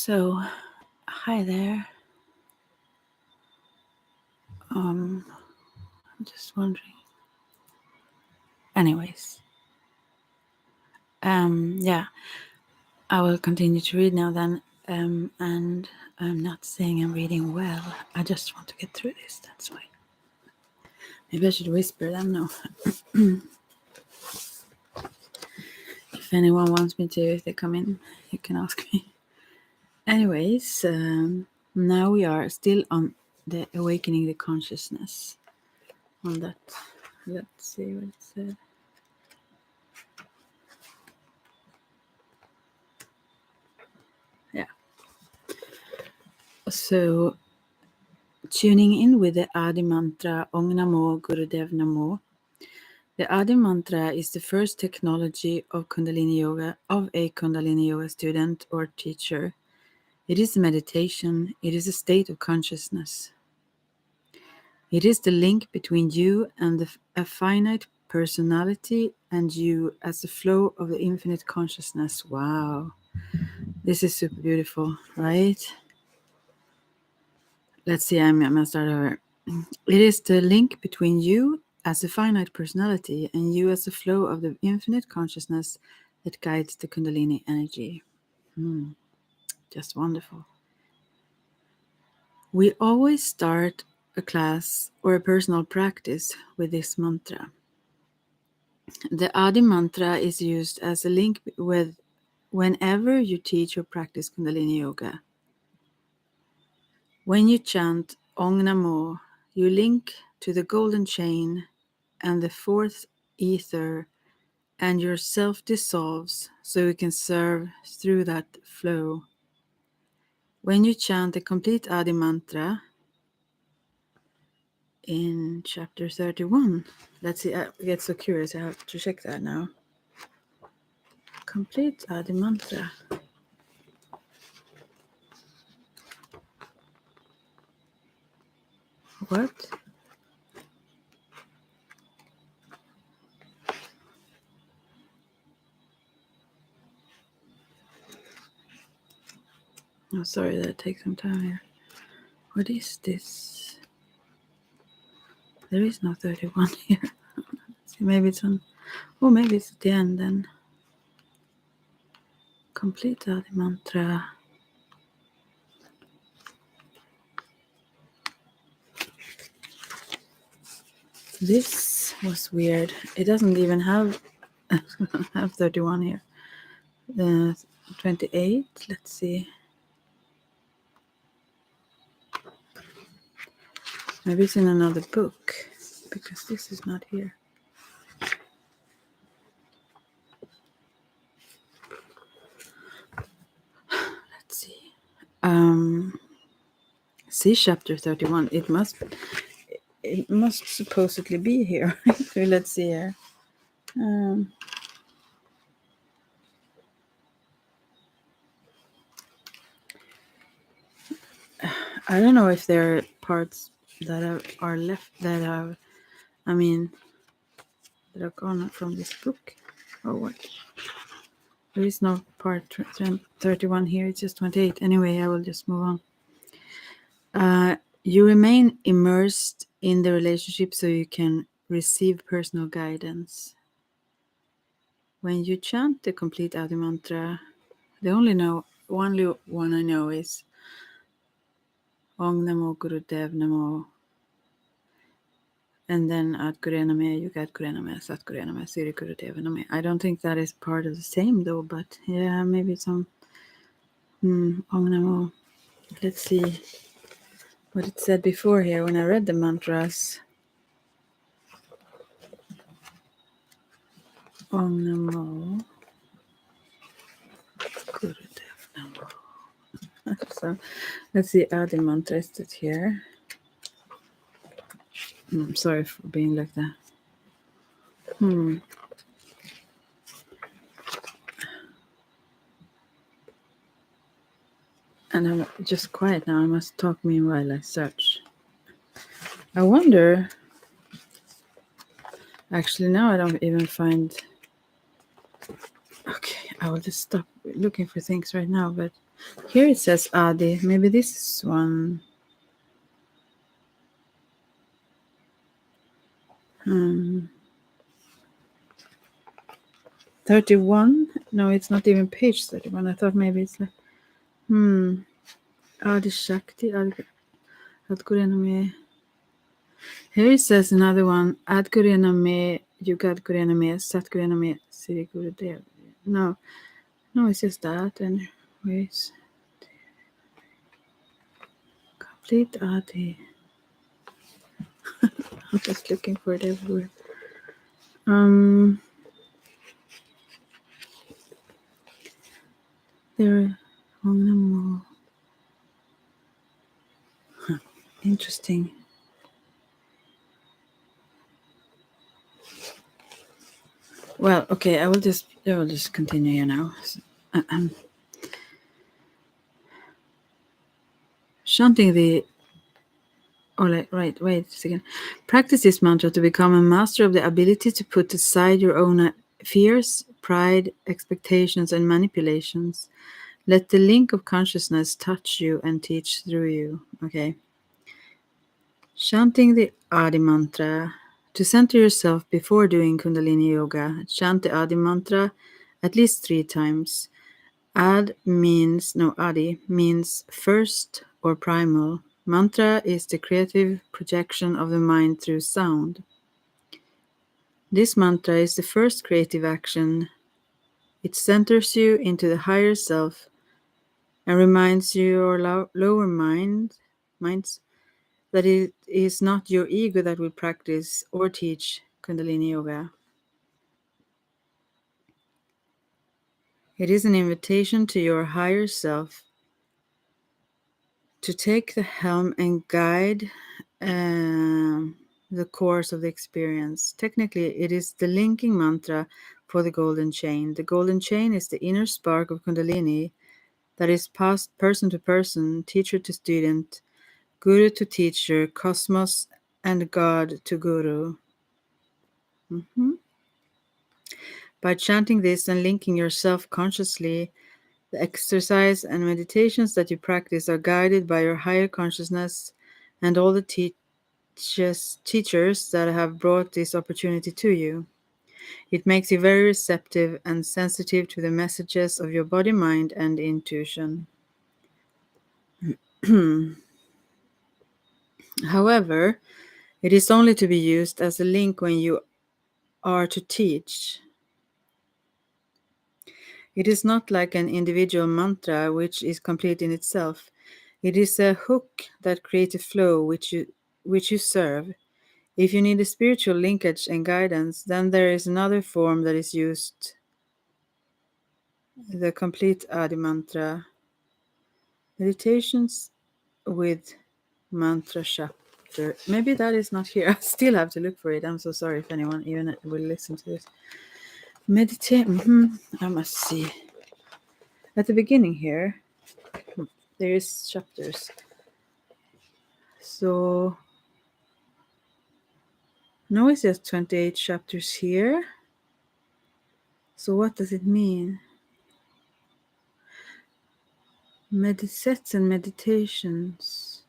So, hi there. I'm just wondering. Anyways, yeah, I will continue to read now then. And I'm not saying I'm reading well. I just want to get through this. That's why. Maybe I should whisper them now. If anyone wants me to, if they come in, you can ask me. Anyways, now we are still on the awakening the consciousness. On that, let's see what it said. Yeah. So, tuning in with the Adi mantra Om Namo Gurudev Namo. The Adi mantra is the first technology of Kundalini Yoga of a Kundalini Yoga student or teacher. It is a meditation, it is a state of consciousness. It is the link between you and a finite personality and you as the flow of the infinite consciousness. Wow. This is super beautiful, right? Let's see, I'm going to start over. It is the link between you as a finite personality and you as the flow of the infinite consciousness that guides the Kundalini energy. Just wonderful. We always start a class or a personal practice with this mantra. The Adi mantra is used as a link with whenever you teach or practice Kundalini Yoga. When you chant Om Namo, you link to the golden chain and the fourth ether, and yourself dissolves so you can serve through that flow. When you chant the complete Adi mantra in chapter 31, let's see, I get so curious, I have to check that now. Complete Adi mantra. What? Oh, sorry, that takes some time here. What is this? There is no 31 here. See, maybe it's on. Oh, maybe it's at the end then. Complete Adi mantra. This was weird. It doesn't even have 31 here. 28. Let's see. Maybe it's in another book because this is not here. Let's see. See chapter 31. It must supposedly be here. Let's see here. I don't know if there are parts that are left that are gone from this book or what. There is no part 31 here, it's just 28. Anyway, I will just move on. You remain immersed in the relationship so you can receive personal guidance. When you chant the complete Adi mantra, the only one I know is Om Namo Gurudev Namo. And then At Guru Name, Yugat Guru Name, Sat Guru Name, Siri Gurudev Name. I don't think that is part of the same though, but yeah, maybe some Om Namo. Let's see what it said before here when I read the mantras. Om Namo Gurudev Namo. So let's see, Adi mantra is it here. Sorry for being like that. And I'm just quiet now. I must talk meanwhile I search. I wonder. Actually, now I don't even find. Okay, I will just stop looking for things right now. But Here it says Adi. Maybe this is one. 31? No, it's not even page 31. I thought maybe it's like Adi Shakti. Here it says another one. Adgurename, Yugadgurename, Satgurename, Siri Gurudev. No, it's just that. Anyways, complete Adi. I'm just looking for it everywhere. There are more. Interesting. Well, okay, I will just continue here now. Chanting the wait a second. Practice this mantra to become a master of the ability to put aside your own fears, pride, expectations, and manipulations. Let the link of consciousness touch you and teach through you. Okay. Chanting the Adi mantra. To center yourself before doing Kundalini Yoga, chant the Adi mantra at least 3 times. Adi means first or primal. Mantra is the creative projection of the mind through sound. This mantra is the first creative action. It centers you into the higher self and reminds your lower minds that it is not your ego that will practice or teach Kundalini Yoga. It is an invitation to your higher self to take the helm and guide the course of the experience. Technically, it is the linking mantra for the golden chain. The golden chain is the inner spark of Kundalini that is passed person to person, teacher to student, guru to teacher, cosmos and God to guru. By chanting this and linking yourself consciously, the exercise and meditations that you practice are guided by your higher consciousness and all the teachers that have brought this opportunity to you. It makes you very receptive and sensitive to the messages of your body, mind, and intuition. However, it is only to be used as a link when you are to teach. It is not like an individual mantra which is complete in itself. It is a hook that creates a flow which you serve. If you need a spiritual linkage and guidance, then there is another form that is used. The complete Adi mantra. Meditations with mantra chapter. Maybe that is not here. I still have to look for it. I'm so sorry if anyone even will listen to this. Meditate. I must see. At the beginning here, there is chapters. So, no, it says 28 chapters here. So what does it mean? Sets and meditations.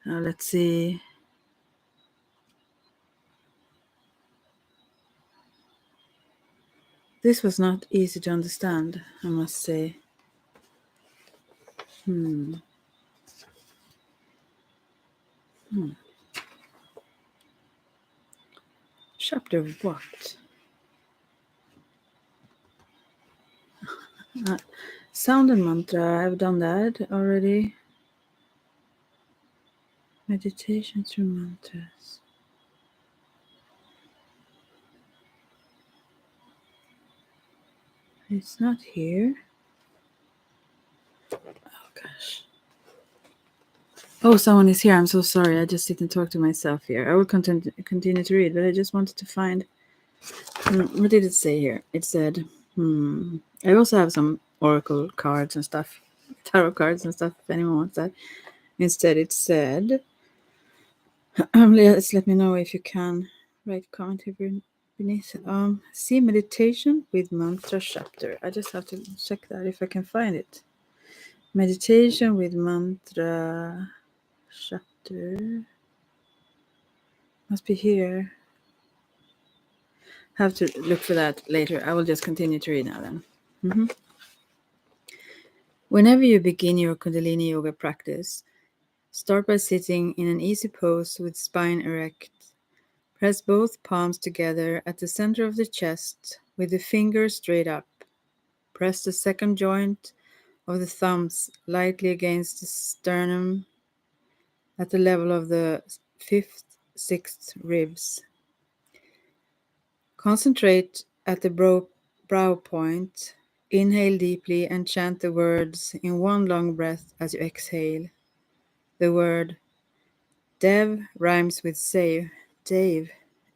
Now let's see. This was not easy to understand, I must say. Chapter what? Sound and mantra. I've done that already. Meditation through mantras. It's not here. Oh gosh. Oh, someone is here. I'm so sorry. I just sit and talk to myself here. I will continue to read, but I just wanted to find. What did it say here? It said, I also have some oracle cards and stuff, tarot cards and stuff, if anyone wants that. Instead, it said, let me know if you can write comment here. beneath see meditation with mantra chapter. I just have to check that if I can find it. Meditation with mantra chapter must be here. Have to look for that later. I will just continue to read now then. Whenever you begin your Kundalini yoga practice, start by sitting in an easy pose with spine erect. Press both palms together at the center of the chest with the fingers straight up. Press the second joint of the thumbs lightly against the sternum at the level of the fifth, sixth ribs. Concentrate at the brow point. Inhale deeply and chant the words in one long breath as you exhale. The word Dev rhymes with save. Dave.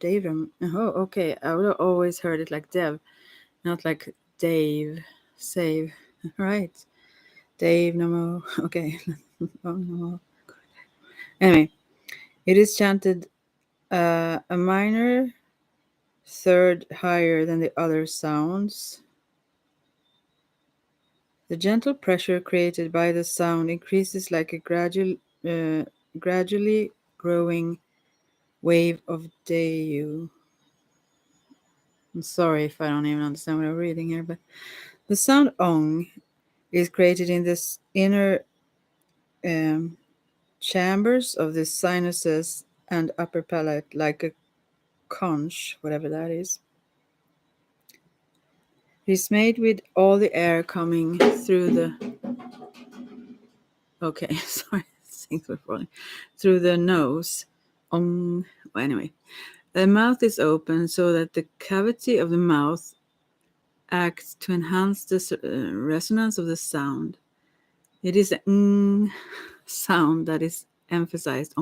Oh, okay. I would have always heard it like Dev, not like Dave. Save. Right. Dave Namo. Okay. Namo. Anyway, it is chanted a minor third higher than the other sounds. The gentle pressure created by the sound increases like a gradually growing wave of Dayu. I'm sorry if I don't even understand what I'm reading here, but the sound Ong is created in this inner chambers of the sinuses and upper palate like a conch, whatever that is. It is made with all the air coming through the... Okay, sorry, things were falling. Through the nose. Ong. Well, anyway, the mouth is open so that the cavity of the mouth acts to enhance the resonance of the sound. It is the sound that is emphasized.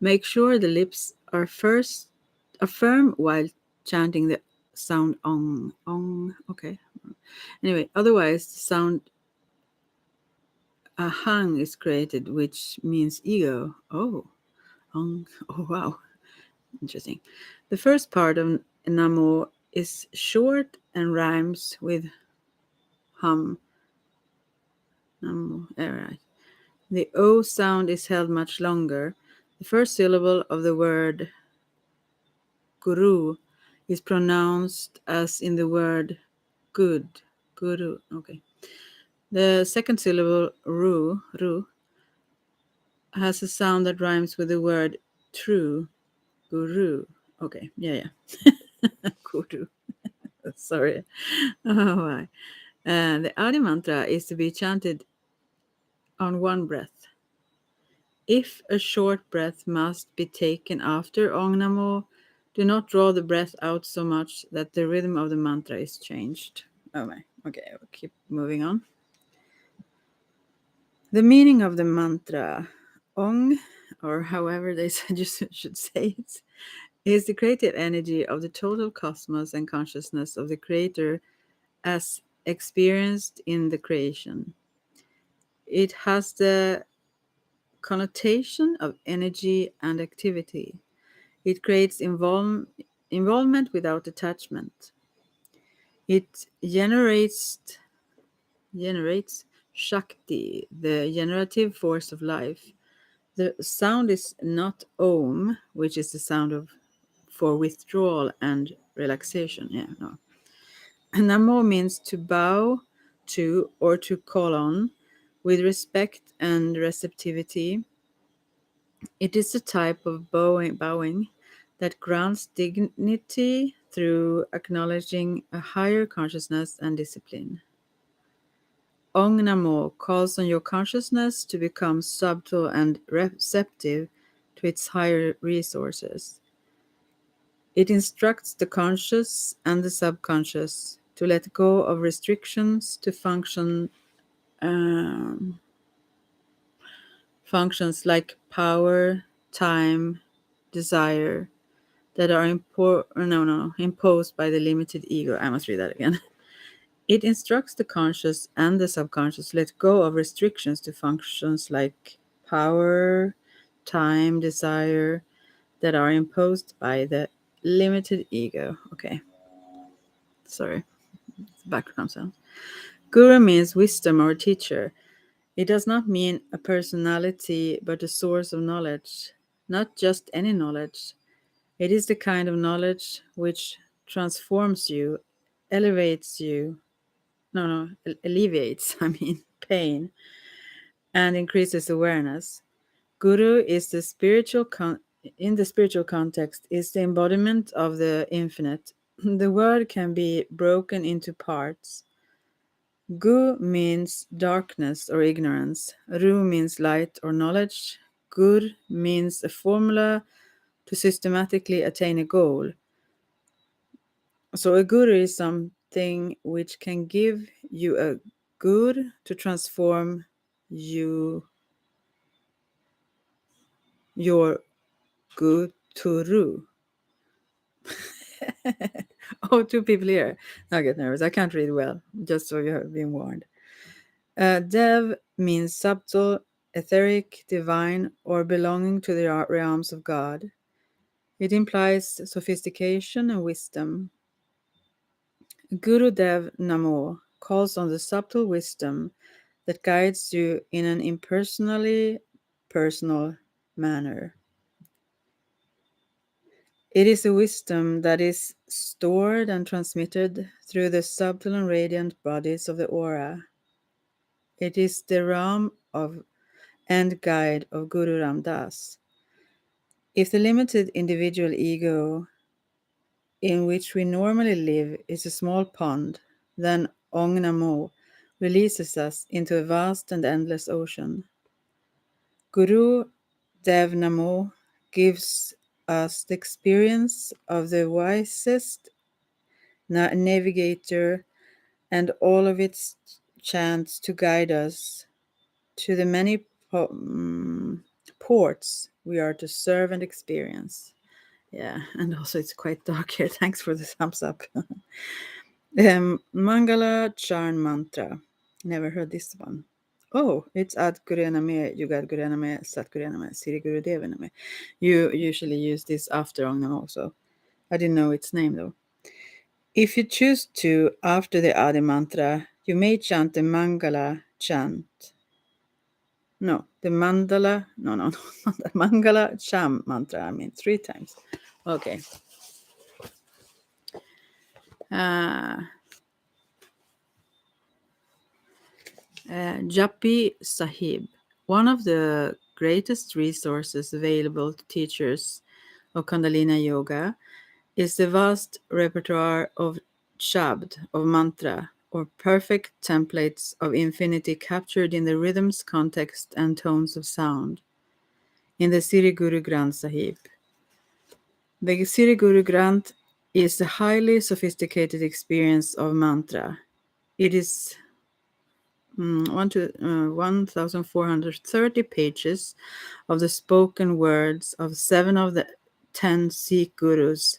Make sure the lips are firm while chanting the sound ong. Okay. Anyway, otherwise the sound ahang is created, which means ego. Oh, ong. Oh, wow. Interesting. The first part of Namo is short and rhymes with hum. Namo. All right. The O sound is held much longer. The first syllable of the word guru is pronounced as in the word good. Guru. Okay. The second syllable ru has a sound that rhymes with the word true. Guru. Okay. Yeah. Guru. Sorry. Oh, why? The Adi mantra is to be chanted on one breath. If a short breath must be taken after Ong Namo, do not draw the breath out so much that the rhythm of the mantra is changed. Oh my. Okay, we'll keep moving on. The meaning of the mantra, Ong, or however they should say it, is the creative energy of the total cosmos and consciousness of the Creator as experienced in the creation. It has the connotation of energy and activity. It creates involvement without attachment. It generates Shakti, the generative force of life. The sound is not Om, which is the sound for withdrawal and relaxation. Yeah, no. Namo means to bow to or to call on with respect and receptivity. It is a type of bowing that grants dignity through acknowledging a higher consciousness and discipline. Ong Namo calls on your consciousness to become subtle and receptive to its higher resources. It instructs the conscious and the subconscious to let go of restrictions to functions like power, time, desire that are imposed by the limited ego. I must read that again. It instructs the conscious and the subconscious to let go of restrictions to functions like power, time, desire that are imposed by the limited ego. Okay. Sorry. Background sound. Guru means wisdom or teacher. It does not mean a personality, but a source of knowledge. Not just any knowledge. It is the kind of knowledge which transforms you, elevates you, alleviates, pain, and increases awareness. Guru is the in the spiritual context is the embodiment of the infinite. The word can be broken into parts. Gu means darkness or ignorance. Ru means light or knowledge. Gur means a formula to systematically attain a goal. So a guru is something which can give you a gur to transform your gu to ru. Oh, two people here. I get nervous. I can't read well, just so you have been warned. Dev means subtle, etheric, divine, or belonging to the realms of God. It implies sophistication and wisdom. Guru Dev Namo calls on the subtle wisdom that guides you in an impersonally personal manner. It is a wisdom that is stored and transmitted through the subtle and radiant bodies of the aura. It is the realm of and guide of Guru Ram Das. If the limited individual ego in which we normally live is a small pond, then Ong Namo releases us into a vast and endless ocean. Guru Dev Namo gives us the experience of the wisest navigator and all of its chants to guide us to the many ports we are to serve and experience. Yeah, and also it's quite dark here. Thanks for the thumbs up. Mangala Charn Mantra. Never heard this one. Oh, it's Ad Gurename, Yugad Gurename, Sat Gurename, Siri Gurudevaname. You usually use this after Ongnam also. I didn't know its name though. If you choose to, after the Adi mantra, you may chant the Mangala chant. No, the Mandala, no, the Mangala Cham mantra, 3 times. Okay. Japi Sahib, one of the greatest resources available to teachers of Kundalini Yoga, is the vast repertoire of Shabd, of mantra, or perfect templates of infinity captured in the rhythms, context, and tones of sound in the Siri Guru Granth Sahib. The Siri Guru Granth is a highly sophisticated experience of mantra. It is 1,430 pages of the spoken words of 7 of the 10 Sikh gurus,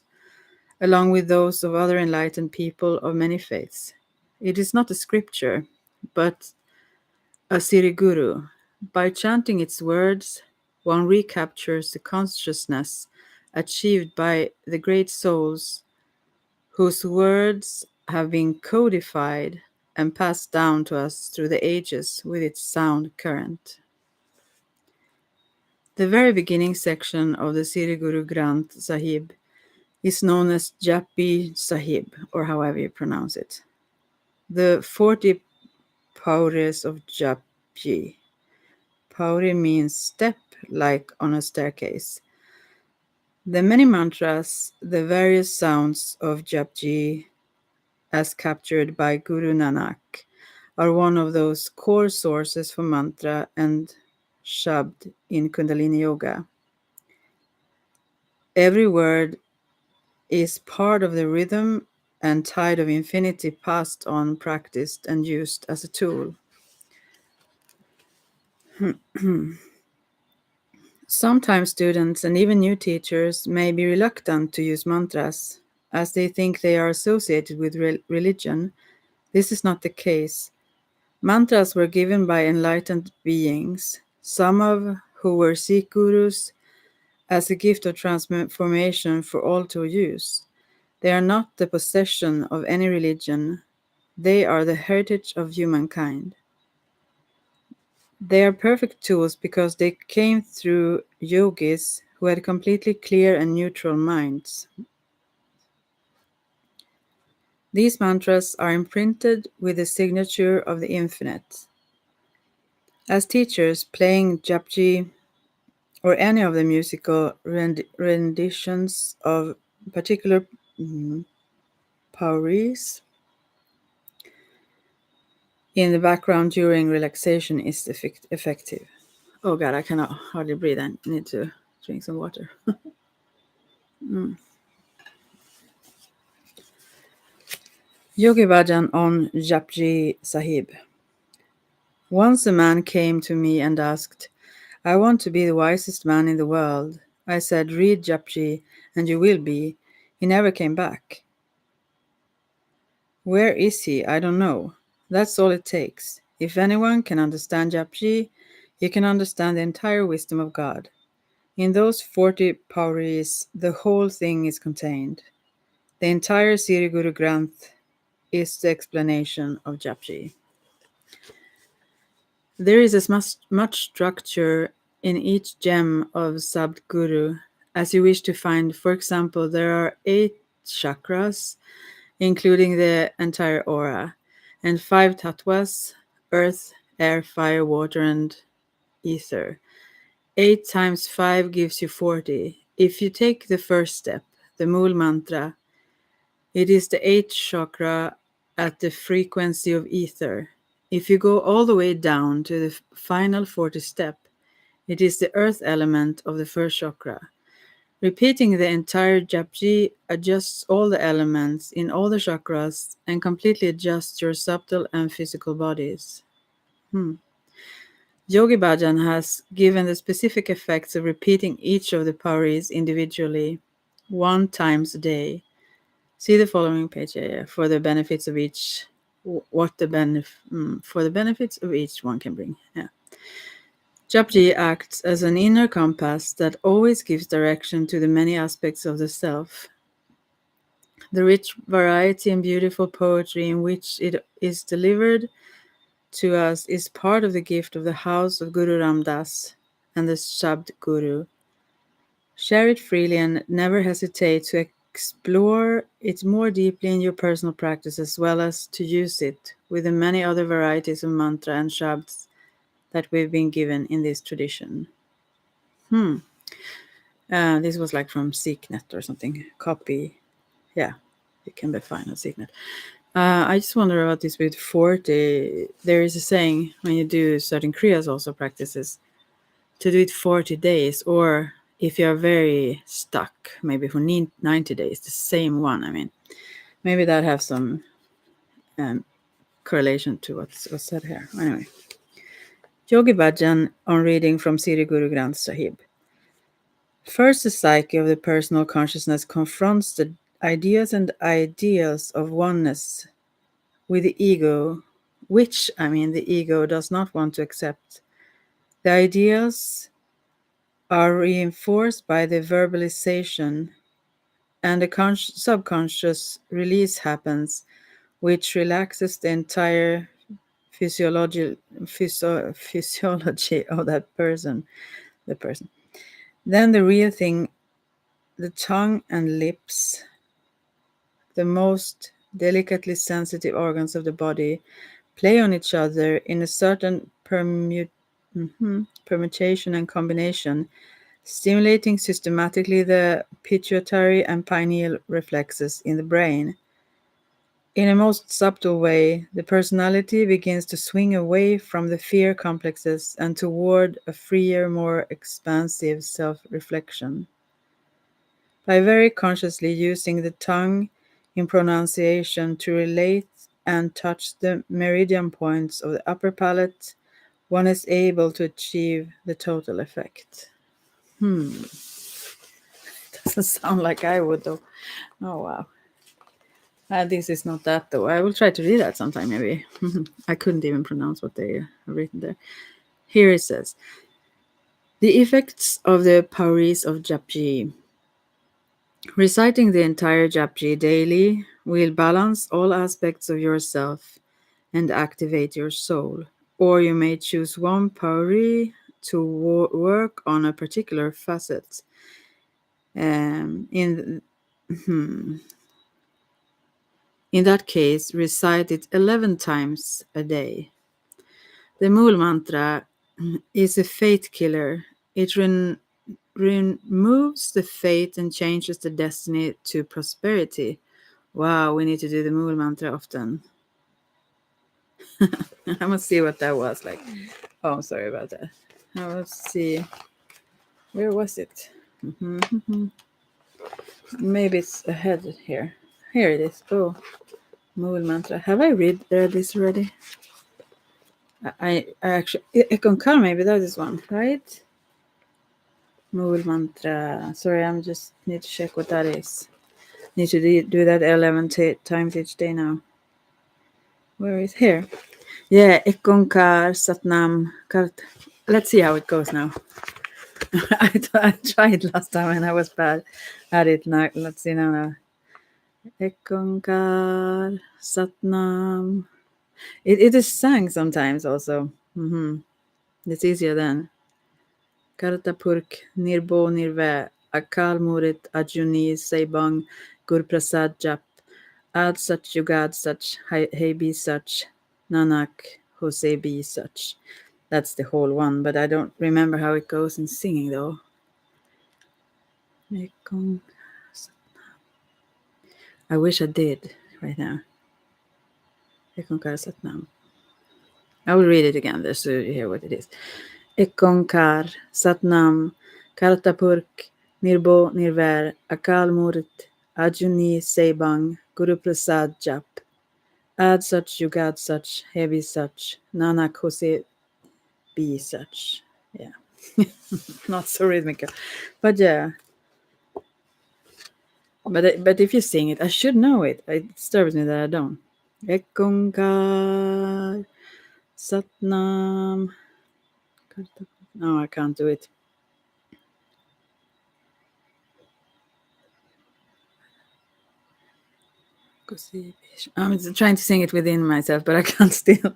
along with those of other enlightened people of many faiths. It is not a scripture, but a Siri Guru. By chanting its words, one recaptures the consciousness achieved by the great souls whose words have been codified and passed down to us through the ages with its sound current. The very beginning section of the Siri Guru Granth Sahib is known as Japi Sahib, or however you pronounce it. The 40 pauris of Japi. Pauri means step, like on a staircase. The many mantras, the various sounds of Japji, as captured by Guru Nanak, are one of those core sources for mantra and Shabd in Kundalini Yoga. Every word is part of the rhythm and tide of infinity passed on, practiced, and used as a tool. Sometimes students and even new teachers may be reluctant to use mantras as they think they are associated with religion. This is not the case. Mantras were given by enlightened beings, some of who were Sikh gurus, as a gift of transformation for all to use. They are not the possession of any religion, they are the heritage of humankind. They are perfect tools because they came through yogis who had completely clear and neutral minds. These mantras are imprinted with the signature of the infinite. As teachers, playing Japji or any of the musical renditions of particular pauris in the background during relaxation is effective. Oh God, I cannot hardly breathe. I need to drink some water. Yogi Bhajan on Japji Sahib. Once a man came to me and asked, I want to be the wisest man in the world. I said, read Japji and you will be. He never came back. Where is he? I don't know. That's all it takes. If anyone can understand Japji, he can understand the entire wisdom of God. In those 40 pauris, the whole thing is contained. The entire Sri Guru Granth is the explanation of Japji. There is as much structure in each gem of Sadguru as you wish to find. For example, there are 8 chakras, including the entire aura, and 5 tattvas, earth, air, fire, water, and ether. 8 times 5 gives you 40. If you take the first step, the Mool Mantra, it is the 8th chakra at the frequency of ether. If you go all the way down to the final 40th step, it is the earth element of the first chakra. Repeating the entire Japji adjusts all the elements in all the chakras and completely adjusts your subtle and physical bodies. Yogi Bhajan has given the specific effects of repeating each of the pauris individually 1 times a day. See the following page for the benefits of each. For the benefits of each one can bring. Japji acts as an inner compass that always gives direction to the many aspects of the self. The rich variety and beautiful poetry in which it is delivered to us is part of the gift of the house of Guru Ram Das and the Shabd Guru. Share it freely and never hesitate to explore it more deeply in your personal practice as well as to use it with the many other varieties of mantra and shabds that we've been given in this tradition. This was like from Seeknet or something. Copy. Yeah, it can be fine on Seeknet. I just wonder about this with 40. There is a saying when you do certain kriyas also practices to do it 40 days, or if you're very stuck, maybe for 90 days, the same one. I mean, maybe that has some correlation to what's said here. Anyway, Yogi Bhajan on reading from Sri Guru Granth Sahib. First, the psyche of the personal consciousness confronts the ideas and ideals of oneness with the ego, which, the ego does not want to accept. The ideals are reinforced by the verbalization, and a subconscious release happens, which relaxes the entire physiology of that person, the person. Then the real thing, the tongue and lips, the most delicately sensitive organs of the body, play on each other in a certain permutation and combination, stimulating systematically the pituitary and pineal reflexes in the brain. In a most subtle way, the personality begins to swing away from the fear complexes and toward a freer, more expansive self-reflection. By very consciously using the tongue in pronunciation to relate and touch the meridian points of the upper palate, one is able to achieve the total effect. Doesn't sound like I would, though. Oh, wow. This is not that, though. I will try to read that sometime, maybe. I couldn't even pronounce what they have written there. Here it says, The effects of the Pauris of Japji. Reciting the entire Japji daily will balance all aspects of yourself and activate your soul. Or you may choose one Pauri to work on a particular facet. In that case, recite it 11 times a day. The Mool Mantra is a fate killer. It removes the fate and changes the destiny to prosperity. Wow, we need to do the Mool Mantra often. I must see what that was like. Oh, sorry about that. Let's see. Where was it? Maybe it's ahead here. Here it is. Oh, Mool Mantra. Have I read this already? I actually Ekonkar, maybe that is one, right? Mool Mantra. Sorry, I'm just need to check what that is. Need to do that 11 times each day now. Where is here? Yeah, Ekonkar, Satnam, Kart. Let's see how it goes now. I tried last time and I was bad at it. Now let's see now. Ekonkar, Satnam. It is sang sometimes also. It's easier then. Kartapurk, Nirbo Nirve, Akal Murit, Ajuni, Saibang, Gurprasad Jap, Ad Sach Yugad Sach, Hey Be Sach, Nanak, Jose Be Sach. That's the whole one, but I don't remember how it goes in singing though. I wish I did right now. Ekonkar Satnam. I will read it again just so you hear what it is. Ekonkar Satnam Kartapurk Nirbo Nirver Akal Murit Ajuni Saibang Guru Prasad Jap Ad Sach Yugad Sach Heavy Sach Nanak Hose Be Sach. Yeah. Not so rhythmical. But yeah. But if you sing it, I should know it. It disturbs me that I don't. Ekonkar Satnam. No, I can't do it. I'm trying to sing it within myself, but I can't still.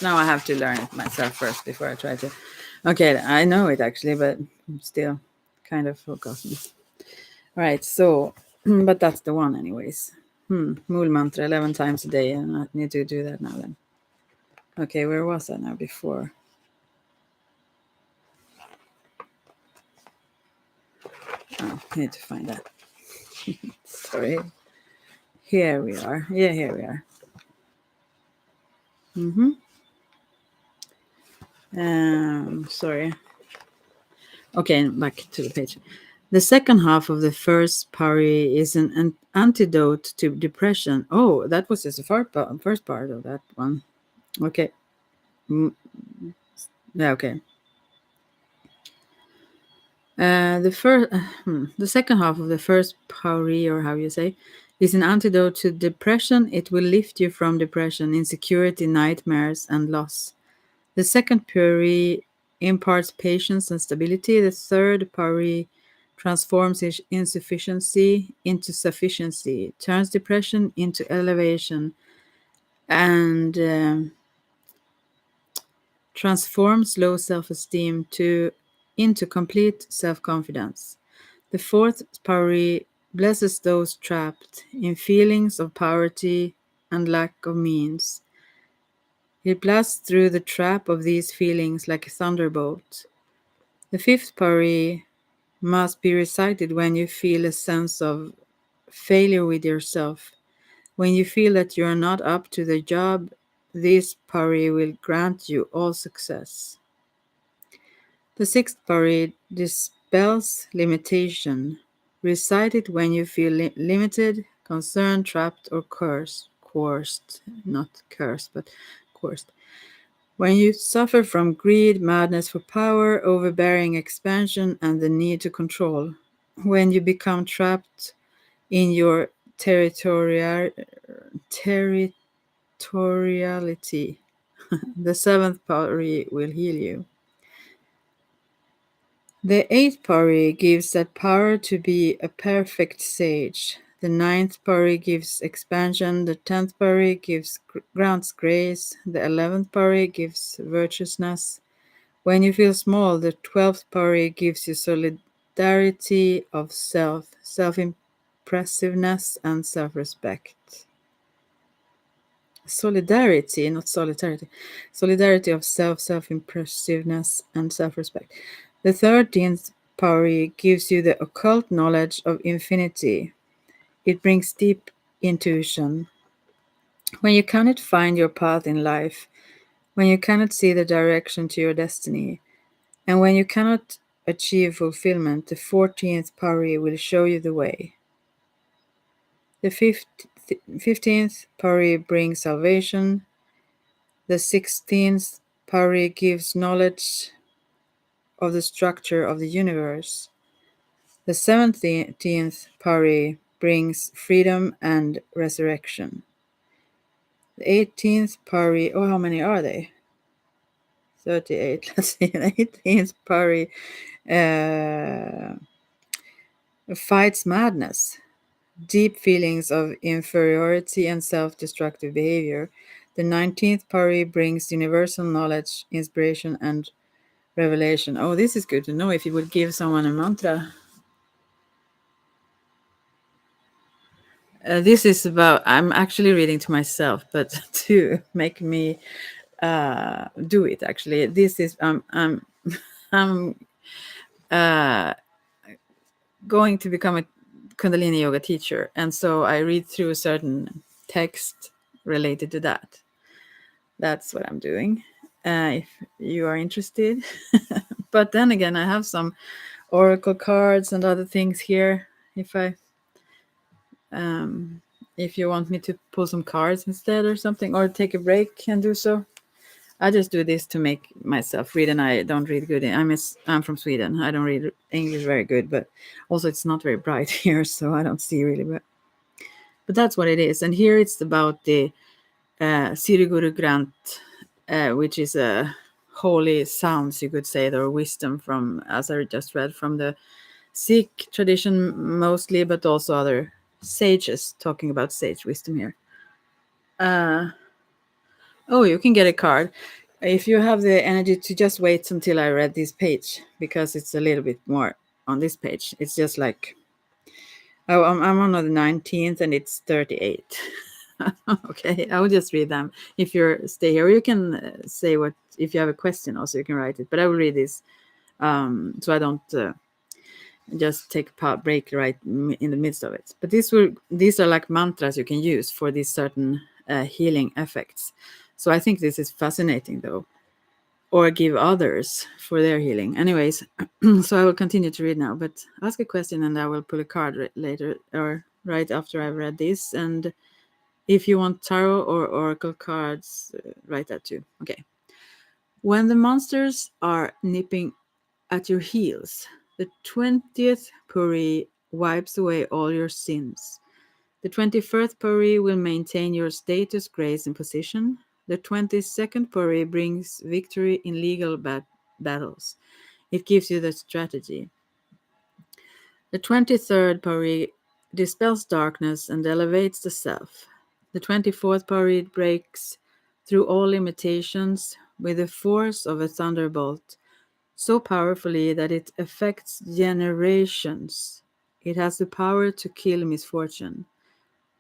Now I have to learn it myself first before I try to. Okay, I know it actually, but I'm still kind of forgotten. Right, so, but that's the one anyways. Mool Mantra 11 times a day, and I need to do that now then. Okay, where was I now before? Oh, I need to find that. Sorry. Here we are. Yeah, here we are. Sorry. Okay, back to the page. The second half of the first Pauri is an antidote to depression. Oh, that was just the first part of that one. Okay. Yeah, okay. The second half of the first Pauri, or how you say, is an antidote to depression. It will lift you from depression, insecurity, nightmares, and loss. The second Pauri imparts patience and stability. The third Pauri transforms insufficiency into sufficiency, turns depression into elevation, and transforms low self-esteem into complete self-confidence. The fourth Pauri blesses those trapped in feelings of poverty and lack of means. It blasts through the trap of these feelings like a thunderbolt. The fifth Pauri must be recited when you feel a sense of failure with yourself. When you feel that you are not up to the job, this Pauri will grant you all success. The sixth Pauri dispels limitation. Recite it when you feel limited, concerned, trapped, or coerced, not cursed, but coerced. When you suffer from greed, madness for power, overbearing expansion, and the need to control. When you become trapped in your territoriality. The seventh pari will heal you. The eighth pari gives that power to be a perfect sage. The ninth pari gives expansion. The 10th pari grants grace. The 11th pari gives virtuousness. When you feel small, the 12th pari gives you solidarity of self-impressiveness, and self-respect. Solidarity, not solidarity. Solidarity of self-impressiveness, and self-respect. The 13th pari gives you the occult knowledge of infinity. It brings deep intuition. When you cannot find your path in life, when you cannot see the direction to your destiny, and when you cannot achieve fulfillment, the 14th pari will show you the way. The 15th pari brings salvation. The 16th pari gives knowledge of the structure of the universe. The 17th pari brings freedom and resurrection. The 18th pari, how many are they? 38. Let's see. The 18th pari fights madness, deep feelings of inferiority, and self-destructive behavior. The 19th pari brings universal knowledge, inspiration, and revelation. Oh, this is good to know if you would give someone a mantra. This is about, I'm actually reading to myself, but to make me do it, actually. This is, I'm going to become a Kundalini yoga teacher. And so I read through a certain text related to that. That's what I'm doing. If you are interested. But then again, I have some oracle cards and other things here. If you want me to pull some cards instead or something, or take a break and do so, I just do this to make myself read, and I don't read good. I'm from Sweden. I don't read English very good, but also it's not very bright here, so I don't see really. But that's what it is. And here it's about the Siri Guru Granth, which is a holy sounds, you could say, or wisdom from, as I just read, from the Sikh tradition mostly, but also other sages talking about sage wisdom here. You can get a card if you have the energy to just wait until I read this page, because it's a little bit more on this page. It's just like, I'm on the 19th and it's 38. Okay, I will just read them. If you stay here, you can say what, if you have a question also, you can write it, but I will read this so I don't just take a break right in the midst of it. But these are like mantras you can use for these certain healing effects. So I think this is fascinating, though, or give others for their healing. Anyways, so I will continue to read now, but ask a question and I will pull a card later, or right after I've read this. And if you want tarot or oracle cards, write that too. Okay. When the monsters are nipping at your heels, the 20th pari wipes away all your sins. The 21st pari will maintain your status, grace, and position. The 22nd pari brings victory in legal battles. It gives you the strategy. The 23rd pari dispels darkness and elevates the self. The 24th pari breaks through all limitations with the force of a thunderbolt, so powerfully that it affects generations. It has the power to kill misfortune.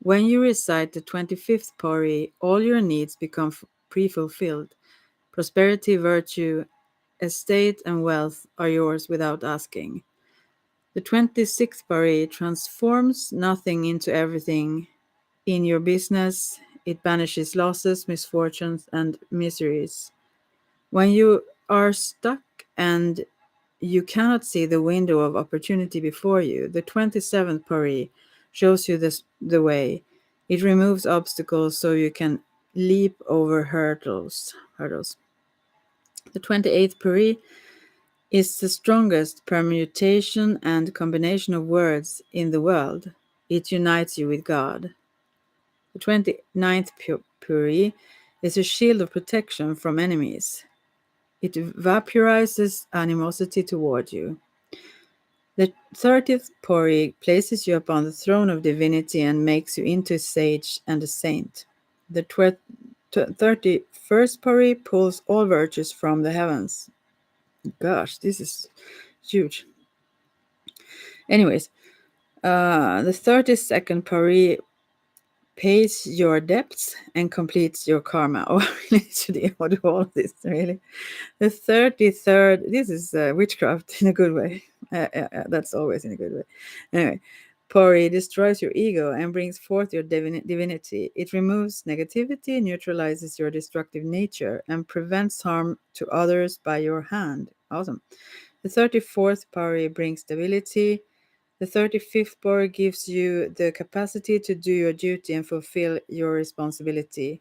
When you recite the 25th pari, all your needs become pre-fulfilled. Prosperity, virtue, estate, and wealth are yours without asking. The 26th pari transforms nothing into everything in your business. It banishes losses, misfortunes, and miseries. When you are stuck and you cannot see the window of opportunity before you, the 27th pari shows you the way. It removes obstacles so you can leap over hurdles. The 28th pari is the strongest permutation and combination of words in the world. It unites you with God. The 29th Puri is a shield of protection from enemies. It vaporizes animosity toward you. The 30th Puri places you upon the throne of divinity and makes you into a sage and a saint. The 31st Puri pulls all virtues from the heavens. Gosh, this is huge. Anyways, the 32nd Puri pays your debts and completes your karma. Oh, I really should do all of this, really. The 33rd, this is witchcraft in a good way. That's always in a good way. Anyway, Puri destroys your ego and brings forth your divinity. It removes negativity, neutralizes your destructive nature, and prevents harm to others by your hand. Awesome. The 34th Puri brings stability. The 35th Puri gives you the capacity to do your duty and fulfill your responsibility.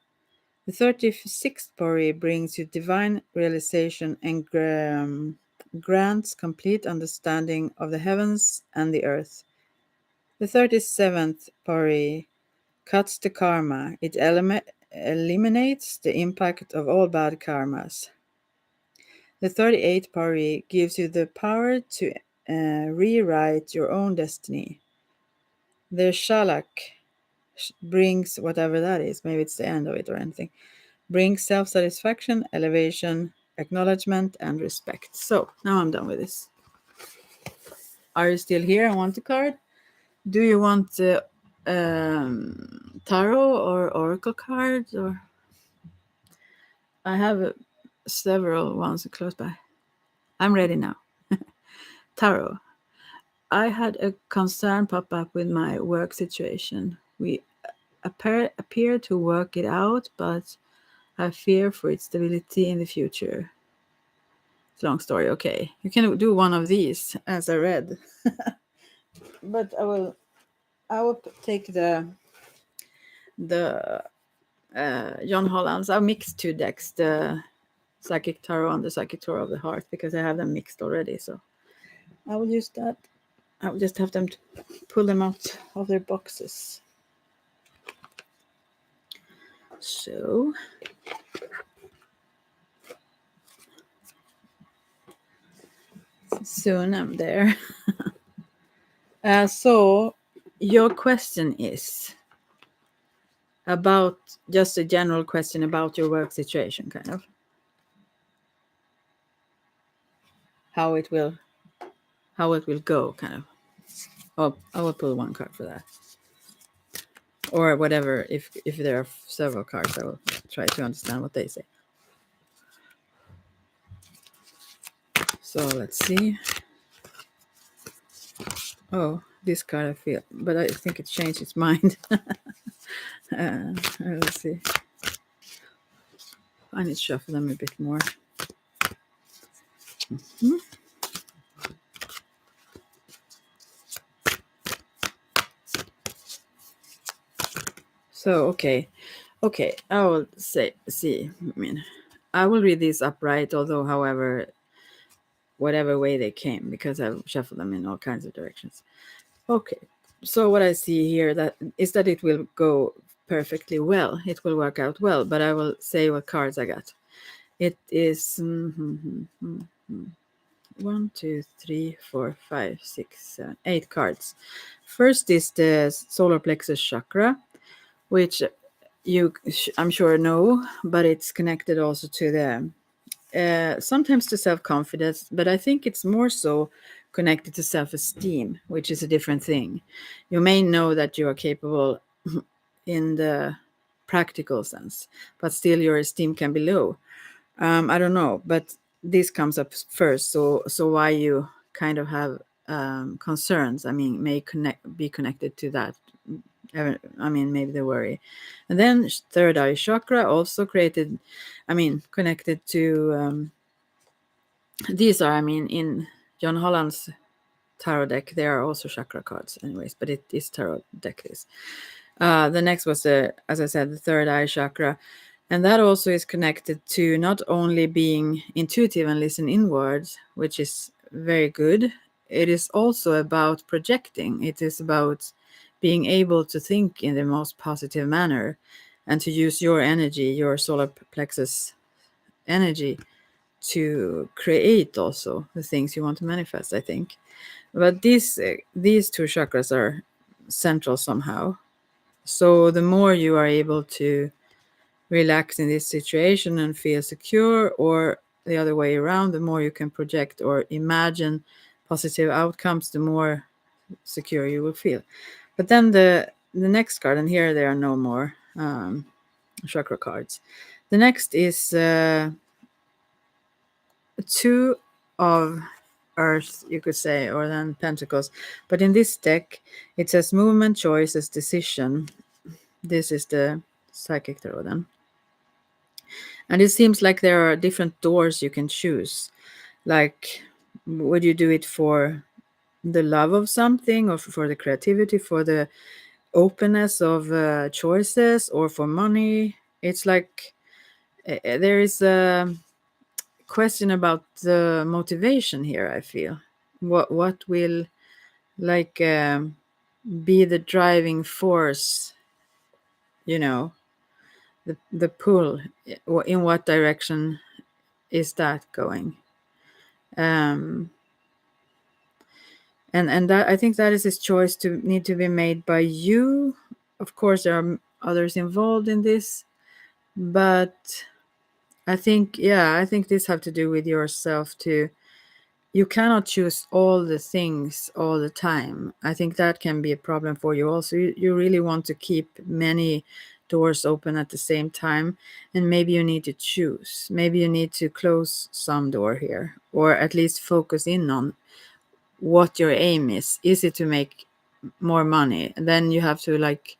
The 36th Puri brings you divine realization and grants complete understanding of the heavens and the earth. The 37th Puri cuts the karma. It eliminates the impact of all bad karmas. The 38th Puri gives you the power to rewrite your own destiny. The Shalak brings whatever that is, maybe it's the end of it or anything, brings self-satisfaction, elevation, acknowledgement, and respect. So now I'm done with this. Are you still here and want a card? Do you want tarot or oracle cards? Or I have several ones close by. I'm ready now. Tarot. I had a concern pop up with my work situation. We appear to work it out, but I fear for its stability in the future. It's a long story. Okay, you can do one of these as I read, but I will take the John Holland's. I'll mix two decks, the Psychic Tarot and the Psychic Tarot of the Heart, because I have them mixed already. So I will use that. I will just have them to pull them out of their boxes. So soon I'm there. So your question is about just a general question about your work situation, kind of how it will go, kind of. Oh, I will pull one card for that, or whatever. If there are several cards, I will try to understand what they say. So let's see. Oh, this card I feel, but I think it changed its mind. Let's see. I need to shuffle them a bit more. Mm-hmm. So okay, I will see. I mean, I will read these upright, although, however, whatever way they came, because I've shuffled them in all kinds of directions. Okay, so what I see here that it will go perfectly well. It will work out well, but I will say what cards I got. It is 1, 2, 3, 4, 5, 6, 7, 8 cards. First is the solar plexus chakra, which you I'm sure know, but it's connected also to the sometimes to self-confidence, but I think it's more so connected to self-esteem, which is a different thing. You may know that you are capable in the practical sense, but still your esteem can be low. I don't know, but this comes up first. So why you kind of have concerns, I mean, may be connected to that. I mean, maybe the worry. And then third eye chakra also connected to these are, I mean, in John Holland's tarot deck, there are also chakra cards anyways, but it is tarot deck this. The next was as I said, the third eye chakra. And that also is connected to not only being intuitive and listen inwards, which is very good. It is also about projecting. It is about being able to think in the most positive manner and to use your energy, your solar plexus energy, to create also the things you want to manifest, I think. But these two chakras are central somehow. So the more you are able to relax in this situation and feel secure, or the other way around, the more you can project or imagine positive outcomes, the more secure you will feel. But then the next card, and here there are no more chakra cards. The next is two of earth, you could say, or then pentacles. But in this deck, it says movement, choices, decision. This is the psychic tarot then. And it seems like there are different doors you can choose. Like, would you do it for the love of something, or for the creativity, for the openness of choices, or for money? It's like there is a question about the motivation here, I feel. What will like be the driving force, you know, the pull, in what direction is that going? um and that, I think that is his choice to need to be made by you. Of course there are others involved in this, but I think, yeah, I think this have to do with yourself too. You cannot choose all the things all the time. I think that can be a problem for you also. You really want to keep many doors open at the same time, and maybe you need to choose. Maybe you need to close some door here, or at least focus in on what your aim is. Is it to make more money? And then you have to like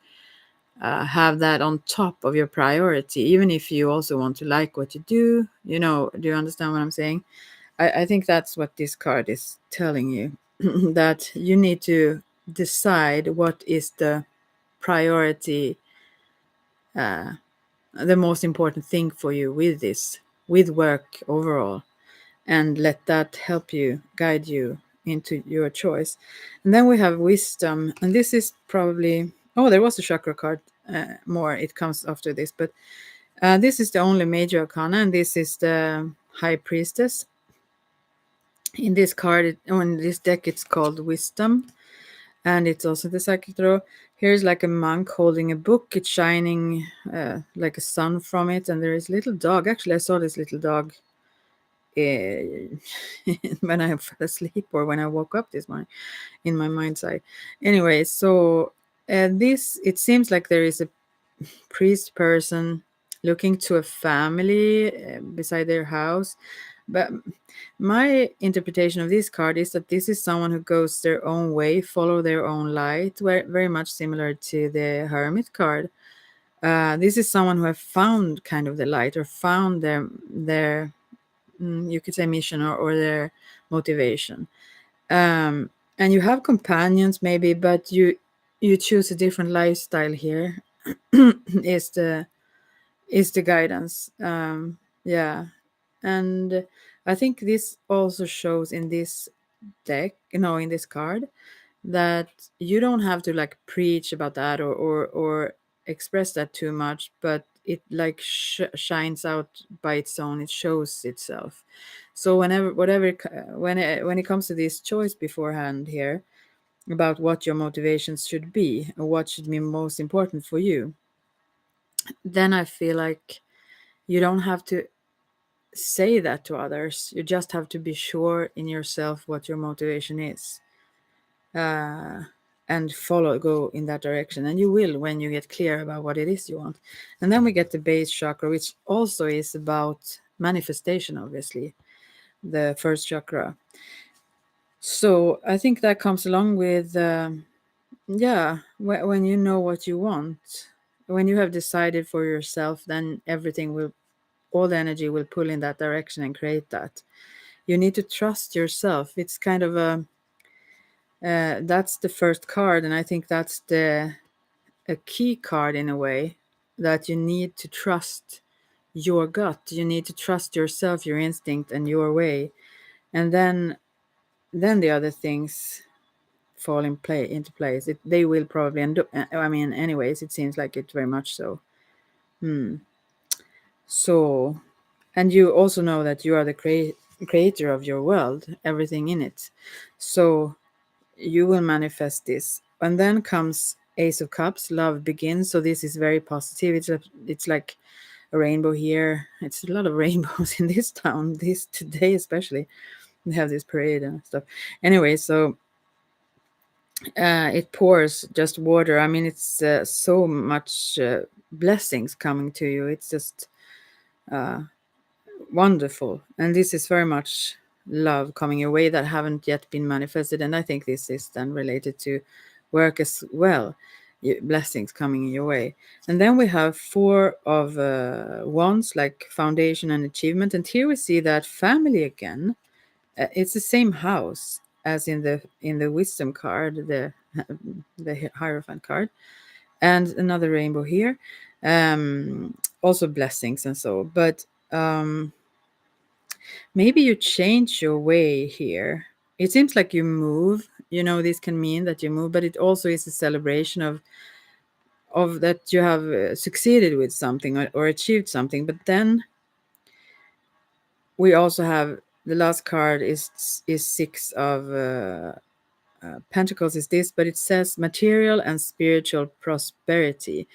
have that on top of your priority, even if you also want to like what you do. Do you understand what I'm saying? I think that's what this card is telling you. That you need to decide what is the priority, the most important thing for you with this, with work overall, and let that help you, guide you into your choice. And then we have wisdom, and this is probably, oh, there was a chakra card more, it comes after this, but this is the only major arcana, and this is the high priestess. In this card, in this deck, it's called wisdom, and it's also the psychic tarot. Here's like a monk holding a book. It's shining like a sun from it, and there is a little dog. Actually, I saw this little dog when I fell asleep, or when I woke up this morning in my mind's eye. Anyway, so this, it seems like there is a priest person looking to a family beside their house. But my interpretation of this card is that this is someone who goes their own way, follow their own light, very much similar to the Hermit card. This is someone who have found kind of the light, or found their you could say mission, or their motivation. And you have companions maybe, but you choose a different lifestyle here. is the guidance. Yeah. And I think this also shows in this deck, in this card, that you don't have to like preach about that, or express that too much, but it like shines out by its own. It shows itself. So when it comes to this choice beforehand here, about what your motivations should be, or what should be most important for you, then I feel like you don't have to say that to others. You just have to be sure in yourself what your motivation is, and go in that direction. And you will, when you get clear about what it is you want. And then we get the base chakra, which also is about manifestation, obviously, the first chakra. So I think that comes along with, when you know what you want, when you have decided for yourself, then all the energy will pull in that direction and create that. You need to trust yourself. It's kind of that's the first card, and I think that's a key card in a way, that you need to trust your gut. You need to trust yourself, your instinct, and your way. And then the other things fall into place. They will probably, and I mean, anyways, it seems like it very much so. So, and you also know that you are the creator of your world, everything in it. So you will manifest this. And then comes Ace of Cups, love begins. So this is very positive. It's like a rainbow here. It's a lot of rainbows in this town, this today especially. They have this parade and stuff. Anyway, so it pours just water. I mean, it's so much blessings coming to you. It's just wonderful. And this is very much love coming your way that haven't yet been manifested. And I think this is then related to work as well. Blessings coming your way. And then we have 4 of wands, like foundation and achievement. And here we see that family again. It's the same house as in the wisdom card, the Hierophant card, and another rainbow here. Also blessings and so, but maybe you change your way here. It seems like you move. This can mean that you move, but it also is a celebration of that you have succeeded with something or achieved something. But then we also have the last card is 6 of Pentacles is this, but it says material and spiritual prosperity.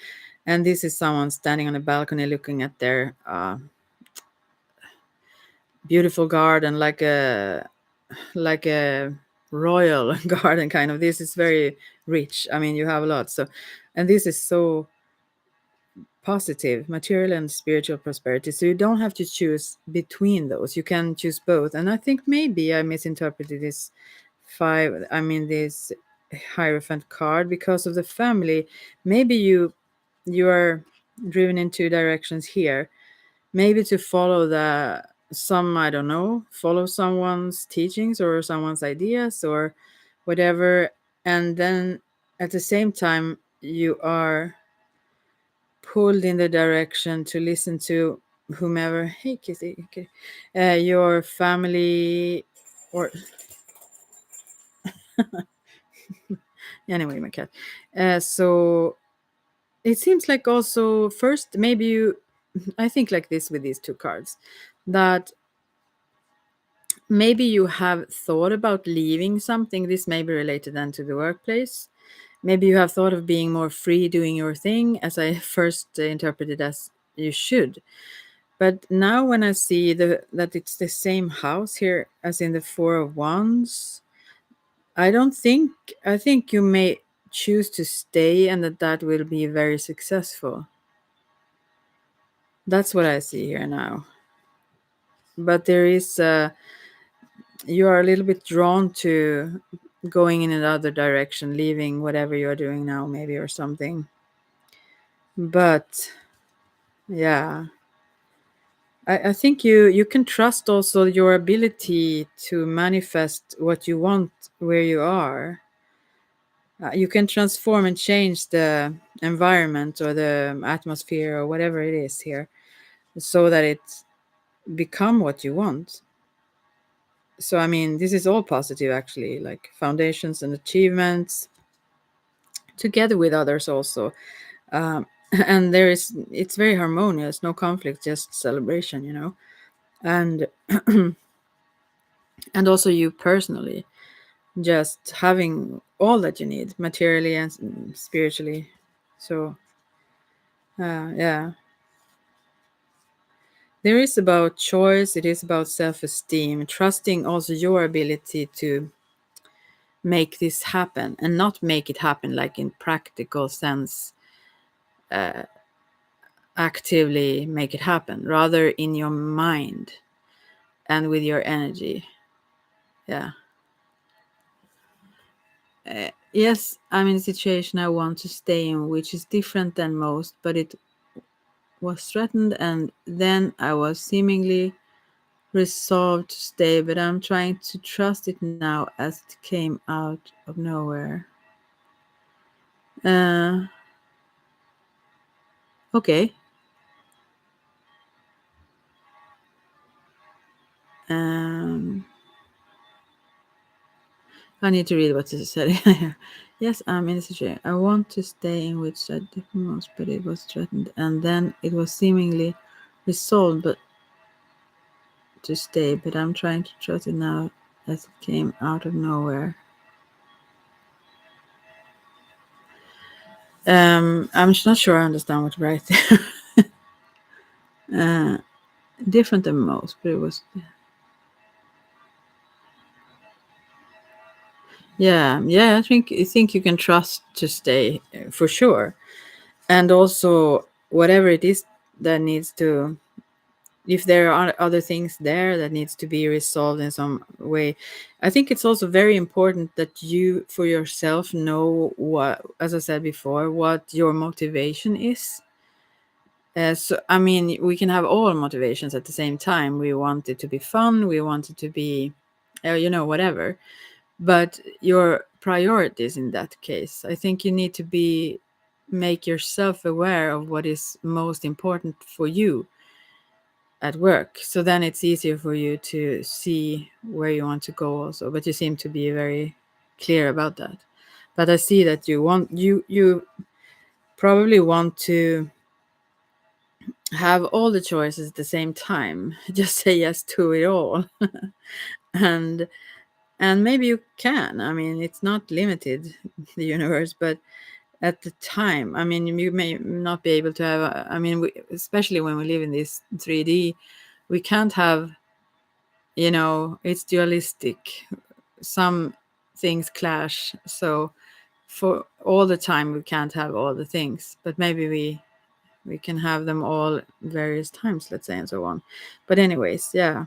And this is someone standing on a balcony looking at their beautiful garden, like a royal garden kind of. This is very rich. I mean, you have a lot. So, and this is so positive, material and spiritual prosperity. So you don't have to choose between those. You can choose both. And I think maybe I misinterpreted this this Hierophant card because of the family. Maybe you are driven in 2 directions here. Maybe to follow I don't know, follow someone's teachings or someone's ideas or whatever. And then at the same time, you are pulled in the direction to listen to whomever. Hey, Kissy. Okay. Your family or anyway, my cat. So it seems like also first, maybe I think like this with these 2 cards, that maybe you have thought about leaving something. This may be related then to the workplace. Maybe you have thought of being more free doing your thing, as I first interpreted as you should. But now when I see that it's the same house here as in the 4 of Wands, I think you may choose to stay and that will be very successful. That's what I see here now. But there is you are a little bit drawn to going in another direction, leaving whatever you're doing now, maybe, or something. But yeah, I think you can trust also your ability to manifest what you want where you are. You can transform and change the environment or the atmosphere or whatever it is here so that it become what you want. So I mean, this is all positive actually, like foundations and achievements together with others also. And it's very harmonious, no conflict, just celebration. And and also you personally just having all that you need materially and spiritually. So yeah, there is about choice, it is about self-esteem, trusting also your ability to make this happen and not make it happen like in practical sense, actively make it happen, rather in your mind and with your energy. Yeah. Yes, I'm in a situation I want to stay in, which is different than most, but it was threatened, and then I was seemingly resolved to stay, but I'm trying to trust it now as it came out of nowhere. Okay. Um, I need to read what it said here. Yes, I'm in a situation. I want to stay in which I did most, but it was threatened, and then it was seemingly resolved, but to stay. But I'm trying to trust it now, as it came out of nowhere. I'm not sure I understand what to write there. Different than most, but it was. Yeah, I think you can trust to stay for sure, and also whatever it is that needs to, if there are other things there that needs to be resolved in some way, I think it's also very important that you for yourself know what, as I said before, what your motivation is. So I mean, we can have all motivations at the same time. We want it to be fun, we want it to be, whatever. But your priorities in that case, I think you need to make yourself aware of what is most important for you at work. So then it's easier for you to see where you want to go also. But you seem to be very clear about that. But I see that you probably want to have all the choices at the same time. Just say yes to it all. and and maybe you can. I mean, it's not limited, the universe, but at the time, I mean, you may not be able to have, I mean, especially when we live in this 3D, we can't have, it's dualistic. Some things clash. So for all the time, we can't have all the things, but maybe we can have them all various times, let's say, and so on. But anyways, yeah,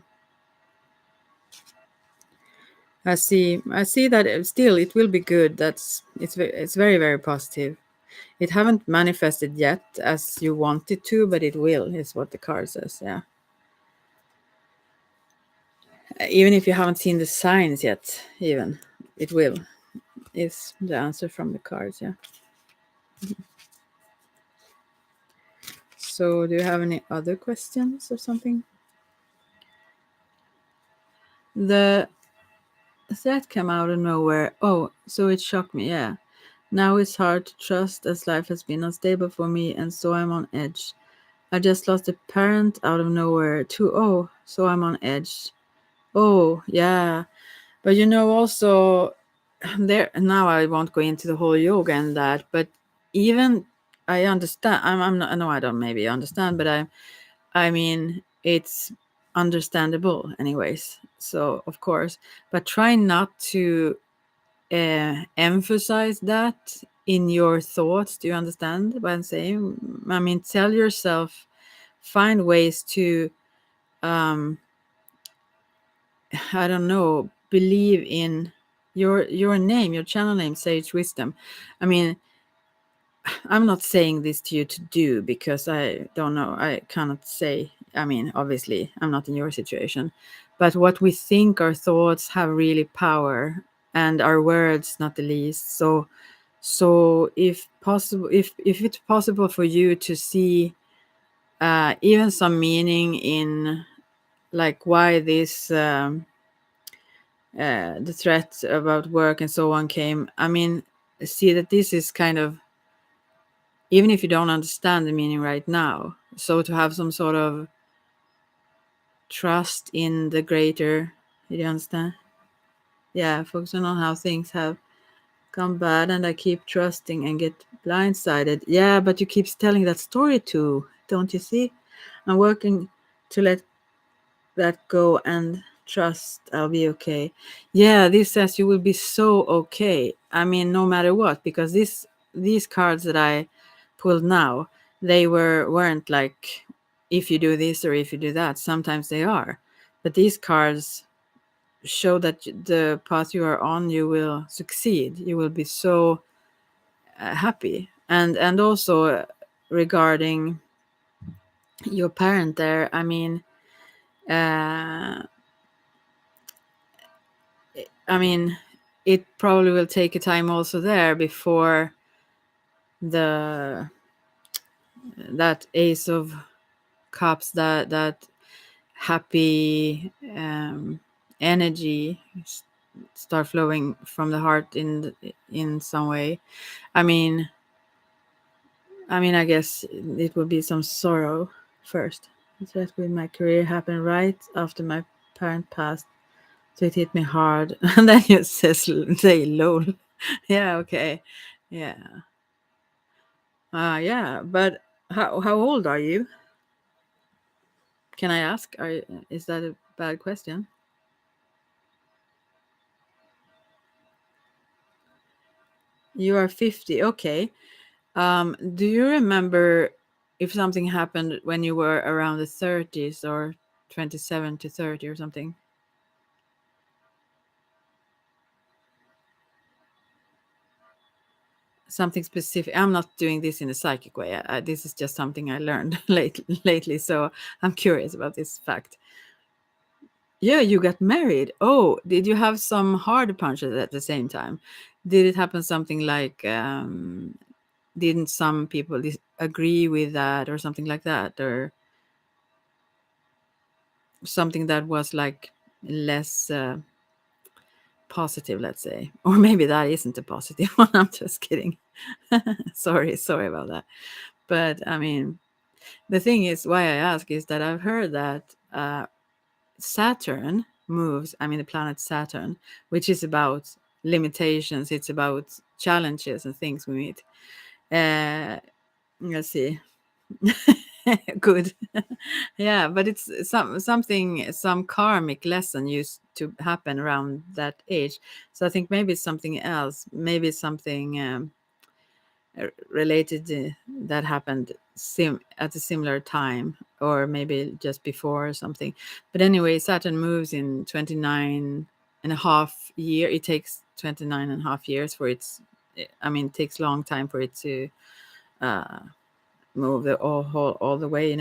I see that still it will be good. It's very, very positive. It haven't manifested yet as you want it to, but it will, is what the card says. Yeah. Even if you haven't seen the signs yet, even it will, is the answer from the cards. Yeah. So, do you have any other questions or something? The that came out of nowhere. Oh, so it shocked me. Yeah. Now it's hard to trust as life has been unstable for me, and so I'm on edge. I just lost a parent out of nowhere too. Oh, so I'm on edge. Oh, yeah. But also there now I won't go into the whole yoga and that, but even I understand. I'm not. No, I don't. Maybe understand, but I mean, it's understandable, anyways. So of course, but try not to emphasize that in your thoughts. Do you understand what I'm saying? I mean, tell yourself, find ways to um I don't know, believe in your name, your channel name, Sage Wisdom. I mean, I'm not saying this to you to do because I don't know. I cannot say. I mean, obviously, I'm not in your situation, but what we think, our thoughts have really power, and our words, not the least. So if possible, if it's possible for you to see even some meaning in like why this. The threat about work and so on came. I mean, see that this is kind of, even if you don't understand the meaning right now, so to have some sort of trust in the greater, you understand? Yeah, focusing on how things have gone bad and I keep trusting and get blindsided. Yeah, but you keep telling that story too, don't you see? I'm working to let that go and trust I'll be okay. Yeah, this says you will be so okay. I mean, no matter what, because these cards that I pulled now, they weren't like if you do this or if you do that. Sometimes they are, but these cards show that the path you are on, you will succeed. You will be so happy, and also regarding your parent there. I mean. Uh, I mean, it probably will take a time also there before the that Ace of Cups, that happy energy start flowing from the heart in some way. I mean, I guess it would be some sorrow first. That with my career happened right after my parent passed, so it hit me hard. And then you say lol. Yeah, okay, yeah, yeah. But how old are you? Can I ask? Is that a bad question? You are 50. Okay. Do you remember if something happened when you were around the 30s or 27 to 30 or something? Something specific. I'm not doing this in a psychic way. This is just something I learned lately. So I'm curious about this fact. Yeah, you got married. Oh, did you have some hard punches at the same time? Did it happen something like, didn't some people agree with that or something like that? Or something that was like less positive, let's say? Or maybe that isn't a positive one. I'm just kidding. Sorry about that. But I mean, the thing is, why I ask is that I've heard that Saturn moves, I mean, the planet Saturn, which is about limitations, it's about challenges and things we meet. Let's see. Good. Yeah, but it's some karmic lesson used to happen around that age. So I think maybe it's something else. Maybe it's something related that happened at a similar time, or maybe just before or something. But anyway, Saturn moves in 29 and a half year. It takes 29 and a half years for I mean, it takes long time for it to uh move all the way,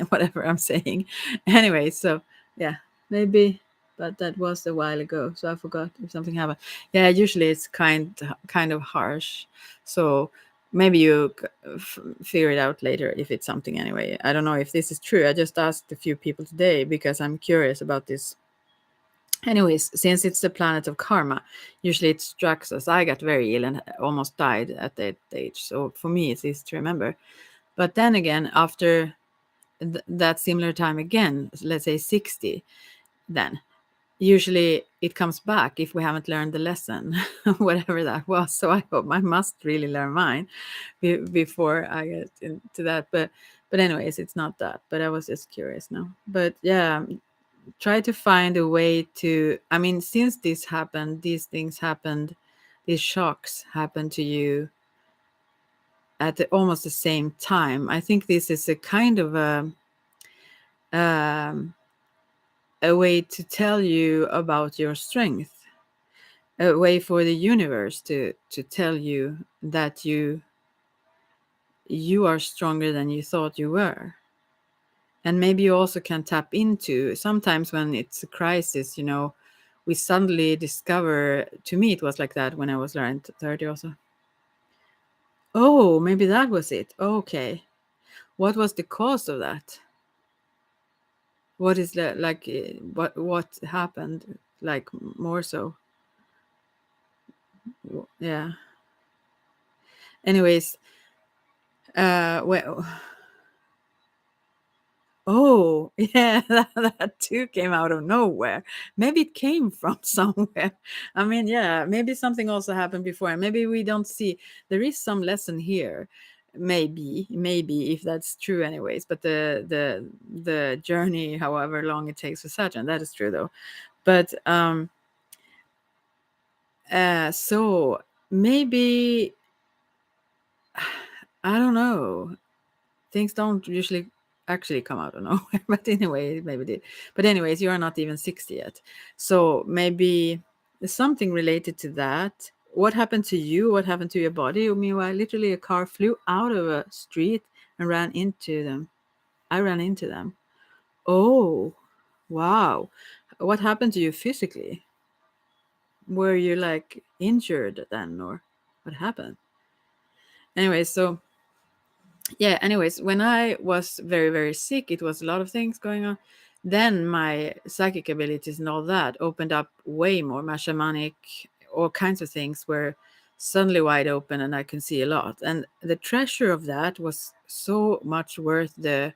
whatever I'm saying. Anyway, so yeah, maybe, but that was a while ago, so I forgot if something happened. Yeah, usually it's kind of harsh, so maybe you figure it out later if it's something. Anyway, I don't know if this is true. I just asked a few people today because I'm curious about this. Anyways, since it's the planet of karma, usually it strikes us. I got very ill and almost died at that age, so for me it's easy to remember. But then again, after that similar time again, let's say 60, then usually it comes back if we haven't learned the lesson, whatever that was. So I hope I must really learn mine before I get into that. But anyways, it's not that. But I was just curious now. But yeah, try to find a way to. I mean, since this happened, these things happened, these shocks happened to you at almost the same time. I think this is a kind of um, a way to tell you about your strength, a way for the universe to tell you that you are stronger than you thought you were. And maybe you also can tap into sometimes when it's a crisis, we suddenly discover. To me it was like that when I was around 30 also. Oh, maybe that was it. Okay, what was the cause of that? What is that like? What happened, like, more so? Yeah. Anyways, well, oh, yeah, that too came out of nowhere. Maybe it came from somewhere. I mean, yeah, maybe something also happened before, and maybe we don't see. There is some lesson here, maybe if that's true, anyways. But the journey, however long it takes for Saturn, that is true though. But so maybe I don't know. Things don't usually actually come out of nowhere, but anyway, maybe did. But anyways, you are not even 60 yet, so maybe there's something related to that. What happened to you? What happened to your body? Meanwhile, literally a car flew out of a street and ran into them. I ran into them. Oh, wow. What happened to you physically? Were you like injured then, or what happened? Anyway, so yeah, anyways, when I was very, very sick, it was a lot of things going on. then my psychic abilities and all that opened up way more. My shamanic, all kinds of things were suddenly wide open, and I can see a lot. And the treasure of that was so much worth the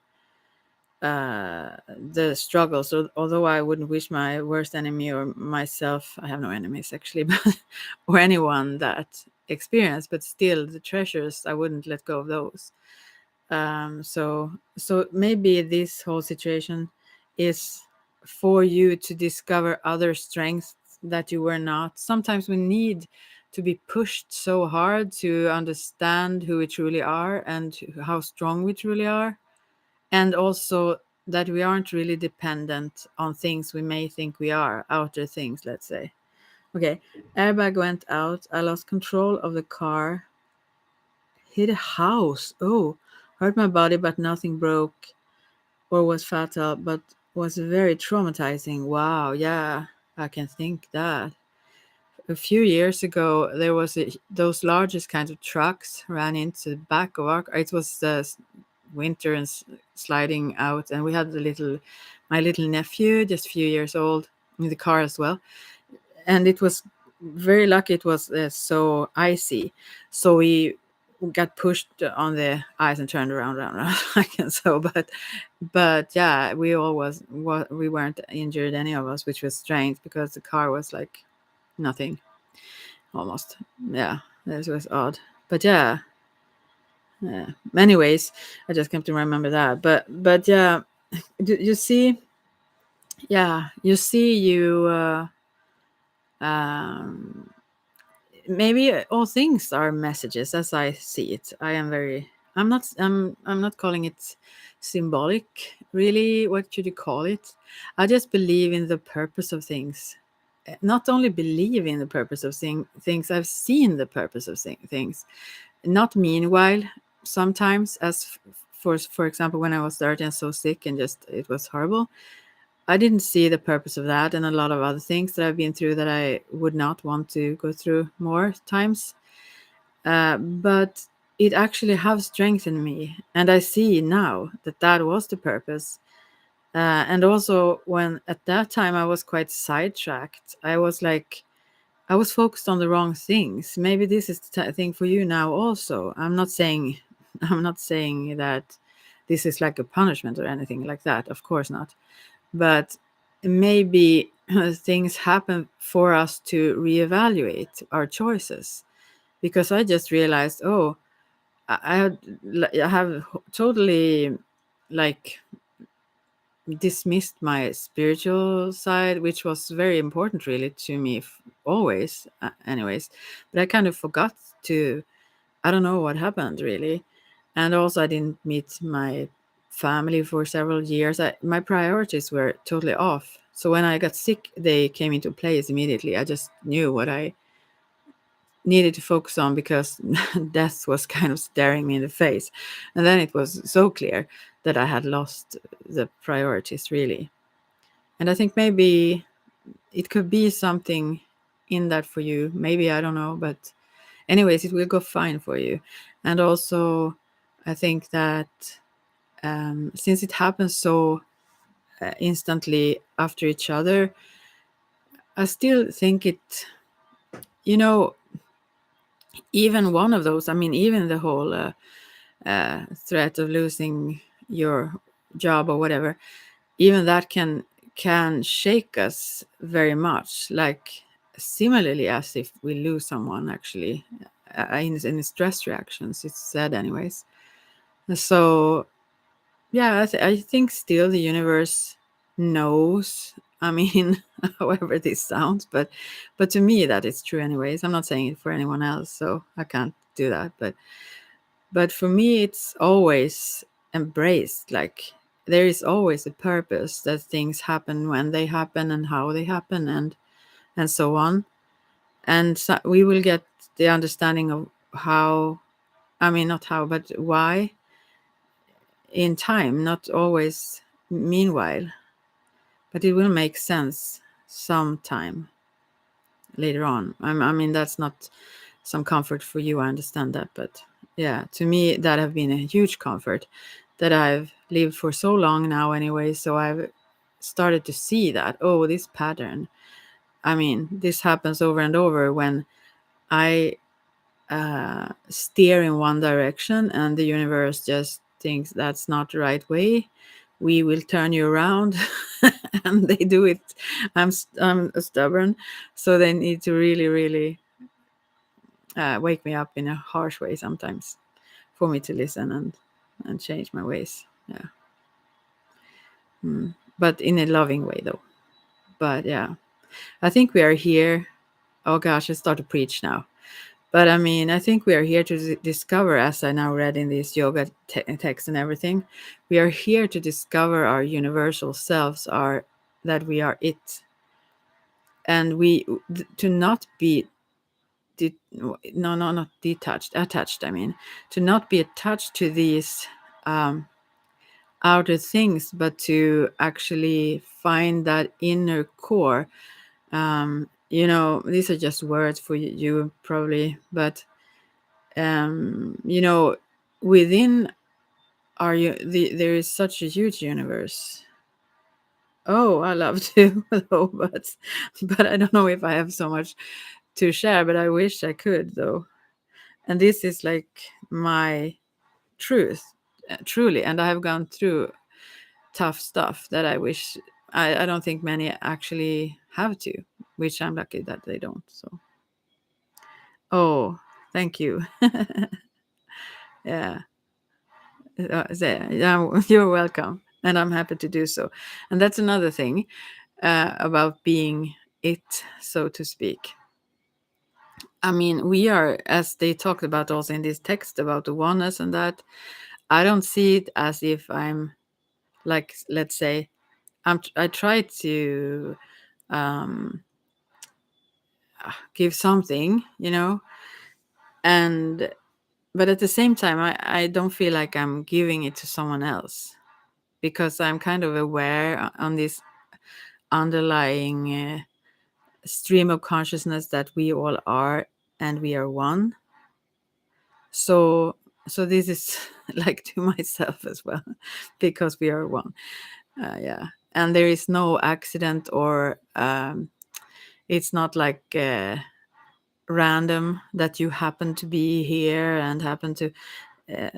struggle. So although I wouldn't wish my worst enemy or myself, I have no enemies actually, but or anyone that experience, but still the treasures, I wouldn't let go of those. So maybe this whole situation is for you to discover other strengths that you were not. Sometimes we need to be pushed so hard to understand who we truly are and how strong we truly are, and also that we aren't really dependent on things we may think we are, outer things, let's say. Okay, airbag went out. I lost control of the car. Hit a house. Oh, hurt my body, but nothing broke or was fatal, but was very traumatizing. Wow, yeah, I can think that. A few years ago, there was those largest kinds of trucks ran into the back of our. It was winter and sliding out, and we had my little nephew, just a few years old, in the car as well, and it was very lucky. It was so icy, so we got pushed on the ice and turned around like and so. But yeah, we weren't injured, any of us, which was strange because the car was like nothing almost. Yeah, this was odd, but yeah. Yeah. Anyways, I just came to remember that. But yeah, you see, yeah, you see, um, maybe all things are messages as I see it. I'm not calling it symbolic, really. What should you call it? I just believe in the purpose of things. Not only believe in the purpose of things, I've seen the purpose of things. Not meanwhile, sometimes, as for example, when I was 30 and so sick and just it was horrible, I didn't see the purpose of that and a lot of other things that I've been through that I would not want to go through more times. But it actually have strengthened me, and I see now that that was the purpose. And also, when at that time I was quite sidetracked, I was focused on the wrong things. Maybe this is the thing for you now also. I'm not saying I'm not saying that this is like a punishment or anything like that. Of course not. But maybe things happen for us to reevaluate our choices, because I just realized, oh, I have totally like dismissed my spiritual side, which was very important really to me always, anyways. But I kind of forgot to, I don't know what happened really. And also, I didn't meet my family for several years. My priorities were totally off. So when I got sick, they came into place immediately. I just knew what I needed to focus on because death was kind of staring me in the face. And then it was so clear that I had lost the priorities really. And I think maybe it could be something in that for you. Maybe, I don't know, but anyways, it will go fine for you. And also, I think that since it happens so instantly after each other, I still think it, you know, even one of those, I mean, even the whole threat of losing your job or whatever, even that can shake us very much, like similarly as if we lose someone actually, in stress reactions, it's said anyways. So yeah, I think still the universe knows. I mean, however this sounds, but to me that is true anyways. I'm not saying it for anyone else, so I can't do that. But for me, it's always embraced. Like there is always a purpose that things happen when they happen and how they happen and so on. And so we will get the understanding of how. I mean, not how, but why in time, not always meanwhile, but it will make sense sometime later on. I mean, that's not some comfort for you, I understand that, but yeah, to me that have been a huge comfort that I've lived for so long now anyway. So I've started to see that, oh, this pattern, I mean, this happens over and over when I steer in one direction and the universe just thinks that's not the right way. We will turn you around, and they do it. I'm stubborn, so they need to really, really wake me up in a harsh way sometimes for me to listen and change my ways. Yeah. But in a loving way, though. But yeah, I think we are here. Oh gosh, I start to preach now. But I mean, I think we are here to discover, as I now read in this yoga text and everything, we are here to discover our universal selves, that we are it, and to not be not detached, attached. I mean, to not be attached to these outer things, but to actually find that inner core. These are just words for you probably, but within there is such a huge universe. Oh, I love to, though, but I don't know if I have so much to share. But I wish I could, though. And this is like my truth, truly. And I have gone through tough stuff that I wish I don't think many actually have to, which I'm lucky that they don't. So, oh, thank you. Yeah. Yeah, you're welcome, and I'm happy to do so. And that's another thing about being it, so to speak. I mean, we are, as they talked about also in this text about the oneness and that. I don't see it as if I'm like, let's say, I try to um, give something, and but at the same time, I don't feel like I'm giving it to someone else, because I'm kind of aware on this underlying stream of consciousness that we all are, and we are one. So this is like to myself as well, because we are one. Yeah, and there is no accident, or it's not like random that you happen to be here and happen to.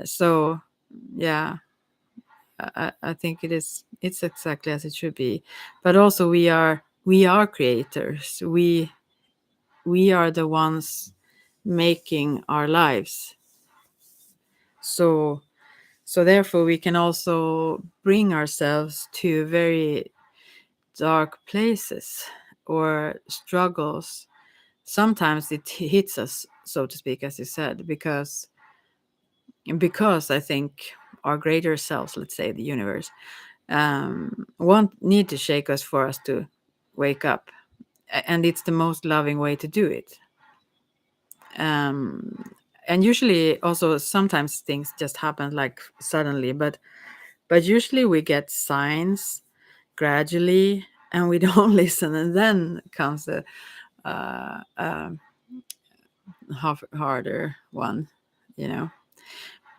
So yeah, I think it's exactly as it should be. But also we are creators. We are the ones making our lives. So therefore we can also bring ourselves to very dark places or struggles. Sometimes it hits us, so to speak, as you said, because I think our greater selves, let's say the universe, won't need to shake us for us to wake up. And it's the most loving way to do it. And usually also sometimes things just happen like suddenly, but usually we get signs gradually, and we don't listen, and then comes the harder one, you know.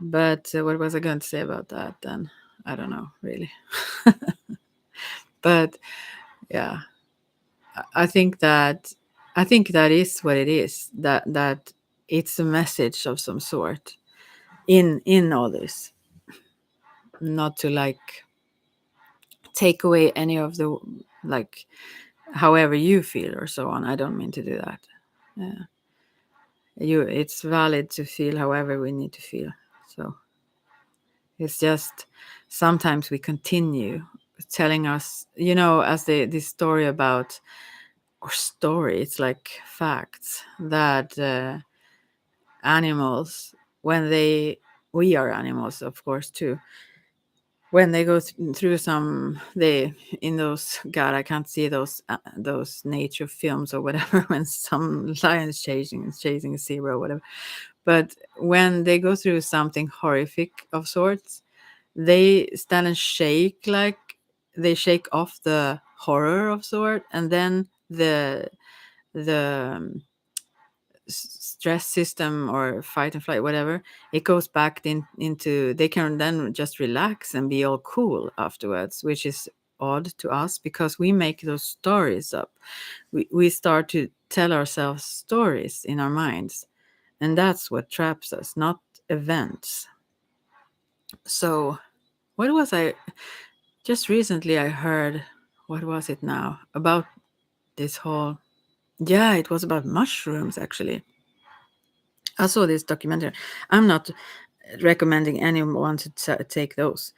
But what was I going to say about that then? I don't know really. But yeah, I think that is what it is. That it's a message of some sort in all this, not to like take away any of the, like, however you feel or so on. I don't mean to do that. Yeah. It's valid to feel however we need to feel. So it's just sometimes we continue telling us, as this story about, or story, it's like facts that animals, when we are animals, of course, too. When they go through they in those, God, I can't see those nature films or whatever, when some lion's chasing a zebra or whatever. But when they go through something horrific of sorts, they stand and shake, like they shake off the horror of sort, and then the stress system or fight and flight, whatever, it goes back into, they can then just relax and be all cool afterwards, which is odd to us because we make those stories up. We start to tell ourselves stories in our minds, and that's what traps us, not events. So, what was I just recently I heard, what was it now? About this whole, yeah, it was about mushrooms actually. I saw this documentary. I'm not recommending anyone to take those.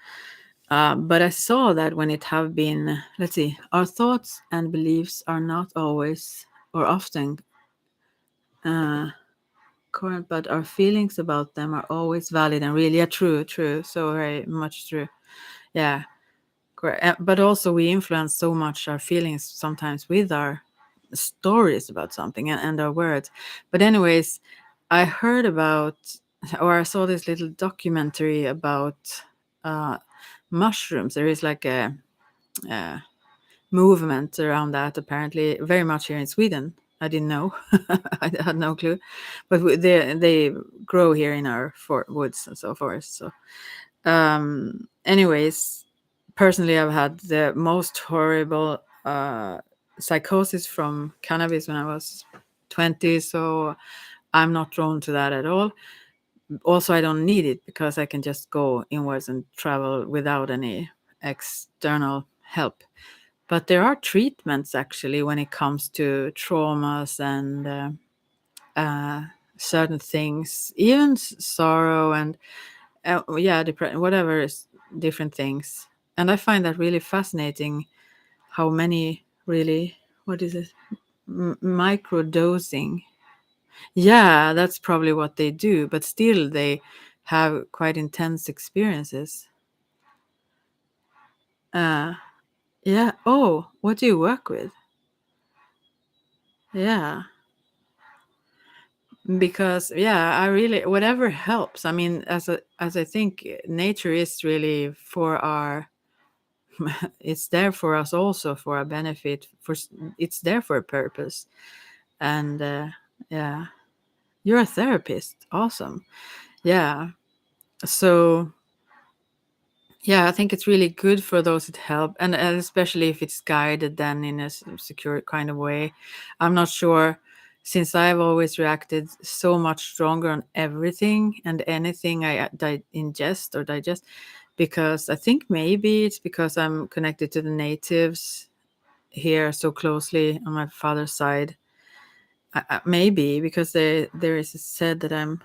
But I saw that when it have been, let's see, our thoughts and beliefs are not always or often current, but our feelings about them are always valid and real. Yeah, true. So very much true. Yeah, correct. But also we influence so much our feelings sometimes with our stories about something and our words. But anyways, I heard about, or I saw this little documentary about uh, mushrooms. There is like a movement around that, apparently, very much here in Sweden. I didn't know. I had no clue. But they grow here in our woods and so forth. So, anyways, personally, I've had the most horrible psychosis from cannabis when I was 20. So I'm not drawn to that at all. Also, I don't need it because I can just go inwards and travel without any external help. But there are treatments actually when it comes to traumas and certain things, even sorrow and yeah, depression, whatever is different things. And I find that really fascinating. How many really, what is it? Micro dosing. Yeah, that's probably what they do, but still they have quite intense experiences. Uh, yeah. Oh, what do you work with? Yeah. Because yeah, I really, whatever helps. I mean, as I think nature is really for our it's there for us also for our benefit, it's there for a purpose. And yeah, you're a therapist. Awesome. Yeah. So yeah, I think it's really good for those that help, and especially if it's guided then in a secure kind of way. I'm not sure, since I've always reacted so much stronger on everything and anything I ingest or digest, because I think maybe it's because I'm connected to the natives here so closely on my father's side. Maybe because there is said that I'm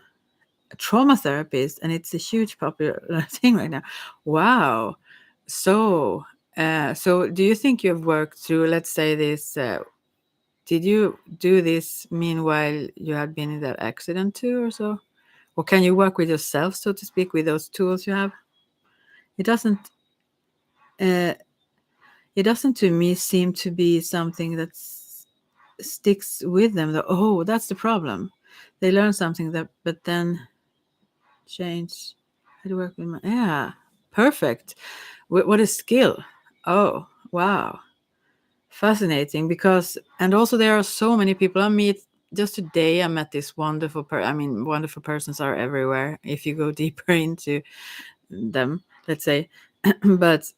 a trauma therapist, and it's a huge popular thing right now. Wow. So, so do you think you've worked through, let's say, this? Did you do this meanwhile you had been in that accident too, or so? Or can you work with yourself, so to speak, with those tools you have? It doesn't. Uh, it doesn't to me seem to be something that sticks with them. Though. Oh, that's the problem. They learn something that, but then change. How to work with my, yeah, perfect. What a skill. Oh, wow. Fascinating, because, and also there are so many people I meet. Just today I met this wonderful I mean, wonderful persons are everywhere if you go deeper into them, let's say. But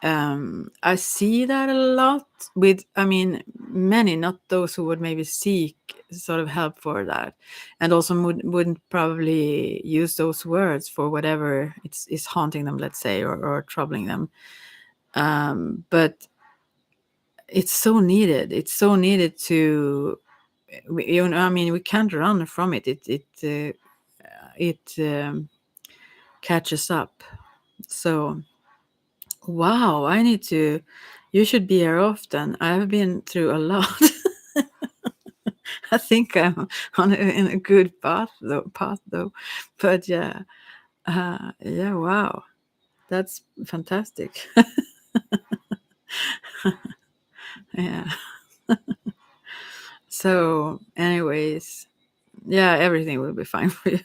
I see that a lot with, I mean, many, not those who would maybe seek sort of help for that, and also wouldn't probably use those words for whatever is haunting them, let's say, or troubling them. But it's so needed. It's so needed to, you know, I mean, we can't run from it. It catches up. So wow, I need to. You should be here often. I've been through a lot. I think I'm in a good path though. But yeah, yeah. Wow, that's fantastic. Yeah. So, anyways, yeah, everything will be fine for you.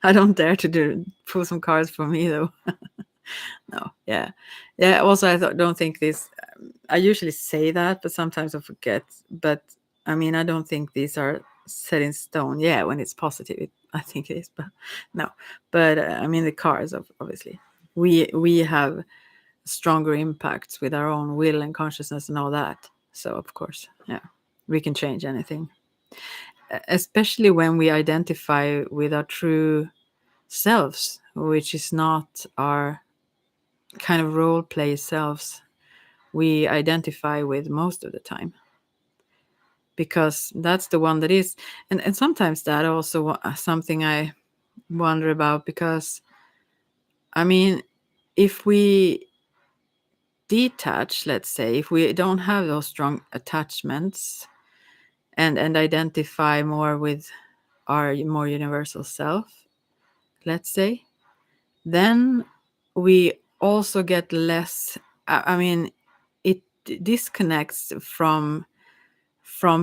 I don't dare to pull some cards for me though. No, yeah, yeah. Also, don't think this. I usually say that, but sometimes I forget. But I mean, I don't think these are set in stone. Yeah, when it's positive, I think it is. But no, but I mean, the cards, obviously, we have. stronger impacts with our own will and consciousness and all that. So of course, yeah, we can change anything, especially when we identify with our true selves, which is not our kind of role play selves we identify with most of the time, because that's the one that is. And sometimes that also something I wonder about, because I mean, if we detach, let's say, if we don't have those strong attachments and identify more with our more universal self, let's say, then we also get less, I mean, it disconnects from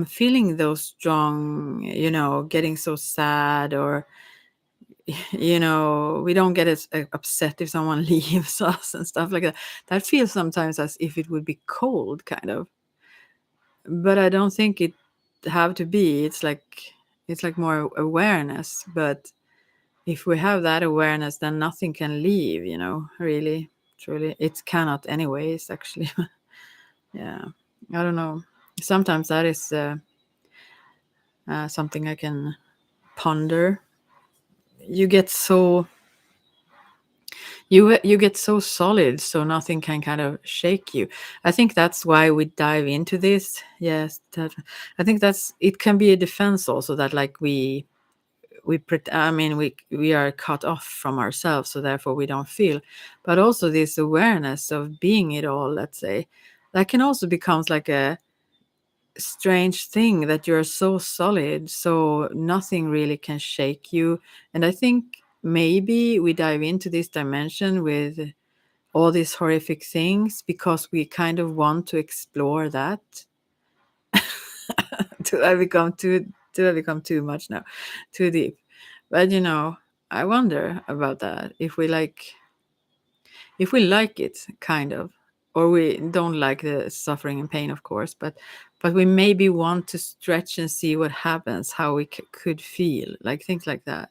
feeling those strong, getting so sad, or we don't get as upset if someone leaves us and stuff like that. That feels sometimes as if it would be cold, kind of. But I don't think it have to be. It's like more awareness. But if we have that awareness, then nothing can leave, really, truly. It cannot anyways, actually. Yeah. I don't know. Sometimes that is something I can ponder. You get so you get so solid, so nothing can kind of shake you. I think that's why we dive into this. Yes, I think that's it. Can be a defense also, that like I mean, we are cut off from ourselves, so therefore we don't feel. But also this awareness of being it all, let's say, that can also becomes like a strange thing, that you're so solid, so nothing really can shake you. And I think maybe we dive into this dimension with all these horrific things because we kind of want to explore that. Do I become too much now, too deep? But I wonder about that, if we like it, kind of, or we don't like the suffering and pain, of course, but we maybe want to stretch and see what happens, how we could feel, like things like that.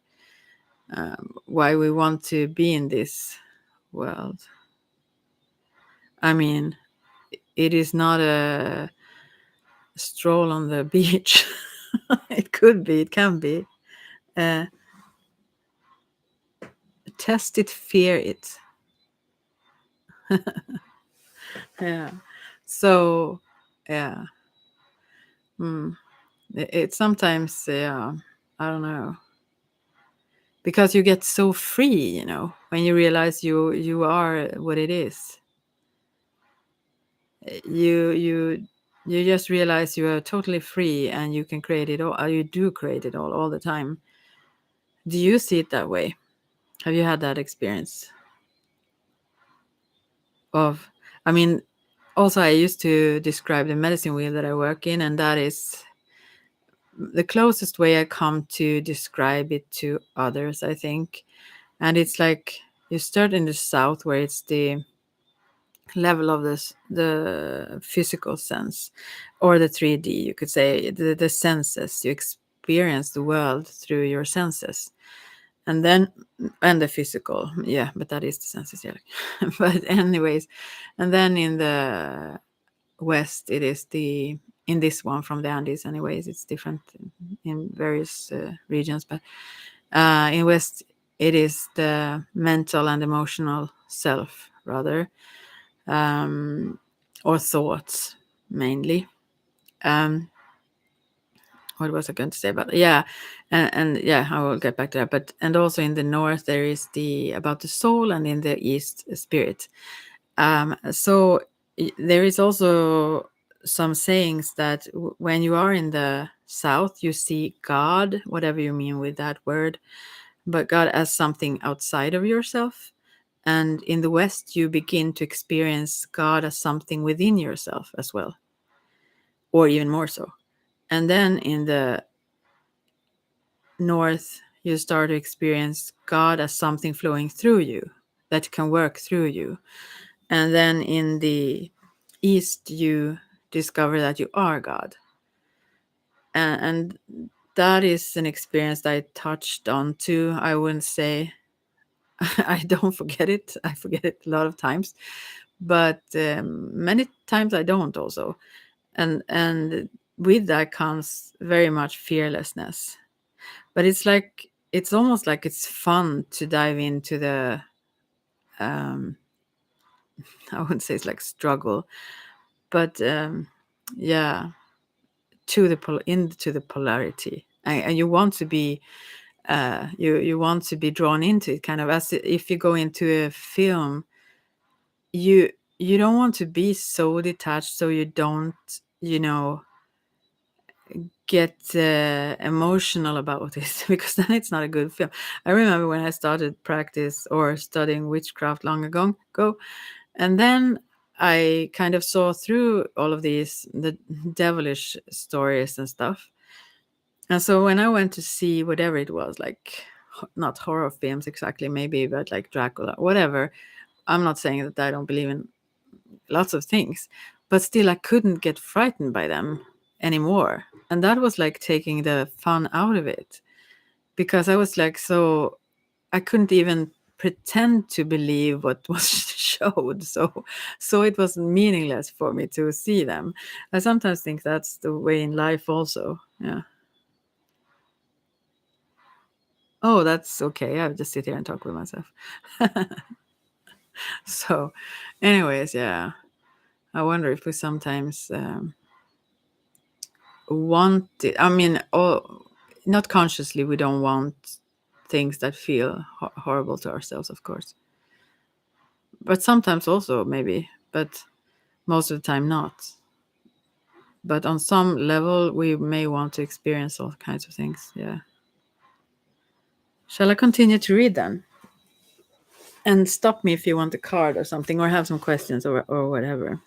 Why we want to be in this world. I mean, it is not a stroll on the beach. It could be, it can be. uh, Test it, fear it. Yeah. So yeah. It sometimes, yeah, I don't know, because you get so free, when you realize you are what it is. You just realize you are totally free, and you can create it all. You do create it all the time. Do you see it that way? Have you had that experience of, I mean, also I used to describe the medicine wheel that I work in, and that is the closest way I come to describe it to others, I think. And it's like you start in the south, where it's the level of the physical sense, or the 3D, you could say, the senses. You experience the world through your senses. And the physical, yeah, but that is the senses, yeah. But anyways, and then in the west, it is in this one from the Andes, anyways, it's different in various regions, but in west, it is the mental and emotional self, rather, or thoughts, mainly. What was I going to say about that? Yeah, and yeah, I will get back to that. But and also in the north, there is the about the soul, and in the east, spirit. So there is also some sayings that when you are in the south, you see God, whatever you mean with that word, but God as something outside of yourself. And in the west, you begin to experience God as something within yourself as well, or even more so. And then in the north, you start to experience God as something flowing through you, that can work through you. And then in the east, you discover that you are God. And that is an experience that I touched on too. I wouldn't say I don't forget it. I forget it a lot of times. but many times I don't also. And with that comes very much fearlessness. But it's almost like it's fun to dive into the um I wouldn't say it's like struggle, but yeah, to the into the polarity, and you want to be you want to be drawn into it, kind of as if you go into a film, you you don't want to be so detached, so you don't, you know, get emotional about it because then it's not a good film. I remember when I started practice or studying witchcraft long ago, and then I kind of saw through all of these the devilish stories and stuff. And so when I went to see whatever it was, like not horror films exactly, maybe, but like Dracula, whatever. I'm not saying that I don't believe in lots of things, but still I couldn't get frightened by them anymore. And that was like taking the fun out of it, because I was like, so I couldn't even pretend to believe what was showed. So it was meaningless for me to see them. I sometimes think that's the way in life also. Yeah. Oh, that's okay. I just sit here and talk with myself. So, anyways, yeah. I wonder if we sometimes want it. I mean, not consciously, we don't want things that feel horrible to ourselves, of course. But sometimes also, maybe, but most of the time not. But on some level, we may want to experience all kinds of things. Yeah. Shall I continue to read then? And stop me if you want a card or something, or have some questions or whatever.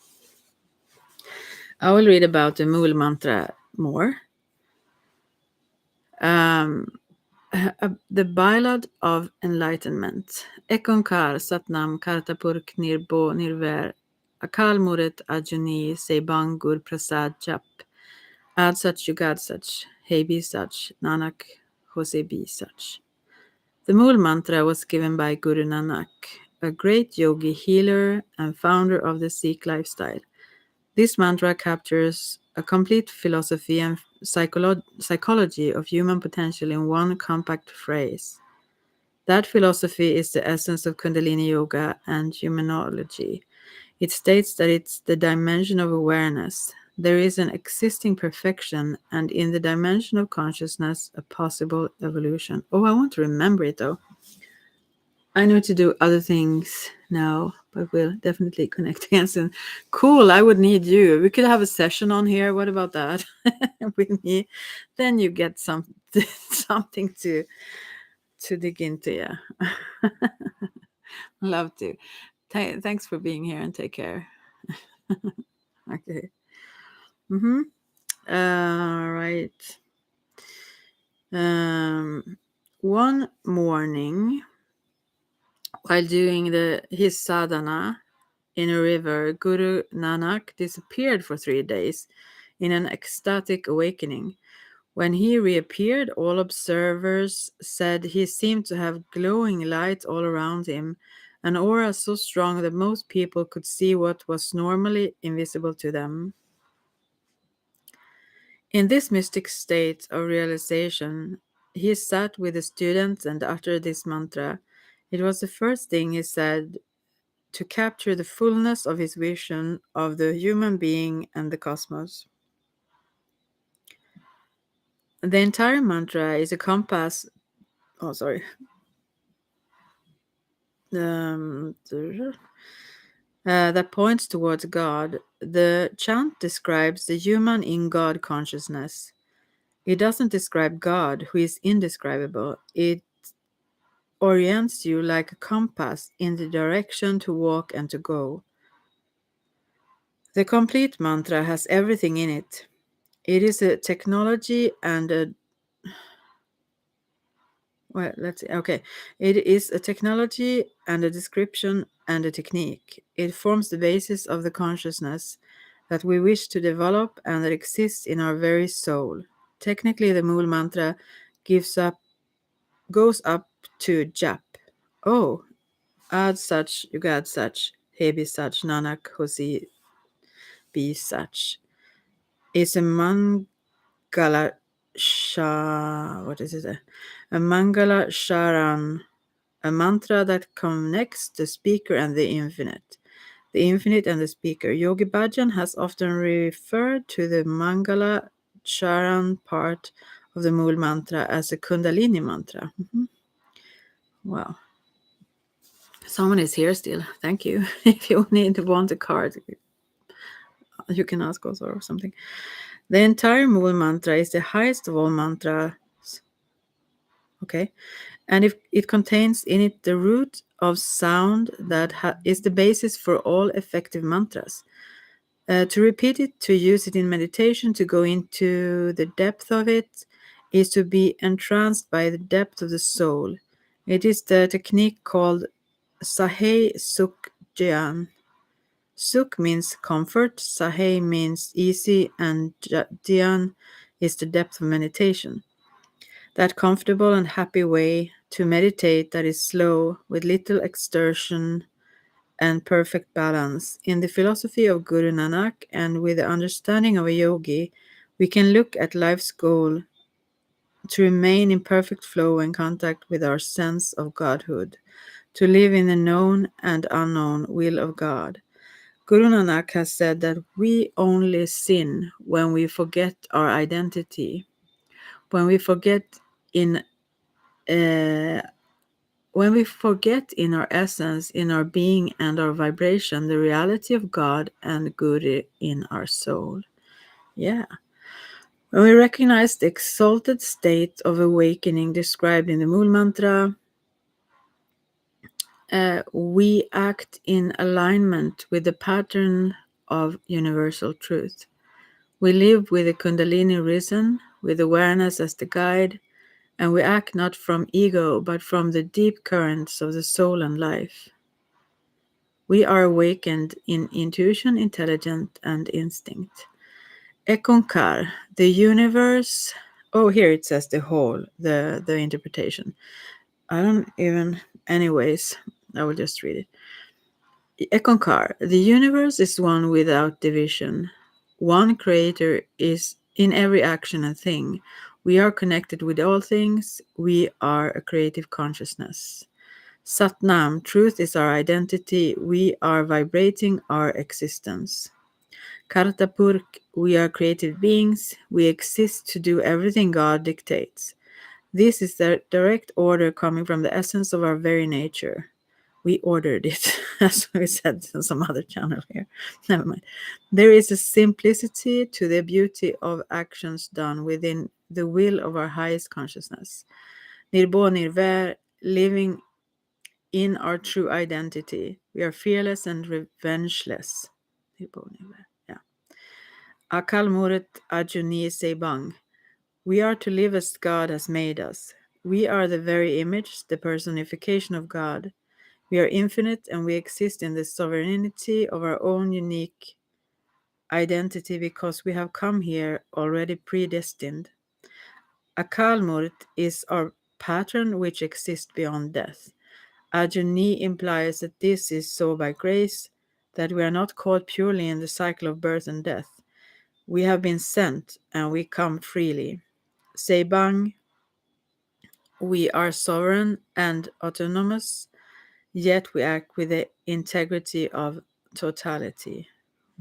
I will read about the Mool Mantra more. The Ballad of Enlightenment. Ekonkar Satnam Kartapurk Nirbo Nirver Akal Muret Ajuni Sebangur Prasad Jap Ad Sach Yugad Sach Hebi Sach Nanak Hosebi Sach. The Mool Mantra was given by Guru Nanak, a great yogi, healer, and founder of the Sikh lifestyle. This mantra captures a complete philosophy and psychology of human potential in one compact phrase. That philosophy is the essence of Kundalini Yoga and humanology. It states that it's the dimension of awareness. There is an existing perfection, and in the dimension of consciousness, a possible evolution. Oh, I want to remember it though. I need to do other things now, but we'll definitely connect again soon. Cool. I would need you. We could have a session on here. What about that? With me, then you get something to dig into. Yeah, love to. Thanks for being here and take care. Okay. Mm-hmm. Right. One morning, while doing his sadhana in a river, Guru Nanak disappeared for 3 days in an ecstatic awakening. When he reappeared, all observers said he seemed to have glowing light all around him, an aura so strong that most people could see what was normally invisible to them. In this mystic state of realization, he sat with the students and uttered this mantra. It was the first thing he said to capture the fullness of his vision of the human being and the cosmos. The entire mantra is a compass. Oh, sorry. That points towards God. The chant describes the human in God consciousness. It doesn't describe God, who is indescribable. It orients you like a compass in the direction to walk and to go. The complete mantra has everything in it. It is a technology and a well, let's see. Okay. It is a technology and a description and a technique. It forms the basis of the consciousness that we wish to develop and that exists in our very soul. Technically, the Mool mantra goes up to Jap. Oh, add such, you got such. Hebi Sach Nanak Hosi Bi Sach, is a Mangala what is it? A Mangala Sharan, a mantra that connects the speaker and the infinite. The infinite and the speaker. Yogi Bhajan has often referred to the Mangala Charan part of the Mool mantra as a Kundalini mantra. Wow. Someone is here still. Thank you. If you want a card, you can ask us or something. The entire Mool mantra is the highest of all mantras. Okay. And it contains in it the root of sound that is the basis for all effective mantras. To repeat it, to use it in meditation, to go into the depth of it, is to be entranced by the depth of the soul. It is the technique called Sahey Sukh Dhyan. Sukh means comfort, Sahey means easy, and Dhyan is the depth of meditation. That comfortable and happy way to meditate that is slow, with little exertion and perfect balance. In the philosophy of Guru Nanak and with the understanding of a yogi, we can look at life's goal to remain in perfect flow and contact with our sense of Godhood, to live in the known and unknown will of God. Guru Nanak has said that we only sin when we forget our identity, when we forget in our essence, in our being and our vibration, the reality of God and Guru in our soul. Yeah. When we recognize the exalted state of awakening described in the Mool Mantra, we act in alignment with the pattern of universal truth. We live with the Kundalini risen, with awareness as the guide, and we act not from ego, but from the deep currents of the soul and life. We are awakened in intuition, intelligence, and instinct. Ekonkar, the universe. Oh, here it says the whole, the interpretation. I don't even. Anyways, I will just read it. Ekonkar, the universe is one without division. One creator is in every action and thing. We are connected with all things. We are a creative consciousness. Satnam, truth is our identity. We are vibrating our existence. Kartapurk, we are creative beings. We exist to do everything God dictates. This is the direct order coming from the essence of our very nature. We ordered it, as we said in some other channel here. Never mind. There is a simplicity to the beauty of actions done within the will of our highest consciousness. Nirbo Nirvär, living in our true identity. We are fearless and revengeless. Yeah. Akal Murat Ajuni Sebang. We are to live as God has made us. We are the very image, the personification of God. We are infinite and we exist in the sovereignty of our own unique identity because we have come here already predestined. Akal Murt is our pattern which exists beyond death. Ajuni implies that this is so by grace, that we are not caught purely in the cycle of birth and death. We have been sent and we come freely. Sebang, we are sovereign and autonomous, yet we act with the integrity of totality.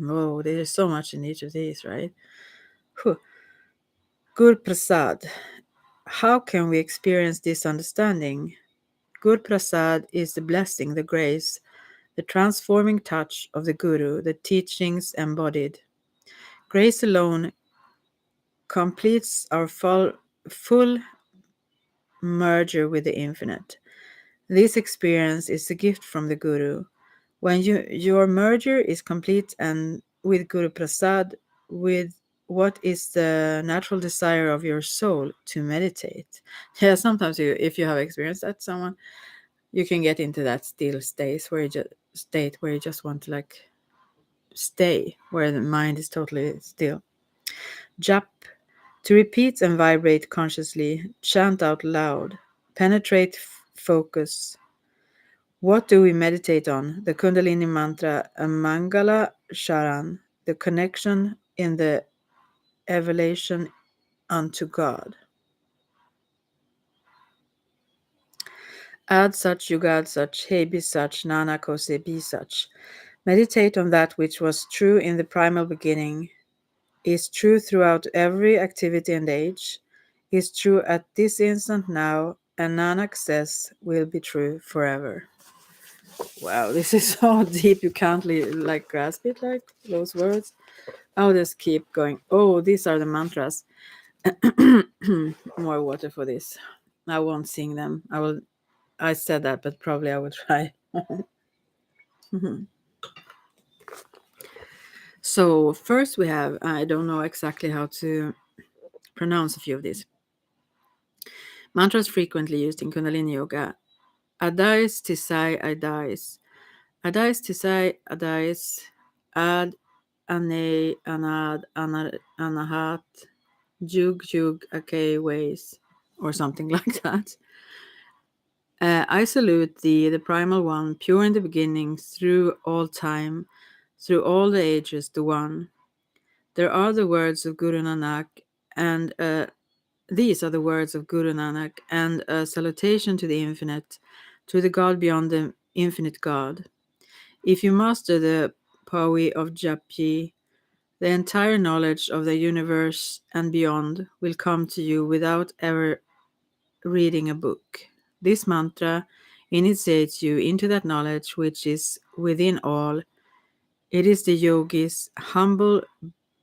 Oh, there is so much in each of these, right? Gur Prasad. How can we experience this understanding? Gur Prasad is the blessing, the grace, the transforming touch of the Guru, the teachings embodied. Grace alone completes our full merger with the infinite. This experience is a gift from the Guru. When your merger is complete and with Guru Prasad, with what is the natural desire of your soul to meditate. Yeah, sometimes if you have experienced that someone, you can get into that still state where you just want to like stay, where the mind is totally still. Jap, to repeat and vibrate consciously, chant out loud, penetrate focus. What do we meditate on? The Kundalini mantra, a Mangala Sharan, the connection in the elevation unto God. Add such, you add such, hey be such, Nana Kose be such. Meditate on that which was true in the primal beginning, is true throughout every activity and age, is true at this instant now, and Nanak says will be true forever. Wow, this is so deep you can't like grasp it, like those words. I'll just keep going. Oh, these are the mantras. More water for this. I won't sing them. I said that, but probably I will try. So first we have, I don't know exactly how to pronounce a few of these. Mantras frequently used in Kundalini Yoga. Adais Tisai Adais. Adais Tisai Adais. Ad Ane Anad Anahat. Jug Jug Ake Ways. Or something like that. I salute thee, the primal one, pure in the beginning, through all time, through all the ages, the one. There are the words of Guru Nanak, and these are the words of Guru Nanak, and a salutation to the infinite, to the God beyond the infinite God. If you master the Pawi of Japji, the entire knowledge of the universe and beyond will come to you without ever reading a book. This mantra initiates you into that knowledge which is within all. It is the yogi's humble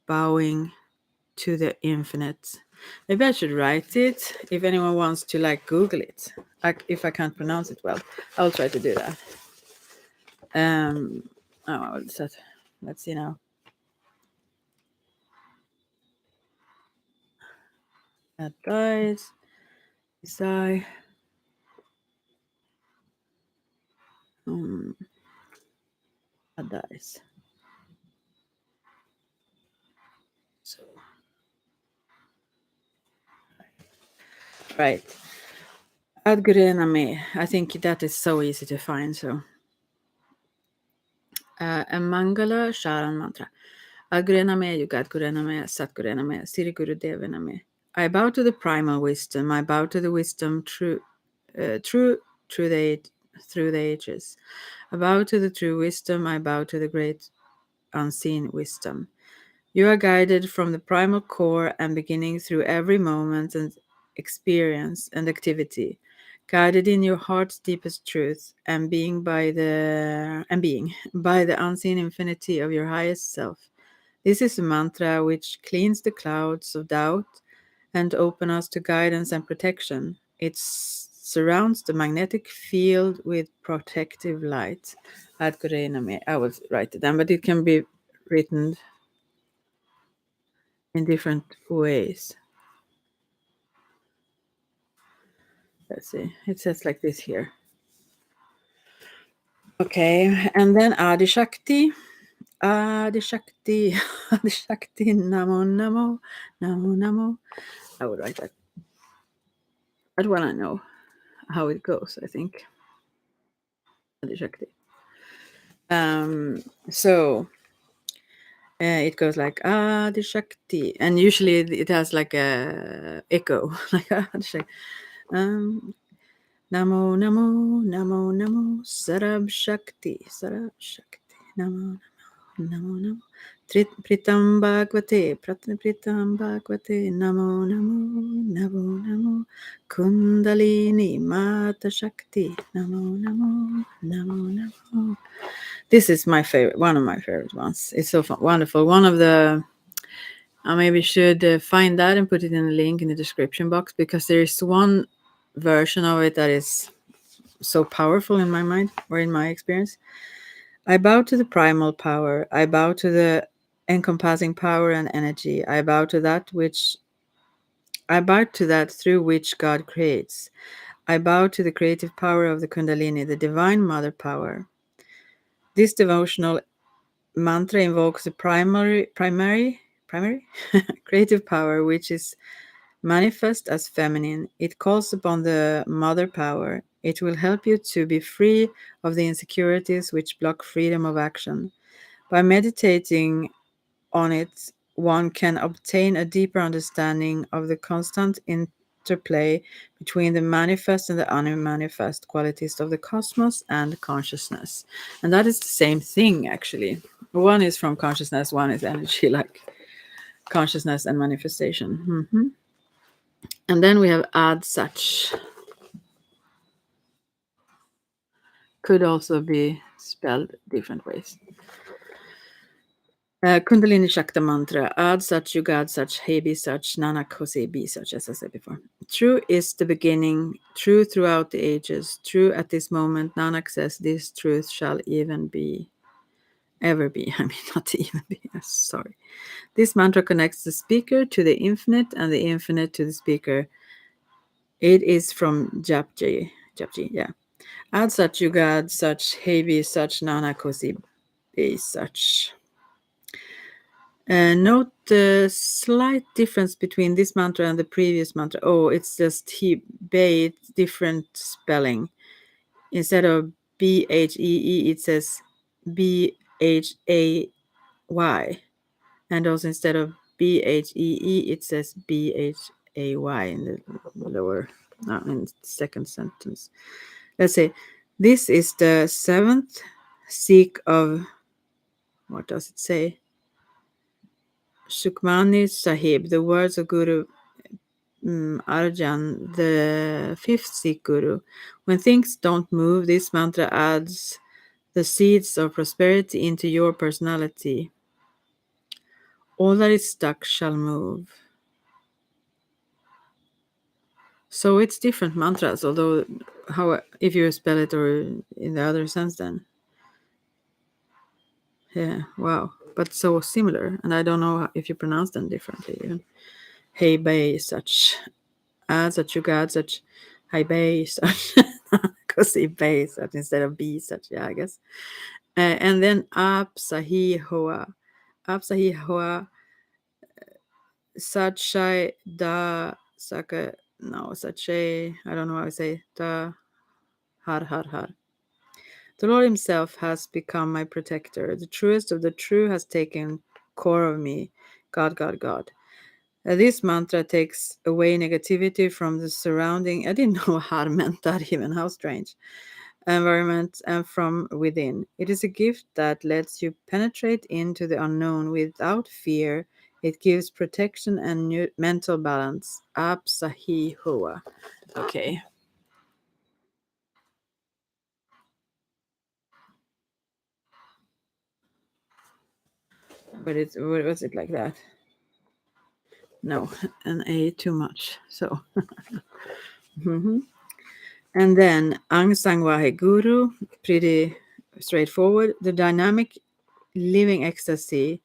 bowing to the infinite. Maybe I should write it if anyone wants to like Google it. If I can't pronounce it well, I'll try to do that. What is that? Let's see now. That dies. Isai. That dies. So, right. Adgurename. I think that is so easy to find. So, a Mangala Sharan mantra. Adgurename, Yugadgurename, Satgurename, Sirigurudevaname. I bow to the primal wisdom. I bow to the wisdom through the ages. I bow to the true wisdom. I bow to the great unseen wisdom. You are guided from the primal core and beginning through every moment and experience and activity, guided in your heart's deepest truth and being by the unseen infinity of your highest self. This is a mantra which cleans the clouds of doubt and open us to guidance and protection. It surrounds the magnetic field with protective light. I will write it down, but it can be written in different ways. Let's see. It says like this here. Okay, and then Adi Shakti. Adi Shakti. Adi Shakti. Namo Namo. Namo Namo. I would write that. But when I know how it goes, I think. Adi Shakti. So it goes like Adi Shakti, and usually it has like a echo, like Adi Shakti. Namo Namo Namo Namo Sarab Shakti Namo Namo Namo Pritam Bhagavate Pritam Bhagavate Namo Namo Namo Namo Kundalini Mata Shakti Namo Namo Namo Namo. This is my favorite, one of my favorite ones. It's so fun, wonderful. One of the I maybe should find that and put it in the link in the description box, because there is one version of it that is so powerful in my mind, or in my experience. I bow to the primal power. I bow to the encompassing power and energy. I bow to that through which God creates. I bow to the creative power of the Kundalini, the divine mother power. This devotional mantra invokes the primary creative power, which is manifest as feminine. It calls upon the mother power. It will help you to be free of the insecurities which block freedom of action. By meditating on it, one can obtain a deeper understanding of the constant interplay between the manifest and the unmanifest qualities of the cosmos and consciousness. And that is the same thing, actually. One is from consciousness, one is energy, like consciousness and manifestation. And then we have Ad Sach. Could also be spelled different ways. Kundalini Shakti Mantra, Ad Sach, Yugad Sach, He Be Sach, Nanak Hose Be Sach, as I said before. True is the beginning, true throughout the ages, true at this moment. Nanak says this truth shall even be, ever be. I mean, not even be, sorry. This mantra connects the speaker to the infinite and the infinite to the speaker. It is from Japji, yeah. Ad Sach, Yugad Sach, He Be Sach, Nanak Hose Be Sach. Note the slight difference between this mantra and the previous mantra. Oh, it's just He-Bay, different spelling. Instead of B-H-E-E, it says B-H-A-Y. And also instead of B-H-E-E, it says B-H-A-Y in the lower, in the second sentence. Let's say, this is the seventh Sikh of, what does it say? Sukhmani Sahib, the words of Guru Arjan, the fifth Sikh Guru. When things don't move, this mantra adds the seeds of prosperity into your personality. All that is stuck shall move. So it's different mantras, although how if you spell it or in the other sense then. Yeah, wow. But so similar, and I don't know if you pronounce them differently even. Hey Bay such such you got such high bay such because bay such instead of b such, yeah, I guess. And then Apsahi Hoa Sachai Da Saka, no Sachai, I don't know how to say Da Har. The Lord himself has become my protector. The truest of the true has taken core of me. God. This mantra takes away negativity from the surrounding. I didn't know Har meant that even. How strange. Environment and from within. It is a gift that lets you penetrate into the unknown without fear. It gives protection and mental balance. Apsahi Hoa. Okay. But was it like that? No, an A too much. So. And then Aung San Wahe Guru, pretty straightforward. The dynamic living ecstasy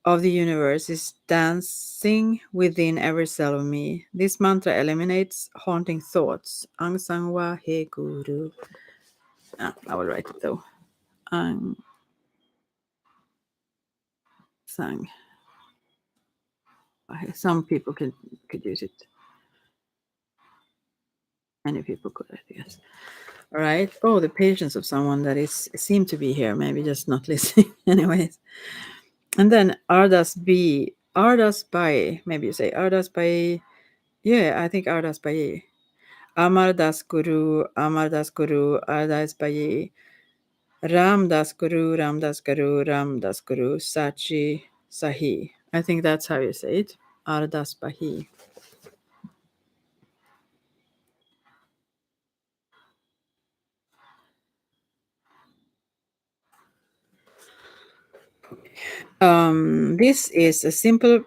of the universe is dancing within every cell of me. This mantra eliminates haunting thoughts. Aung San Wahe Guru. I will write it though. Aung San. Some people could use it. Many people could, I guess. All right. Oh, the patience of someone that seem to be here, maybe just not listening. Anyways. And then Ardas Bai. Maybe you say Ardas Bai. Yeah, I think Ardas Bai. Amar Das Guru, Ardas Bai. Ram Das Guru, Sachi Sahi. I think that's how you say it. Ardas Bai. This is a simple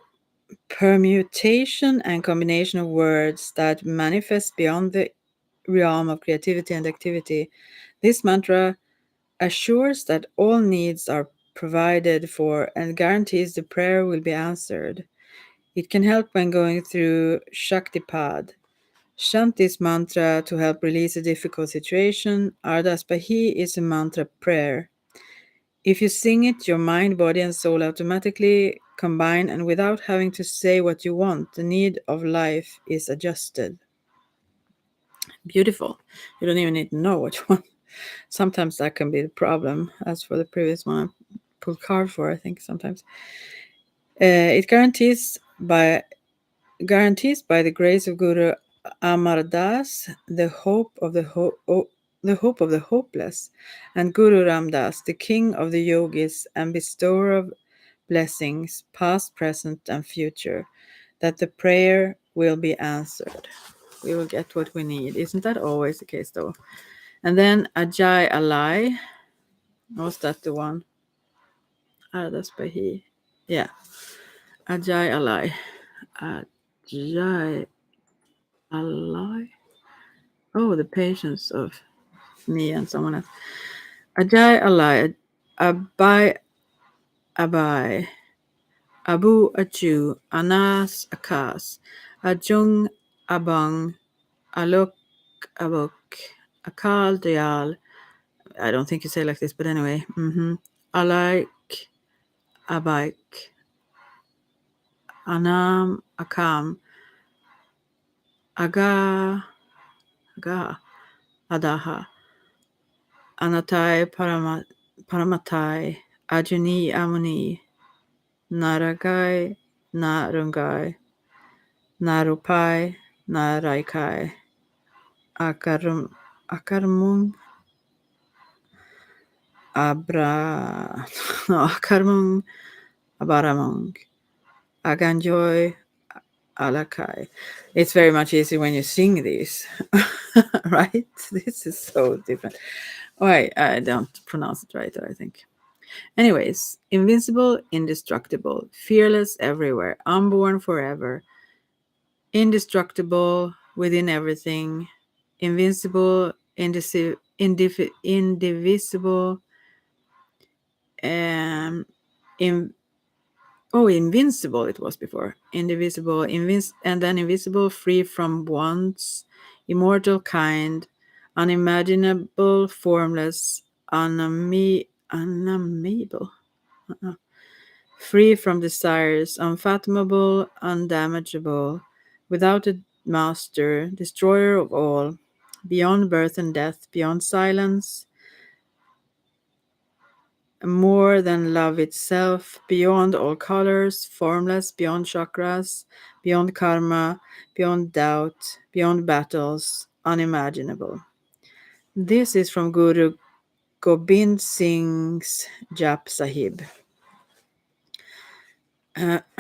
permutation and combination of words that manifest beyond the realm of creativity and activity. This mantra assures that all needs are provided for and guarantees the prayer will be answered. It can help when going through Shaktipad. Chant this mantra to help release a difficult situation. Ardas Bahi is a mantra prayer. If you sing it, your mind, body, and soul automatically combine, and without having to say what you want, the need of life is adjusted. Beautiful. You don't even need to know what you want. Sometimes that can be the problem, as for the previous one I pulled card for, I think sometimes. It guarantees by the grace of Guru Amar Das the hope of the hopeless, and Guru Ram Das, the king of the yogis and bestower of blessings, past, present, and future, that the prayer will be answered. We will get what we need. Isn't that always the case, though? And then Ajay Alai. Was that the one? That's by he. Yeah. Ajay Alai. Ajay Alai. Oh, the patience of me and someone else. Ajay Alai. Abai. Abu Aju. Anas Akas. Ajung Abang. Alok Abok. Akal Dayal. I don't think you say it like this, but anyway. Alaik. Abaik. Anam Akam. Aga. Adaha. Anatai Paramatai. Ajuni Amuni. Naragai. Narungai. Narupai. Naraikai. Akarmung. Akarmung. Abaramung. Aganjoy. Alakai. It's very much easier when you sing these, right? This is so different. Why I don't pronounce it right, I think. Anyways, invincible, indestructible, fearless everywhere, unborn forever, indestructible within everything, invincible, indivisible, in, invincible it was before. Indivisible, and then invisible, free from wants, immortal, kind, unimaginable, formless, unnameable. Free from desires, unfathomable, undamageable, without a master, destroyer of all, beyond birth and death, beyond silence, more than love itself, beyond all colors, formless, beyond chakras, beyond karma, beyond doubt, beyond battles, unimaginable. This is from Guru Gobind Singh's Jap Sahib,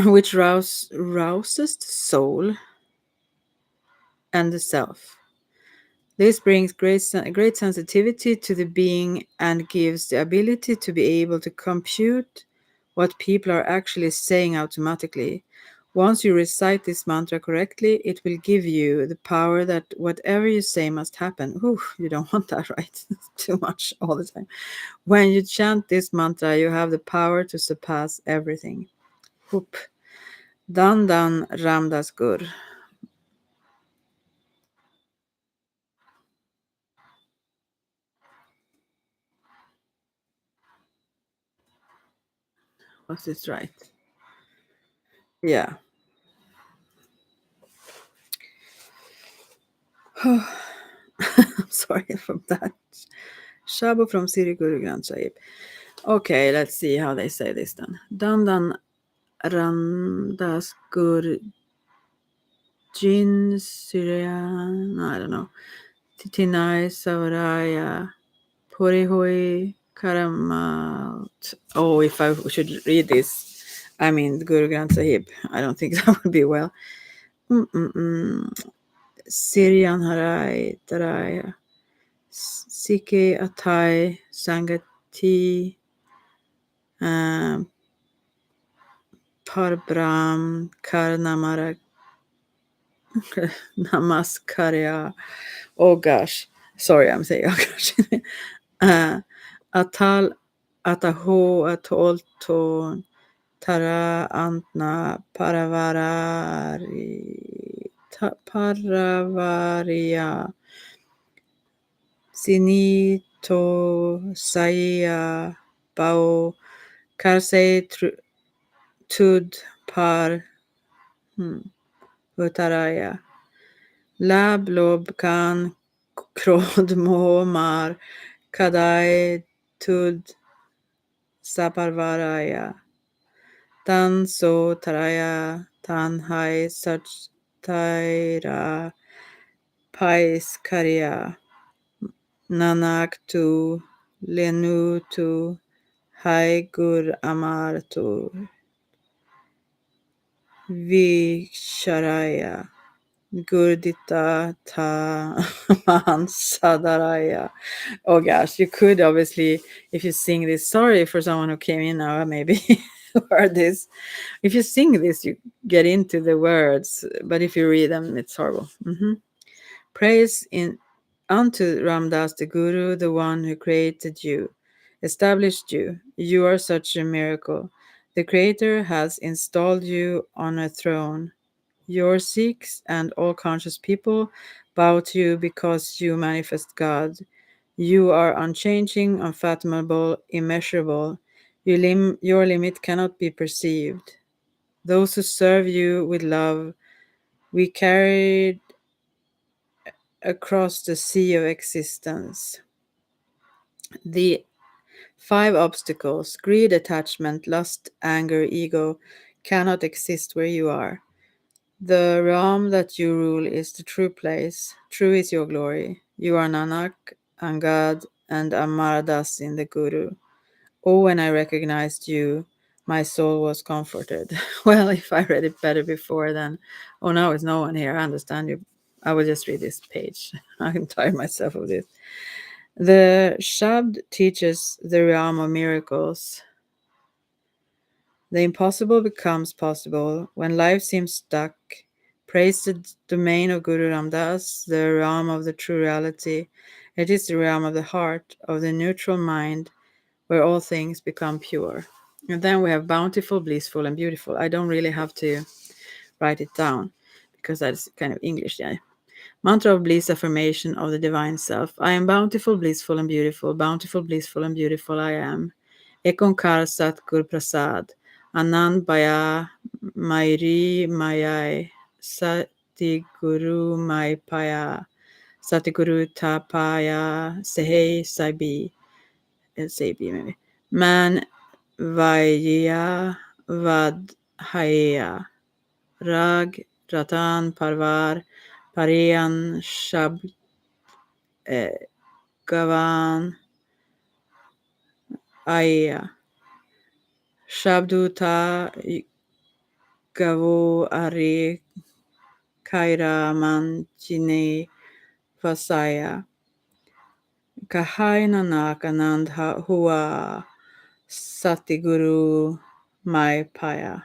which rouses the soul and the self. This brings great sensitivity to the being and gives the ability to be able to compute what people are actually saying automatically. Once you recite this mantra correctly, it will give you the power that whatever you say must happen. Ooh, you don't want that, right? Too much all the time. When you chant this mantra, you have the power to surpass everything. Whoop. Dan Dan Ramdas Gur. Was this right? Yeah. I'm sorry for that. Shabu from Siri Guru Granth Sahib. Okay, let's see how they say this then. Dandan Ramdas Gur Jin Sirian, I don't know. Titinai Savaraya Purihoi Karamat. Oh, if I should read this, I mean Guru Granth Sahib, I don't think that would be well. Sirian Harai Taraya. Sike Atai Sangati Parbram Karnamara Namaskarya. Oh gosh. Sorry, I'm saying oh gosh. Atal Ataho Atolton Tara Antna Paravaria Sinito Saya Bao Karsei Tud Par Utaraya Lab Lob Kan Krod Mo Mar Kadai Tud Saparvaraya Tan So Taraya Tan Hai Sach Taira Pais Karya Nanak Tu Lenu Tu Hai Gur Amar Tu Visharaya Gurdita Ta Man Sadaraya. Oh gosh, you could obviously, if you sing this, sorry for someone who came in now, maybe heard this. If you sing this, you get into the words, but if you read them, it's horrible. Praise in unto Ramdas the Guru, the one who created you, established you. You are such a miracle. The Creator has installed you on a throne. Your Sikhs and all conscious people bow to you because you manifest God. You are unchanging, unfathomable, immeasurable. Your limit cannot be perceived. Those who serve you with love, we carried across the sea of existence. The 5 obstacles, greed, attachment, lust, anger, ego, cannot exist where you are. The realm that you rule is the true place. True is your glory. You are Nanak, Angad, and Amaradas in the Guru. Oh, when I recognized you, my soul was comforted. Well, if I read it better before, then, oh, now it's no one here. I understand you. I will just read this page. I'm tired myself of this. The Shabd teaches the realm of miracles. The impossible becomes possible when life seems stuck. Praise the domain of Guru Ramdas, the realm of the true reality. It is the realm of the heart, of the neutral mind, where all things become pure. And then we have bountiful, blissful, and beautiful. I don't really have to write it down because that's kind of English, yeah. Mantra of bliss, affirmation of the divine self. I am bountiful, blissful, and beautiful. Bountiful, blissful, and beautiful I am. Ekonkar Sat Gur Prasad. Anand Baya Mairi Mayai. Sati Guru Mai Paya. Sati Guru Tapaya. Sehei Saibi. Saibi maybe. Man Vaya Vad Haya. Rag Ratan Parvar. Pariyan Shab Gavan Aya Shabduta Gavo Ari Kaira Manchine Vasaya Kahai Nanak Anand Hua Satiguru Mai Paya.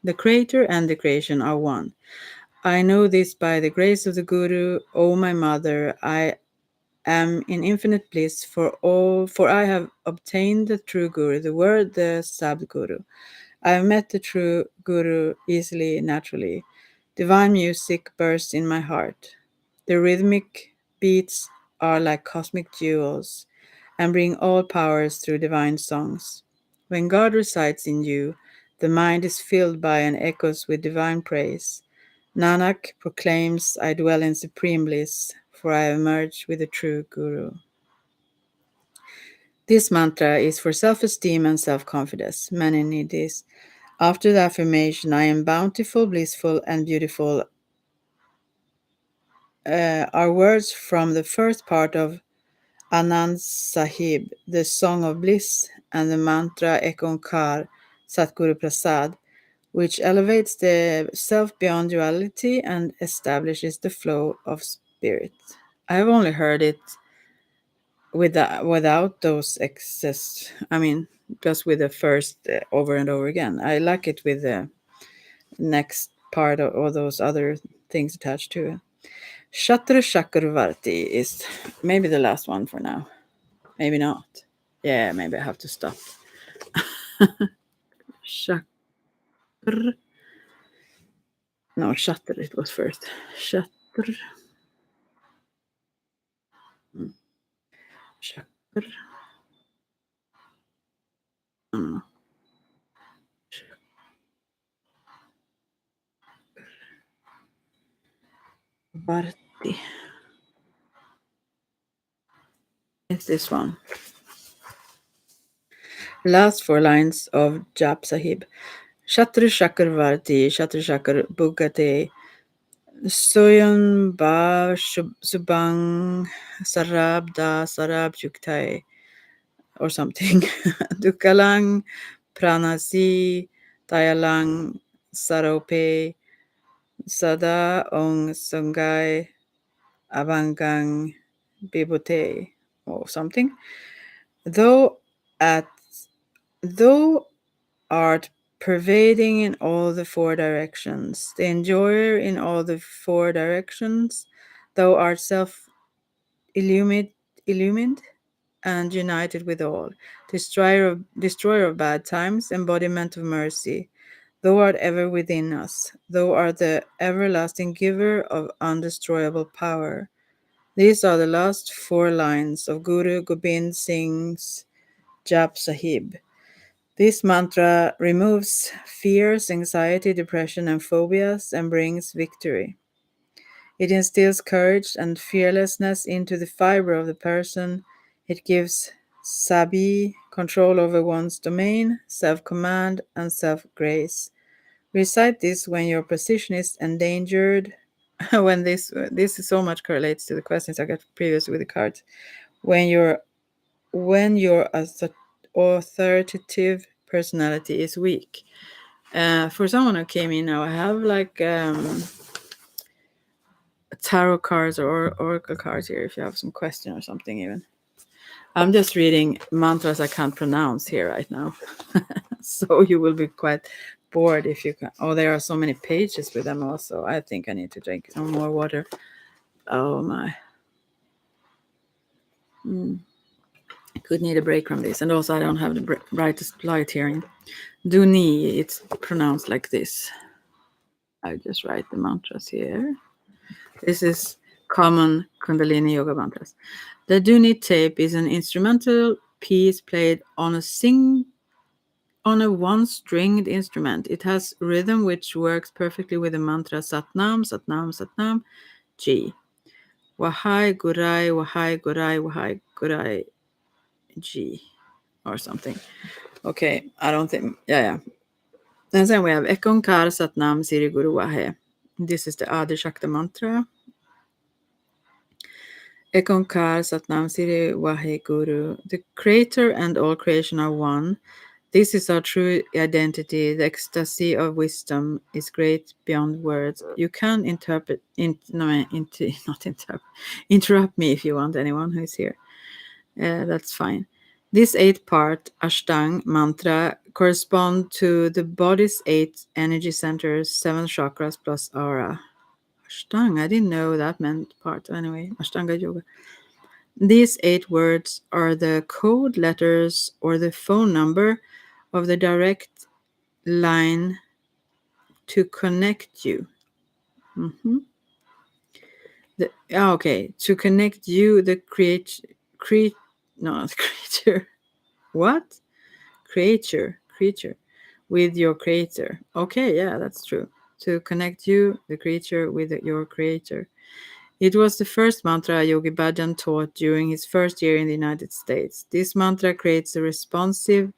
The Creator and the creation are one. I know this by the grace of the Guru, O my mother. I am in infinite bliss for I have obtained the true Guru, the word, the Sadguru. I have met the true Guru easily, naturally. Divine music bursts in my heart. The rhythmic beats are like cosmic jewels and bring all powers through divine songs. When God resides in you, the mind is filled by and echoes with divine praise. Nanak proclaims, I dwell in supreme bliss, for I have merged with the true Guru. This mantra is for self-esteem and self-confidence. Many need this. After the affirmation, I am bountiful, blissful, and beautiful, are words from the first part of Anand Sahib, the Song of Bliss, and the mantra Ekonkar Satguru Prasad, which elevates the self beyond duality and establishes the flow of spirit. I've only heard it without those excess. I mean, just with the first over and over again. I like it with the next part of all those other things attached to it. Shatra Chakravarti is maybe the last one for now. Maybe not. Yeah, maybe I have to stop. Chakr. No, Shatr it was first. Shatr. Chakr. Mm. Varti. It's this one. Last 4 lines of Jap Sahib. Shatru Shakar Varti, Shatru Shakar Bugate, Soyon Ba Subang Sarab Da Sarab Juktai, or something. Dukalang Pranasi Tayalang Sarope Sada Ong Sungai Abangang Bibote, or something. Though at though art pervading in all the 4 directions, the enjoyer in all the 4 directions, thou art self illumined and united with all, destroyer of bad times, embodiment of mercy. Thou art ever within us. Thou art the everlasting giver of undestroyable power. These are the last 4 lines of Guru Gobind Singh's Jap Sahib. This mantra removes fears, anxiety, depression, and phobias and brings victory. It instills courage and fearlessness into the fiber of the person. It gives sabi, control over one's domain, self-command, and self-grace. Recite this when your position is endangered. When this is so much correlates to the questions I got previously with the cards. When your authoritative personality is weak. For someone who came in now, I have like tarot cards or oracle cards here if you have some question or something even. I'm just reading mantras I can't pronounce here right now. So you will be quite bored if you can. Oh, there are so many pages with them also. I think I need to drink some more water. Oh my. I could need a break from this. And also I don't have the brightest light here in Duni. It's pronounced like this. I just write the mantras here. This is common Kundalini Yoga mantras. The Duni tape is an instrumental piece played on a one-stringed instrument. It has rhythm which works perfectly with the mantra Satnam, Satnam, Satnam, G. Wahai Gurai, Wahai Gurai, Wahai Gurai, G. Or something. Okay, I don't think, yeah. And then we have Ekonkar Satnam Siri Guru Wahe. This is the Adi Shakti mantra. Ekonkar Satnam Siri Wahe Guru. The creator and all creation are one. This is our true identity. The ecstasy of wisdom is great beyond words. You can interrupt me if you want, anyone who is here. That's fine. This 8-part Ashtang mantra correspond to the body's 8 energy centers, 7 chakras plus aura. Ashtang, I didn't know that meant part. Anyway, Ashtanga Yoga. These 8 words are the code letters or the phone number of the direct line to connect you. To connect you, the creature. What? Creature, with your creator. Okay, yeah, that's true. To connect you, the creature, with your creator. It was the first mantra Yogi Bhajan taught during his first year in the United States. This mantra creates a responsive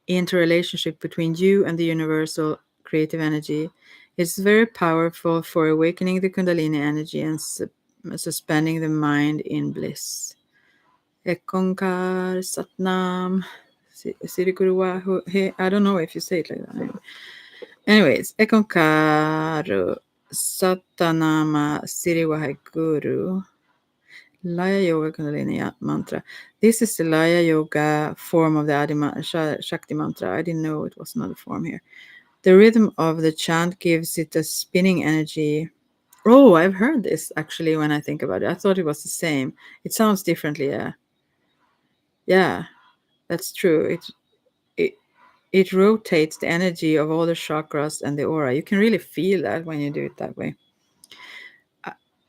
interrelationship between you and the universal creative energy. It's very powerful for awakening the Kundalini energy and suspending the mind in bliss. Ekonkar Satnam Sirikuruwa. I don't know if you say it like that. Anyways, Ekonkar Satanama Siriwahai Guru. Laya Yoga Kundalini mantra. This is the Laya Yoga form of the Adi Shakti mantra. I didn't know it was another form here. The rhythm of the chant gives it a spinning energy. Oh, I've heard this actually when I think about it. I thought it was the same. It sounds differently, yeah. Yeah, that's true. It rotates the energy of all the chakras and the aura. You can really feel that when you do it that way.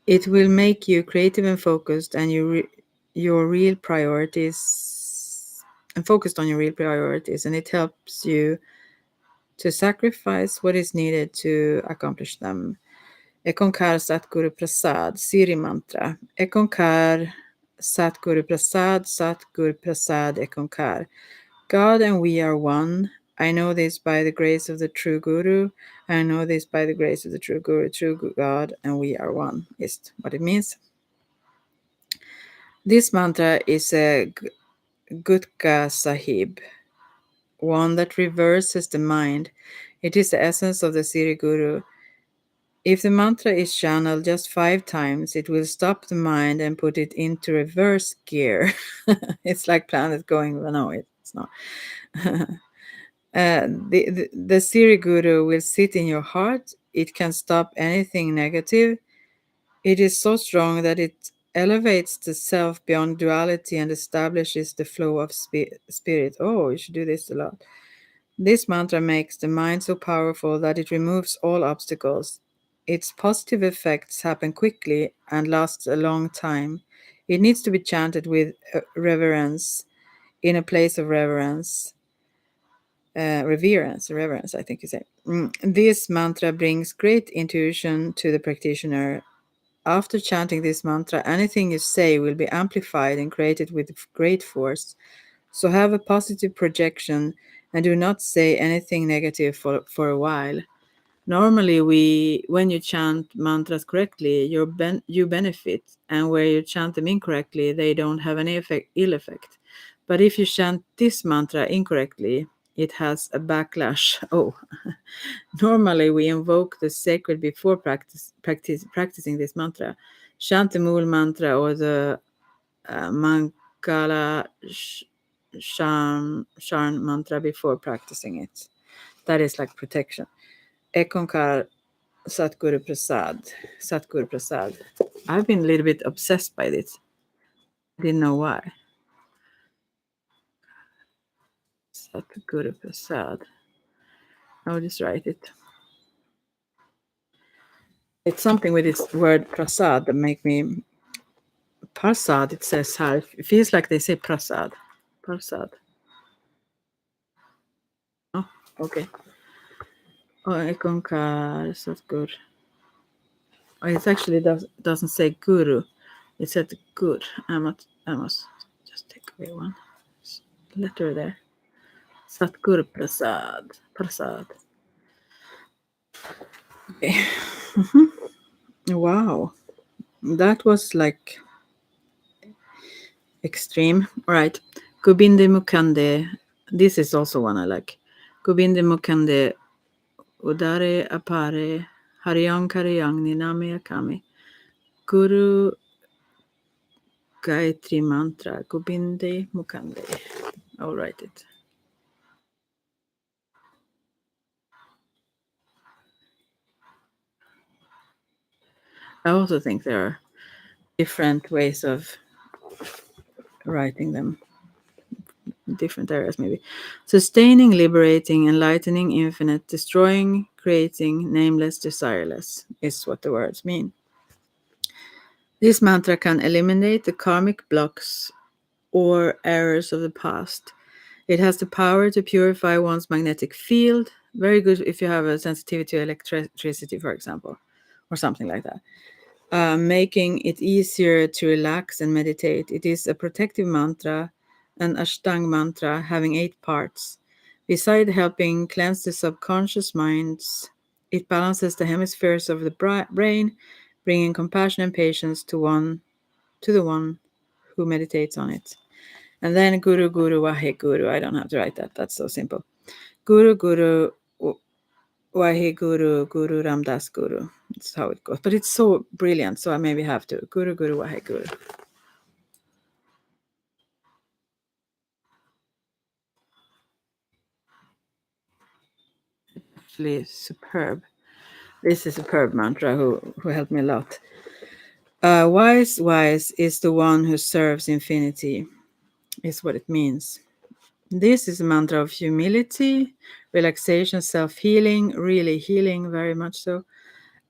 It will make you creative and focused, and your real priorities and focused on your real priorities, and it helps you to sacrifice what is needed to accomplish them. Ekonkar Satguru Prasad, Siri Mantra. Ekonkar Satguru Prasad, Satguru Prasad Ekonkar. God and we are one. I know this by the grace of the true Guru. I know this by the grace of the true Guru, true God, and we are one, is what it means. This mantra is a Gutka Sahib, one that reverses the mind. It is the essence of the Siri Guru. If the mantra is channeled just 5 times, it will stop the mind and put it into reverse gear. It's like planet going, well, no, it's not. The Siri Guru will sit in your heart. It can stop anything negative. It is so strong that it elevates the self beyond duality and establishes the flow of spirit. Oh, you should do this a lot. This mantra makes the mind so powerful that it removes all obstacles. Its positive effects happen quickly and last a long time. It needs to be chanted with reverence, in a place of reverence. Reverence, I think you say. This mantra brings great intuition to the practitioner. After chanting this mantra, anything you say will be amplified and created with great force. So have a positive projection and do not say anything negative for a while. Normally, when you chant mantras correctly, you benefit, and where you chant them incorrectly, they don't have any ill effect. But if you chant this mantra incorrectly, it has a backlash. Oh, normally we invoke the sacred before practicing this mantra. Chant the Mool mantra or the Mangala Sharn mantra before practicing it. That is like protection. Ekonkar Satguru Prasad. Satguru Prasad. I've been a little bit obsessed by this. I didn't know why. Satguru Prasad. I'll just write it. It's something with this word prasad that make me. Prasad, it says here. It feels like they say prasad. Prasad. Oh, okay. Oh, Ekonkar Satguru. Oh, it actually doesn't say guru. It said good. I must just take away one letter there. Satguru Prasad. Prasad. Okay. Wow. That was like extreme. All right. Gobinde Mukande. This is also one I like. Gobinde Mukande. Udare apare. Haryang karyang niname akami. Guru Gayatri Mantra. Gobinde Mukande. I'll write it. I also think there are different ways of writing them. Different areas, maybe. Sustaining, liberating, enlightening, infinite, destroying, creating, nameless, desireless is what the words mean. This mantra can eliminate the karmic blocks or errors of the past. It has the power to purify one's magnetic field. Very good if you have a sensitivity to electricity, for example, or something like that. Making it easier to relax and meditate. It is a protective mantra, an Ashtang mantra having 8 parts. Besides helping cleanse the subconscious minds, it balances the hemispheres of the brain, bringing compassion and patience to the one who meditates on it. And then Guru Guru Wahe Guru. I don't have to write that. That's so simple. Guru Guru Wahe Guru Guru Ramdas Guru. That's how it goes. But it's so brilliant, so I maybe have to. Guru Guru Wahe Guru. Actually superb. This is a superb mantra who helped me a lot. Wise is the one who serves infinity, is what it means. This is a mantra of humility, relaxation, self-healing, really healing, very much so,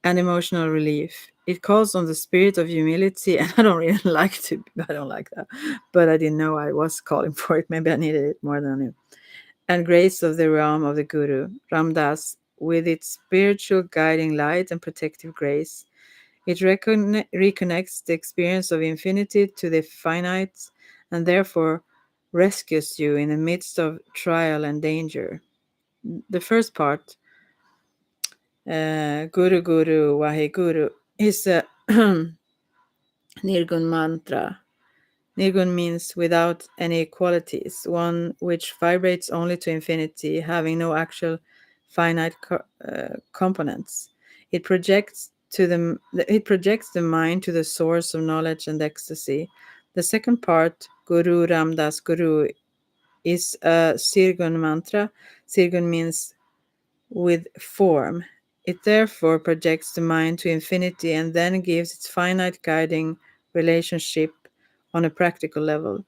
and emotional relief. it calls on the spirit of humility, and I don't like that, but I didn't know I was calling for it. Maybe I needed it more than I knew. And grace of the realm of the Guru, Ramdas, with its spiritual guiding light and protective grace. It reconnects the experience of infinity to the finite and therefore rescues you in the midst of trial and danger. The first part, Guru Guru Waheguru, is a Nirgun mantra. Nirgun means without any qualities, one which vibrates only to infinity, having no actual finite components. It projects the mind to the source of knowledge and ecstasy. The second part, Guru Ramdas Guru, is a Sirgun mantra. Sirgun means with form. It therefore projects the mind to infinity and then gives its finite guiding relationship on a practical level.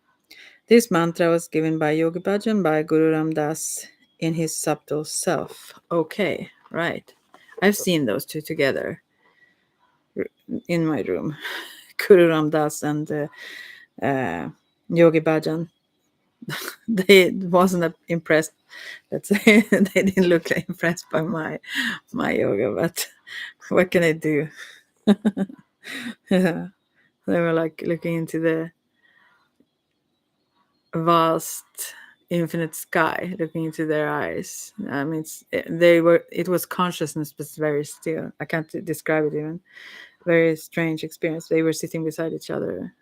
This mantra was given by Yogi Bhajan by Guru Ram Das in his subtle self. Okay, right. I've seen those two together in my room. Guru Ram Das and Yogi Bhajan. They wasn't impressed. Let's say they didn't look impressed by my yoga, but what can I do? Yeah, they were like looking into the vast infinite sky, looking into their eyes. I mean, it was consciousness, but very still. I can't describe it even. Very strange experience. They were sitting beside each other.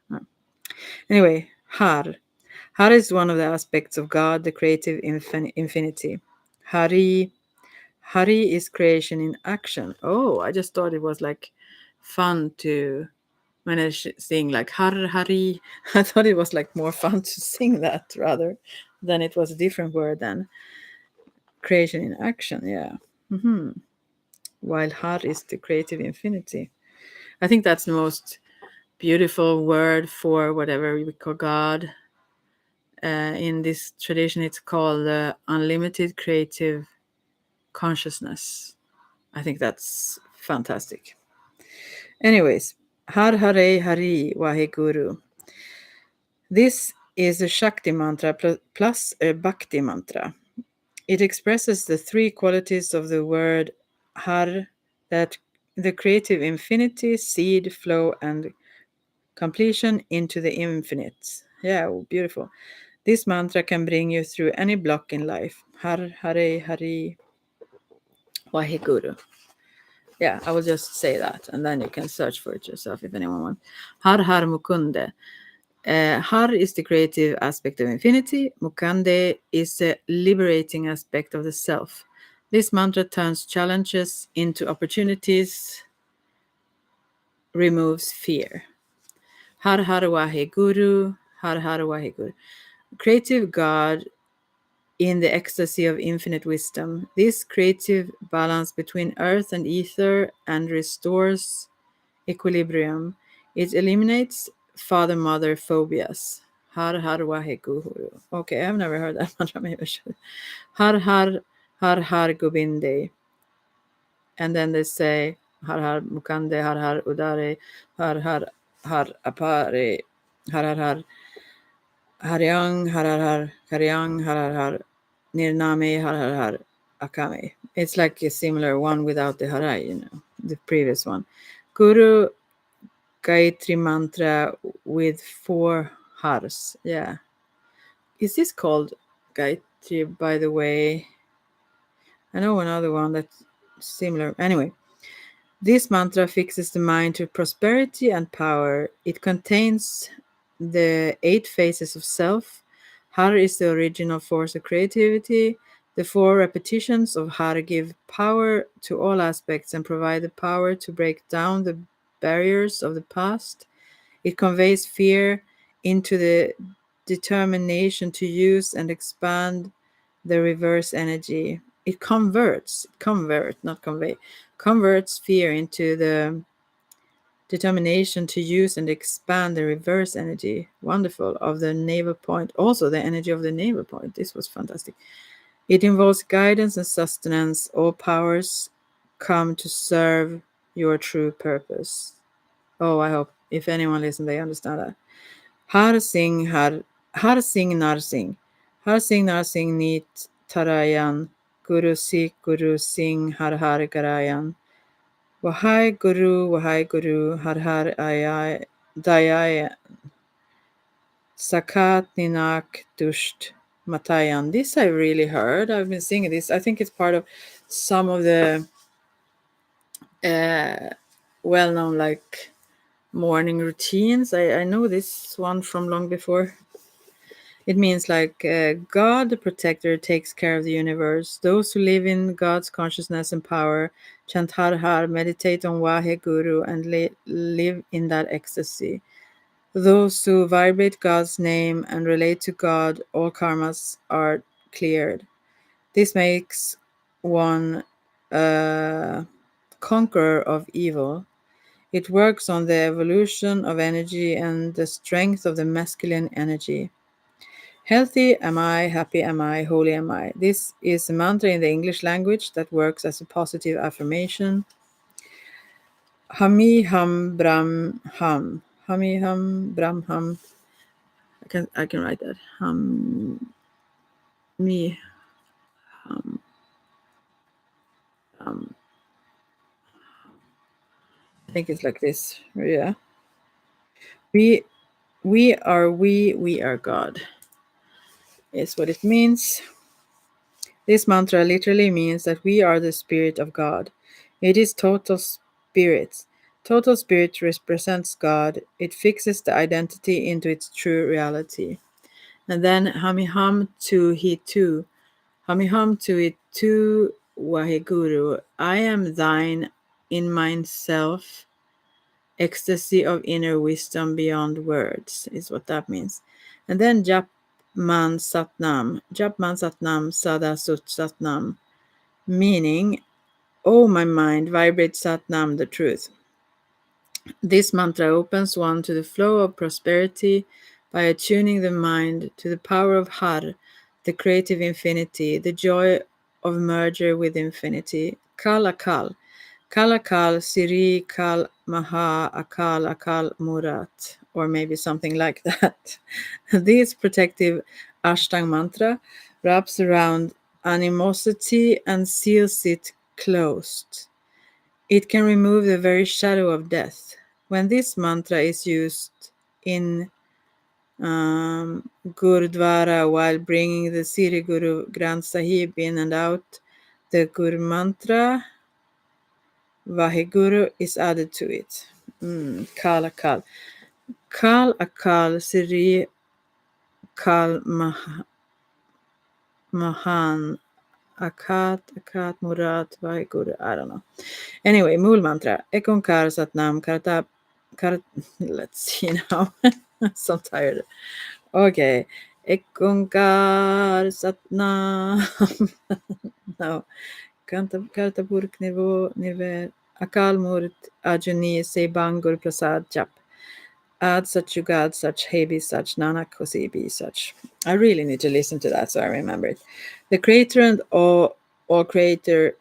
Anyway, Har is one of the aspects of God, the creative infinity. Hari is creation in action. Oh, I just thought it was like fun to when I sing like Hari. I thought it was like more fun to sing that rather than it was a different word than creation in action. Yeah. Mm-hmm. While Har is the creative infinity. I think that's the most beautiful word for whatever we call God. In this tradition, it's called unlimited creative consciousness. I think that's fantastic. Anyways, Har Hare Hari Waheguru. This is a Shakti mantra plus a Bhakti mantra. It expresses the three qualities of the word Har, that the creative infinity, seed, flow, and completion into the infinite. Yeah, beautiful. This mantra can bring you through any block in life. Har Hare Hari Waheguru. Yeah, I will just say that, and then you can search for it yourself if anyone wants. Har Har Mukunde. Har is the creative aspect of infinity. Mukande is the liberating aspect of the self. This mantra turns challenges into opportunities, removes fear. Har Har Waheguru. Har Har Waheguru. Creative God in the ecstasy of infinite wisdom. This creative balance between earth and ether and restores equilibrium. It eliminates father-mother phobias. Har Har Waheguru. Okay, I've never heard that mantra. Maybe I should. Har Har Govinde. And then they say Har Har Mukande, Har Har Udare, Har Apare, Har Haryang, Har Karyang, Har Nirname, Har Akame. It's like a similar one without the Harai, the previous one. Guru Gayatri mantra with 4 Hars. Yeah. Is this called Gayatri, by the way? I know another one that's similar. Anyway, this mantra fixes the mind to prosperity and power. It contains the 8 phases of self. Har is the original force of creativity. The 4 repetitions of Har give power to all aspects and provide the power to break down the barriers of the past. It conveys fear into the determination to use and expand the reverse energy. It converts fear into the determination to use and expand the reverse energy. Wonderful. Of the navel point. Also the energy of the navel point. This was fantastic. It involves guidance and sustenance. All powers come to serve your true purpose. Oh, I hope if anyone listens, they understand that. Har Singh Narsingh. Har Singh Narsingh Neet Tarayan. Guru Sikh Guru Singh Har Har Garayan. Wahai Guru, Har Har Ayai Dayai Sakat Ninak Dusht Matayan. This I really heard. I've been singing this. I think it's part of some of the well-known like morning routines. I know this one from long before. It means like God, the protector, takes care of the universe. Those who live in God's consciousness and power chant Har Har, meditate on Wahe Guru, and live in that ecstasy. Those who vibrate God's name and relate to God, all karmas are cleared. This makes one a conqueror of evil. It works on the evolution of energy and the strength of the masculine energy. Healthy am I, happy am I, holy am I. This is a mantra in the English language that works as a positive affirmation. Hami hum brahm hum. Hami hum brahm hum. I can write that. Me hum I think it's like this. Yeah. We are God. Is what it means. This mantra literally means that we are the spirit of God. It is total spirit. Total spirit represents God. It fixes the identity into its true reality. And then Hamiham tu he tu. Hamiham tu it tu Waheguru. I am thine in myself. Ecstasy of inner wisdom beyond words is what that means. And then Jap Man Satnam. Jap Man Satnam Sada Sut Satnam. Meaning, oh my mind, vibrate Satnam, the truth. This mantra opens one to the flow of prosperity by attuning the mind to the power of Har, the creative infinity, the joy of merger with infinity. Kal Akal. Kal Akal, Siri Kal Maha Akal Akal Murat, or maybe something like that. This protective Ashtang mantra wraps around animosity and seals it closed. It can remove the very shadow of death. When this mantra is used in Gurdwara while bringing the Siri Guru Granth Sahib in and out, the Guru mantra Vaheguru is added to it. Kal Akal. Kal Akal Siri Kal Mahan Akat Murat Vaheguru. I don't know. Anyway, Mool mantra. Ekonkar Satnam Karta. Let's see now. I'm so tired. Okay. Ekonkar Satnam. No. Karta Burk Nirver. Akal Murt Ajuni Se Bangur Prasad Jap. Ad such Jugad such Hebi such Nanak Kosibi such. I really need to listen to that so I remember it. The creator and all creator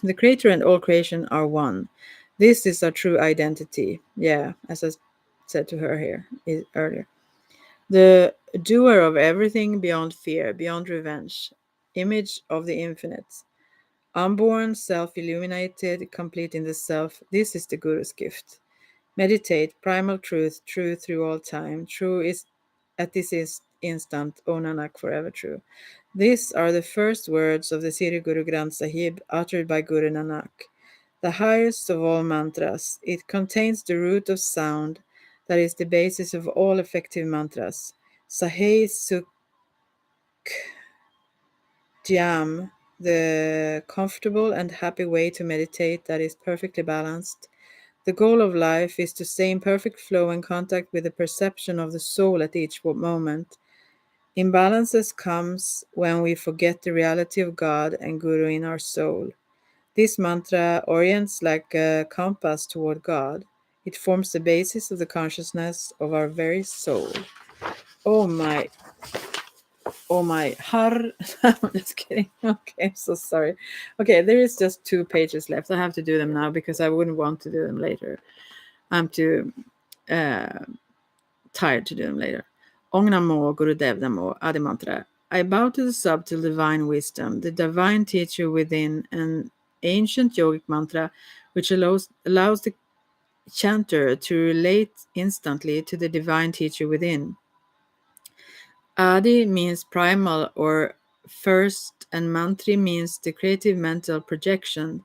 the creator and all creation are one. This is our true identity. Yeah, as I said to her here earlier. The doer of everything beyond fear, beyond revenge, image of the infinite. Unborn, self-illuminated, complete in the self. This is the Guru's gift. Meditate, primal truth, true through all time. True is at this instant, O Nanak, forever true. These are the first words of the Siri Guru Granth Sahib uttered by Guru Nanak, the highest of all mantras. It contains the root of sound that is the basis of all effective mantras. Sahe Sukh Dhyam, the comfortable and happy way to meditate that is perfectly balanced. The goal of life is to stay in perfect flow and contact with the perception of the soul at each moment. Imbalances comes when we forget the reality of God and Guru in our soul. This mantra orients like a compass toward God. It forms the basis of the consciousness of our very soul. Oh my har. I'm just kidding. Okay, I'm so sorry. Okay, there is just 2 pages left. I have to do them now because I wouldn't want to do them later. I'm too tired to do them later. Om Namo Gurudev Namo Adi Mantra. I bow to the subtle divine wisdom, the divine teacher within, an ancient yogic mantra which allows the chanter to relate instantly to the divine teacher within. Adi means primal or first, and mantri means the creative mental projection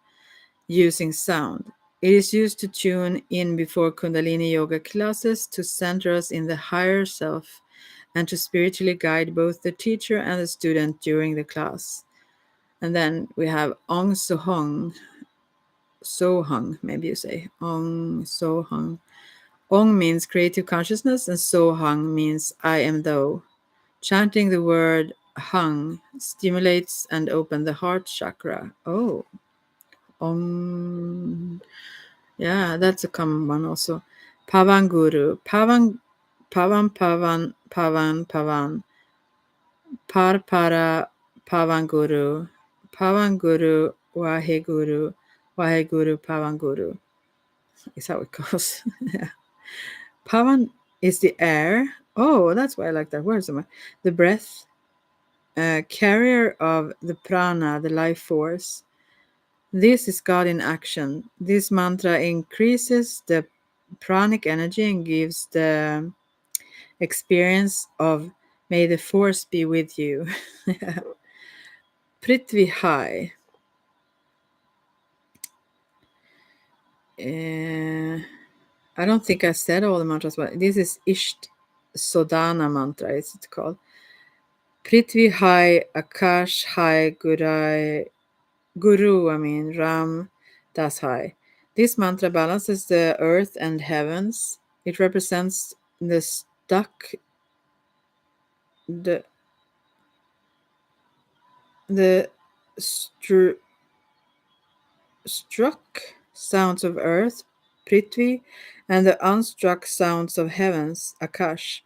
using sound. It is used to tune in before Kundalini Yoga classes to center us in the higher self and to spiritually guide both the teacher and the student during the class. And then we have Ong Sohong, maybe you say. Ong Sohong. Ong means creative consciousness, and Sohang means I am thou. Chanting the word Hang stimulates and opens the heart chakra. Oh, Ong. Yeah, that's a common one also. Pavan Guru. Pavan. Parpara Pavan Guru. Pavan Guru Waheguru. Waheguru Pavan Guru. Is how it goes. Yeah. Pavan is the air. Oh, that's why I like that word so much. The breath, carrier of the prana, the life force. This is God in action. This mantra increases the pranic energy and gives the experience of may the force be with you. Prithvi High. I don't think I said all the mantras, but this is Isht Sodhana mantra, is it called? Prithvi High, Akash High, Guru, Ram Das High. This mantra balances the earth and heavens. It represents the struck sounds of earth, Prithvi, and the unstruck sounds of heavens, Akash,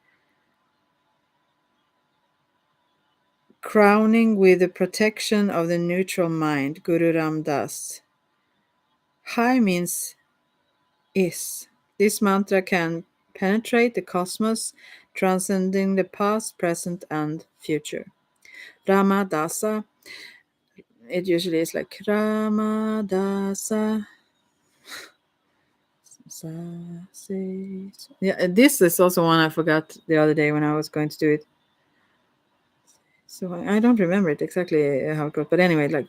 crowning with the protection of the neutral mind, Guru Ram Das. High means is. This mantra can penetrate the cosmos, transcending the past, present, and future. Ramadasa, it usually is like Ramadasa. Yeah, this is also one I forgot the other day when I was going to do it. So I don't remember it exactly how it goes, but anyway, like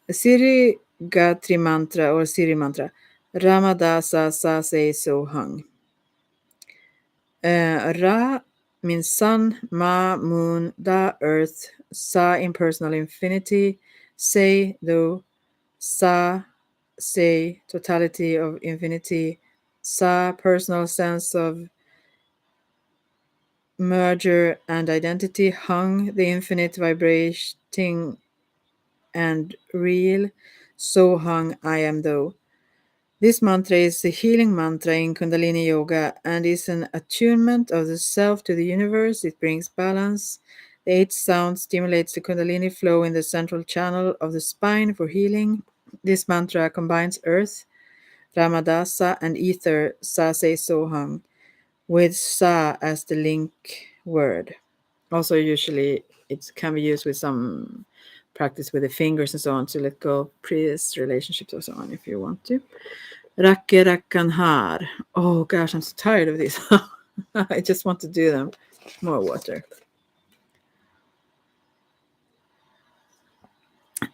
Siri Gatri mantra or Siri mantra, Ramadasa Sase Sohang. Ra means sun, Ma moon, Da earth, Sa impersonal infinity, Se though, Sa say totality of infinity, Sa personal sense of merger and identity, Hung the infinite vibrating and real, So Hung I am thou. This mantra is a healing mantra in Kundalini Yoga and is an attunement of the self to the universe. It brings balance. The 8 sound stimulates the Kundalini flow in the central channel of the spine for healing. This mantra combines earth, Ramadasa, and ether, Sase Sohang, with Sa as the link word. Also, usually it can be used with some practice with the fingers and so on to let go of previous relationships or so on if you want to. Rakke Rakkanhar. Oh gosh, I'm so tired of these. I just want to do them. More water.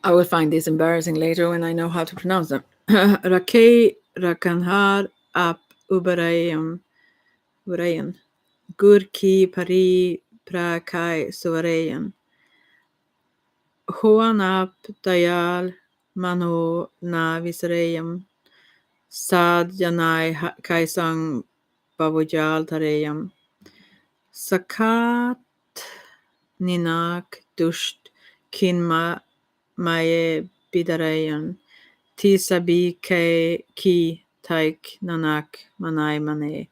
I will find this embarrassing later when I know how to pronounce them. Rakke Rakkanhar Ap Ubarayan. Gurki Pari Prakai Suvarayan. Hoanap Dayal Mano Na Visarayam. Sad Janai Kaisang Babujal Tarayam. Sakat Ninak Dusht Kinma Maye Bidarayan. Tisabi Ki Taik Nanak Manai Mani.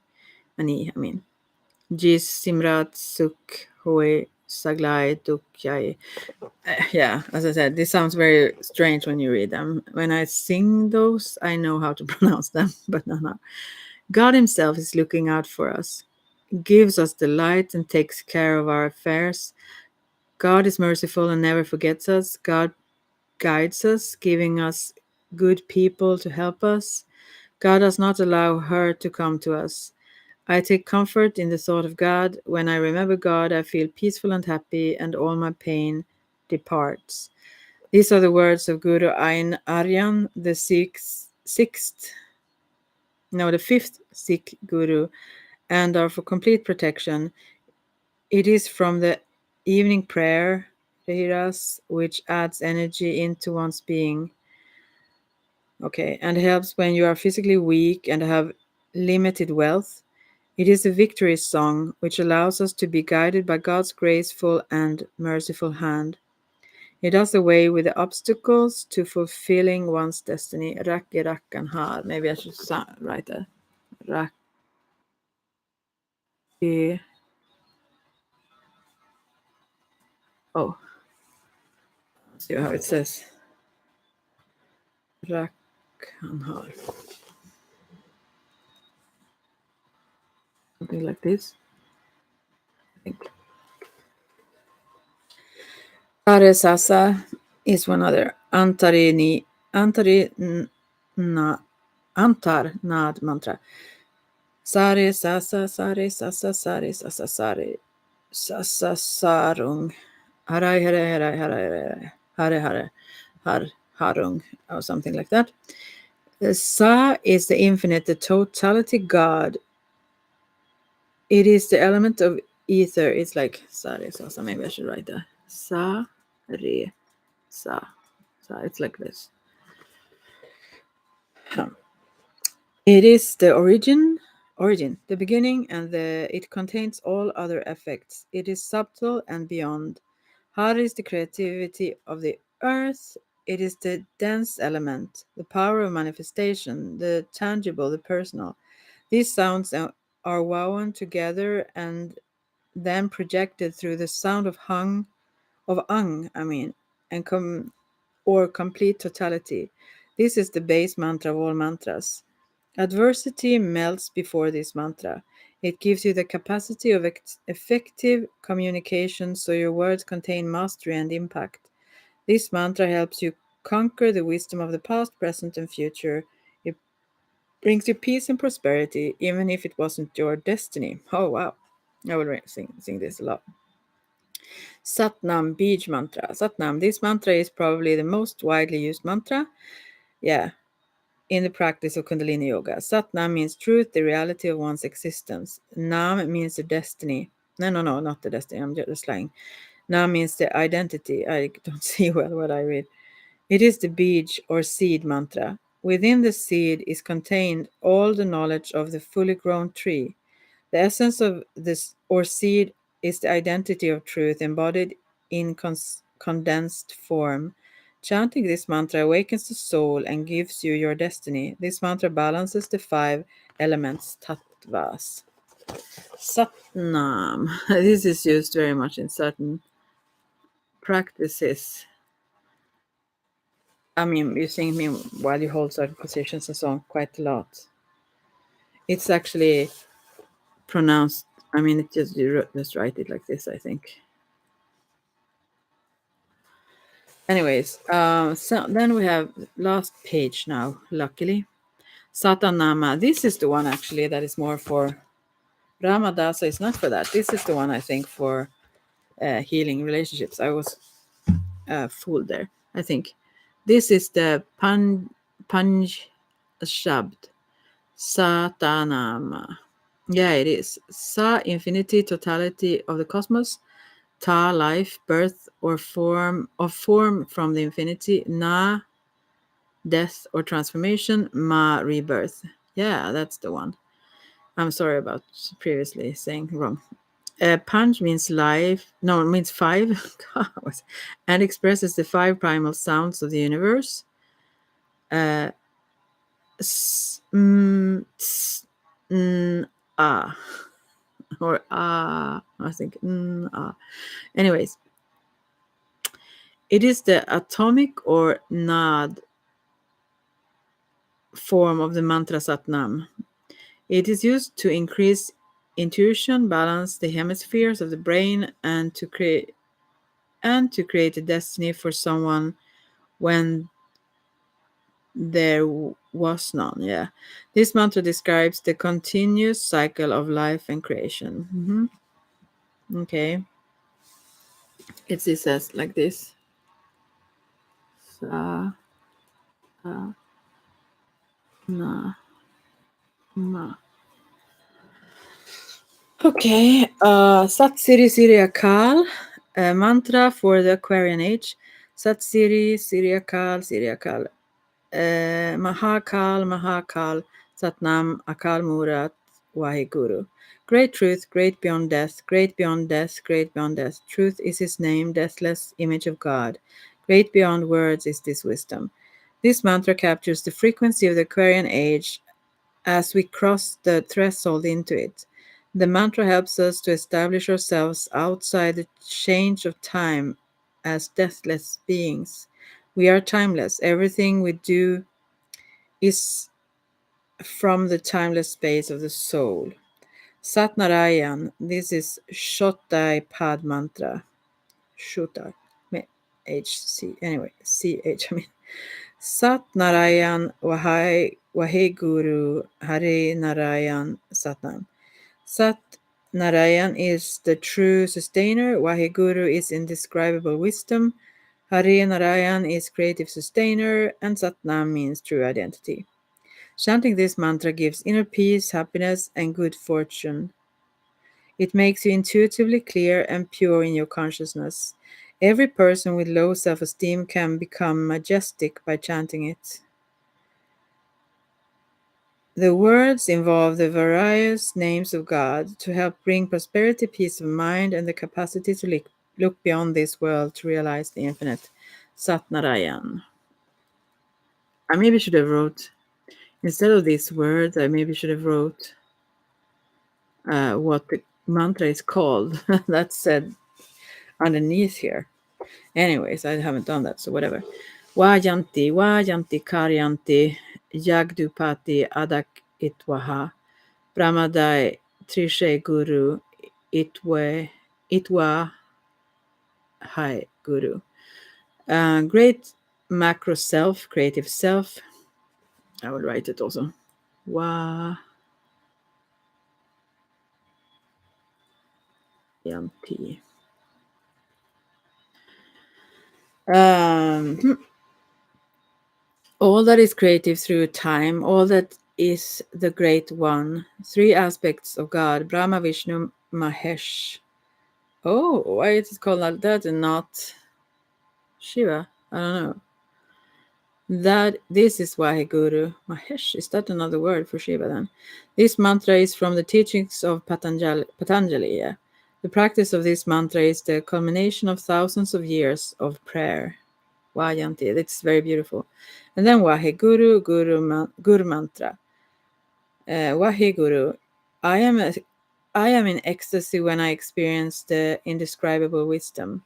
Jis Simrat Suk Hoe Saglai Dukyai. Yeah, as I said, this sounds very strange when you read them. When I sing those, I know how to pronounce them, but no. God himself is looking out for us, gives us the light and takes care of our affairs. God is merciful and never forgets us. God guides us, giving us good people to help us. God does not allow hurt to come to us. I take comfort in the thought of God. When I remember God, I feel peaceful and happy, and all my pain departs. These are the words of Guru Ain Aryan, the fifth Sikh Guru, and are for complete protection. It is from the evening prayer, Rahiras, which adds energy into one's being. Okay, and helps when you are physically weak and have limited wealth. It is a victory song which allows us to be guided by God's graceful and merciful hand. It does away with the obstacles to fulfilling one's destiny. Raki Rakkan Har. Maybe I should write that. Raki. Oh, let's see how it says. Rakkan Har. Something like this. I think. Sasa is one other. Antar Nad mantra. Sare Sasa Sare Sasa Sare Sasa Sare Sasa Sarung Harai Hare Hare Hare Hare Hare Har Harung or something like that. The Sa is the infinite, the totality God. It is the element of ether. It's like Sare Sasa. Maybe I should write that. Sa Re Sa. Sa. It's like this. It is the origin, the beginning, and it contains all other effects. It is subtle and beyond. Har is the creativity of the earth. It is the dense element, the power of manifestation, the tangible, the personal. These sounds are woven together and then projected through the sound of and or complete totality. This is the base mantra of all mantras. Adversity melts before this mantra. It gives you the capacity of effective communication so your words contain mastery and impact. This mantra helps you conquer the wisdom of the past, present, and future. It brings you peace and prosperity, even if it wasn't your destiny. Oh, wow. I will sing this a lot. Satnam Bij mantra. Satnam. This mantra is probably the most widely used mantra. Yeah, in the practice of Kundalini Yoga. Satnam means truth, the reality of one's existence. Nam means the destiny. No, not the destiny. I'm just lying. Nam means the identity. I don't see well what I read. It is the Bij or seed mantra. Within the seed is contained all the knowledge of the fully grown tree. The essence of this or seed is the identity of truth embodied in condensed form. Chanting this mantra awakens the soul and gives you your destiny. This mantra balances the 5 elements, tattvas. Satnam. This is used very much in certain practices. I mean, you sing me while you hold certain positions and so on quite a lot. It's actually pronounced, it just write it like this, I think. Anyways, so then we have last page now, luckily. Satanama. This is the one actually that is more for Ramadasa. Is not for that. This is the one I think for healing relationships. I was fooled there. I think this is the Panj Shabd Satanama. Yeah, it is. Sa, infinity, totality of the cosmos. Ta, life, birth or form from the infinity. Na, death or transformation. Ma, rebirth. Yeah, that's the one. I'm sorry about previously saying wrong. Panch means life. No, it means 5. And expresses the 5 primal sounds of the universe. Ah. Or ah. I think ah. Anyways. It is the atomic or nad form of the mantra Satnam. It is used to increase intuition, balance the hemispheres of the brain, and to create a destiny for someone when there was none. Yeah, this mantra describes the continuous cycle of life and creation. Okay, it says like this. Sa na ma. Okay, Sat Siri Siriakal, a mantra for the Aquarian age. Sat Siri Siriakal Siriakal. Mahakal Mahakal Satnam Akal Murat Waheguru. Great truth, great beyond death, great beyond death, great beyond death. Truth is his name, deathless image of God. Great beyond words is this wisdom. This mantra captures the frequency of the Aquarian age as we cross the threshold into it. The mantra helps us to establish ourselves outside the change of time as deathless beings. We are timeless. Everything we do is from the timeless space of the soul. Sat Narayan, this is Shotai Pad Mantra. Shotai. HC, anyway, CH, I mean. Sat Narayan Wahe Guru Hare Narayan Satnam. Sat Narayan is the true sustainer, Waheguru is indescribable wisdom, Hare Narayan is creative sustainer, and Satnam means true identity. Chanting this mantra gives inner peace, happiness, and good fortune. It makes you intuitively clear and pure in your consciousness. Every person with low self esteem can become majestic by chanting it. The words involve the various names of God to help bring prosperity, peace of mind, and the capacity to look beyond this world to realize the infinite. Sat Narayan. I maybe should have wrote, instead of these words, I maybe should have wrote what the mantra is called. That's said underneath here. Anyways, I haven't done that, so whatever. Vajanti, Vajanti Karyanti, Yagdupati Adak Itwaha, Brahmadai Trishe Guru, Itwa Hai Guru. Great macro self, creative self. I will write it also. Vajanti. All that is creative through time, all that is the Great One. Three aspects of God, Brahma, Vishnu, Mahesh. Oh, why is it called like that and not Shiva? I don't know. This is Vaheguru. Mahesh, is that another word for Shiva then? This mantra is from the teachings of Patanjali. Yeah. The practice of this mantra is the culmination of thousands of years of prayer. Vajanti, it's very beautiful. And then Vaheguru, Guru Mantra. Vaheguru, I am in ecstasy when I experience the indescribable wisdom.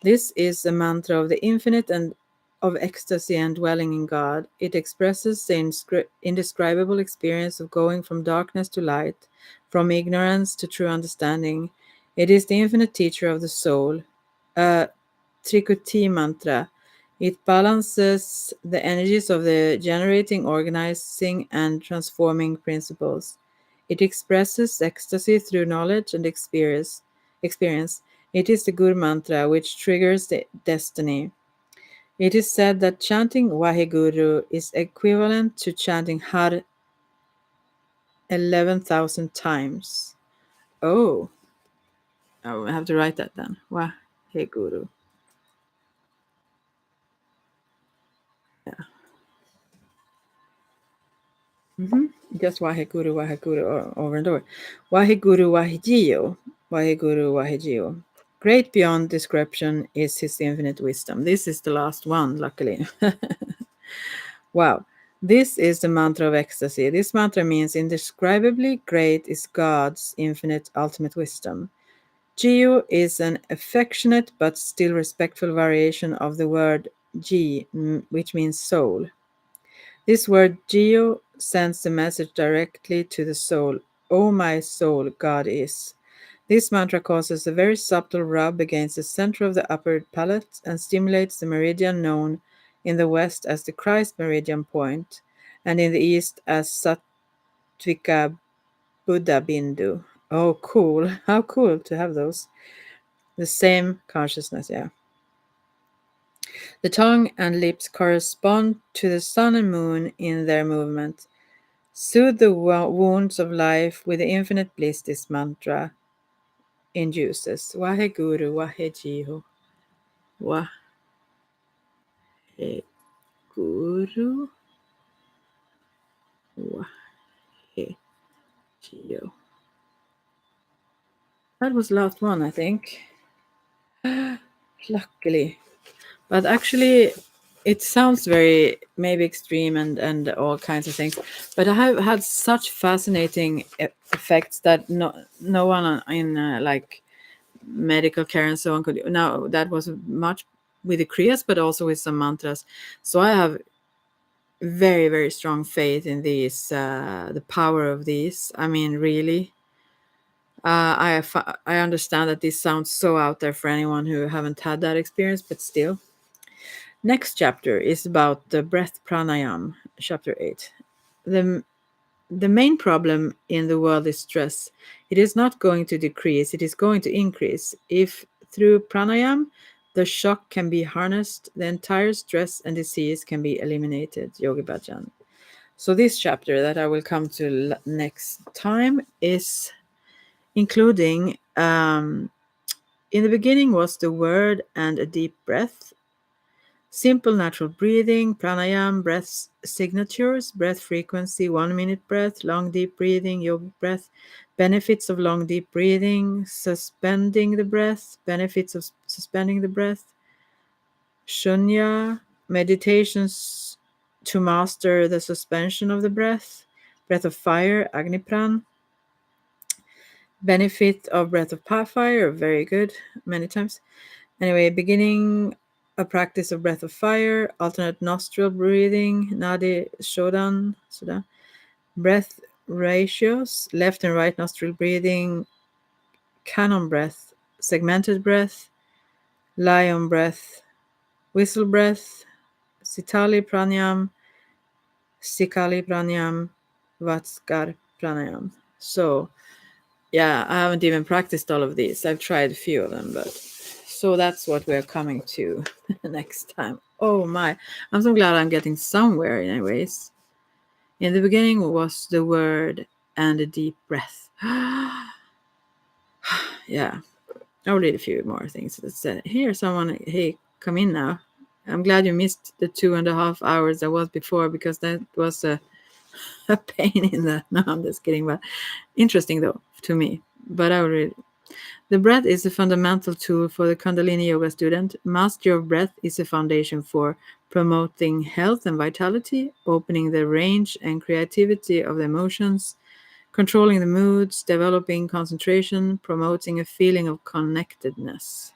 This is a mantra of the infinite and of ecstasy and dwelling in God. It expresses the indescribable experience of going from darkness to light, from ignorance to true understanding. It is the infinite teacher of the soul. Trikuti mantra. It balances the energies of the generating, organizing, and transforming principles. It expresses ecstasy through knowledge and experience. It is the Guru mantra which triggers the destiny. It is said that chanting Vaheguru is equivalent to chanting Har 11,000 times. Oh, I have to write that then. Vaheguru. Yeah. Just Waheguru, Waheguru over and over. Waheguru, Wahegio. Waheguru, Wahegio. Great beyond description is his infinite wisdom. This is the last one, luckily. Wow. This is the mantra of ecstasy. This mantra means indescribably great is God's infinite ultimate wisdom. Geo is an affectionate but still respectful variation of the word G, which means soul. This word Geo sends the message directly to the soul. Oh, my soul, God is. This mantra causes a very subtle rub against the center of the upper palate and stimulates the meridian known in the west as the Christ meridian point and in the east as Sattvika Buddha Bindu. Oh, cool. How cool to have those. The same consciousness, yeah. The tongue and lips correspond to the sun and moon in their movement. Soothe the wounds of life with the infinite bliss this mantra induces. Waheguru, Wahejiho, Waheguru, Wahejiho. That was the last one, I think. Luckily. But actually, it sounds very maybe extreme and all kinds of things. But I have had such fascinating effects that no one in like medical care and so on could. Now that was much with the kriyas, but also with some mantras. So I have very very strong faith in these, the power of these. I mean, really. I understand that this sounds so out there for anyone who haven't had that experience, but still. Next chapter is about the breath pranayam, chapter 8. The main problem in the world is stress. It is not going to decrease, it is going to increase. If through pranayam the shock can be harnessed, the entire stress and disease can be eliminated. Yogi Bhajan. So this chapter that I will come to next time is including in the beginning was the word and a deep breath. Simple natural breathing, pranayam, breath signatures, breath frequency, 1 minute breath, long deep breathing, yogic breath, benefits of long deep breathing, suspending the breath, benefits of suspending the breath, shunya, meditations to master the suspension of the breath, breath of fire, Agnipran, benefit of breath of fire, very good, many times. Anyway, beginning a practice of breath of fire, alternate nostril breathing, Nadi Shodan, breath ratios, left and right nostril breathing, canon breath, segmented breath, lion breath, whistle breath, Sitali pranayam, Sikali pranayam, Vatskar pranayam. So, yeah, I haven't even practiced all of these. I've tried a few of them, but so that's what we're coming to next time. Oh my, I'm so glad I'm getting somewhere anyways. In the beginning was the word and a deep breath. Yeah, I'll read a few more things that said. Here, someone, hey, come in now. I'm glad you missed the 2.5 hours that was before because that was a pain in the. No, I'm just kidding, but interesting though to me. But I will read. The breath is a fundamental tool for the Kundalini Yoga student. Mastery of breath is a foundation for promoting health and vitality, opening the range and creativity of the emotions, controlling the moods, developing concentration, promoting a feeling of connectedness.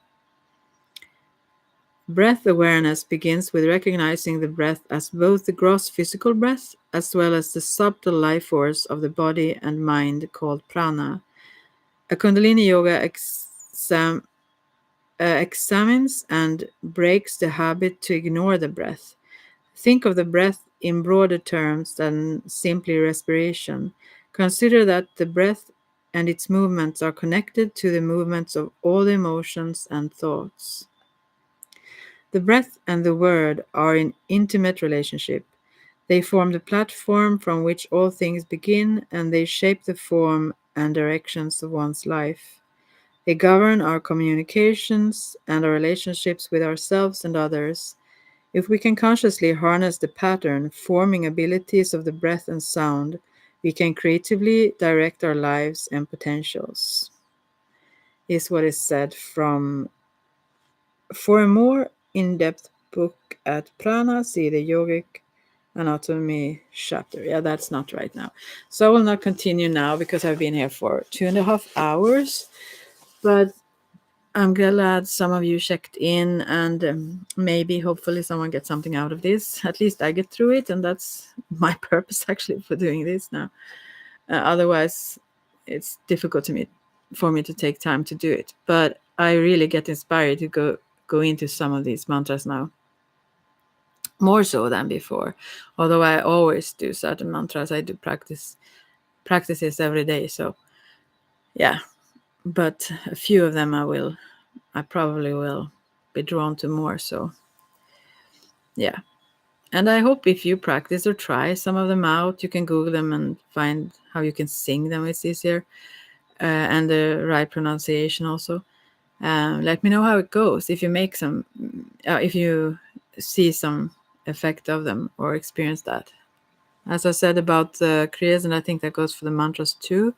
Breath awareness begins with recognizing the breath as both the gross physical breath as well as the subtle life force of the body and mind called prana. A Kundalini Yoga examines and breaks the habit to ignore the breath. Think of the breath in broader terms than simply respiration. Consider that the breath and its movements are connected to the movements of all the emotions and thoughts. The breath and the word are in intimate relationship. They form the platform from which all things begin, and they shape the form and directions of one's life. They govern our communications and our relationships with ourselves and others. If we can consciously harness the pattern forming abilities of the breath and sound, we can creatively direct our lives and potentials, is what is said from. For a more in-depth book at Prana, see the Yogic Anatomy chapter. Yeah, that's not right now. So I will not continue now because I've been here for 2.5 hours. But I'm glad some of you checked in, and maybe hopefully someone gets something out of this. At least I get through it, and that's my purpose actually for doing this now. Otherwise, it's difficult for me to take time to do it. But I really get inspired to go into some of these mantras now, more so than before. Although I always do certain mantras, I do practices every day. So yeah, but a few of them I probably will be drawn to more. So yeah. And I hope if you practice or try some of them out, you can Google them and find how you can sing them. It's easier. And the right pronunciation also. Let me know how it goes. If you make some, if you see some effect of them or experience that. As I said about the Kriyas, and I think that goes for the mantras too.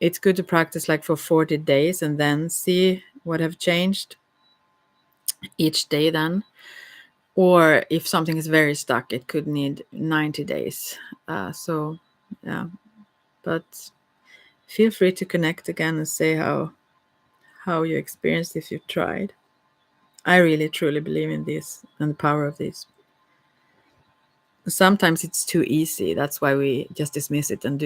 It's good to practice like for 40 days and then see what have changed each day then. Or if something is very stuck, it could need 90 days. So, yeah. But feel free to connect again and say how you experienced if you tried. I really truly believe in this and the power of this. Sometimes it's too easy. That's why we just dismiss it and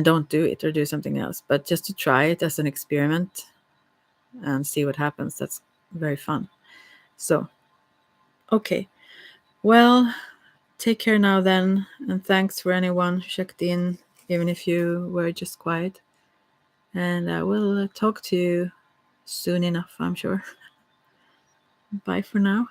don't do it or do something else. But just to try it as an experiment and see what happens, that's very fun. So, okay. Well, take care now then, and thanks for anyone who checked in, even if you were just quiet. And I will talk to you soon enough, I'm sure. Bye for now.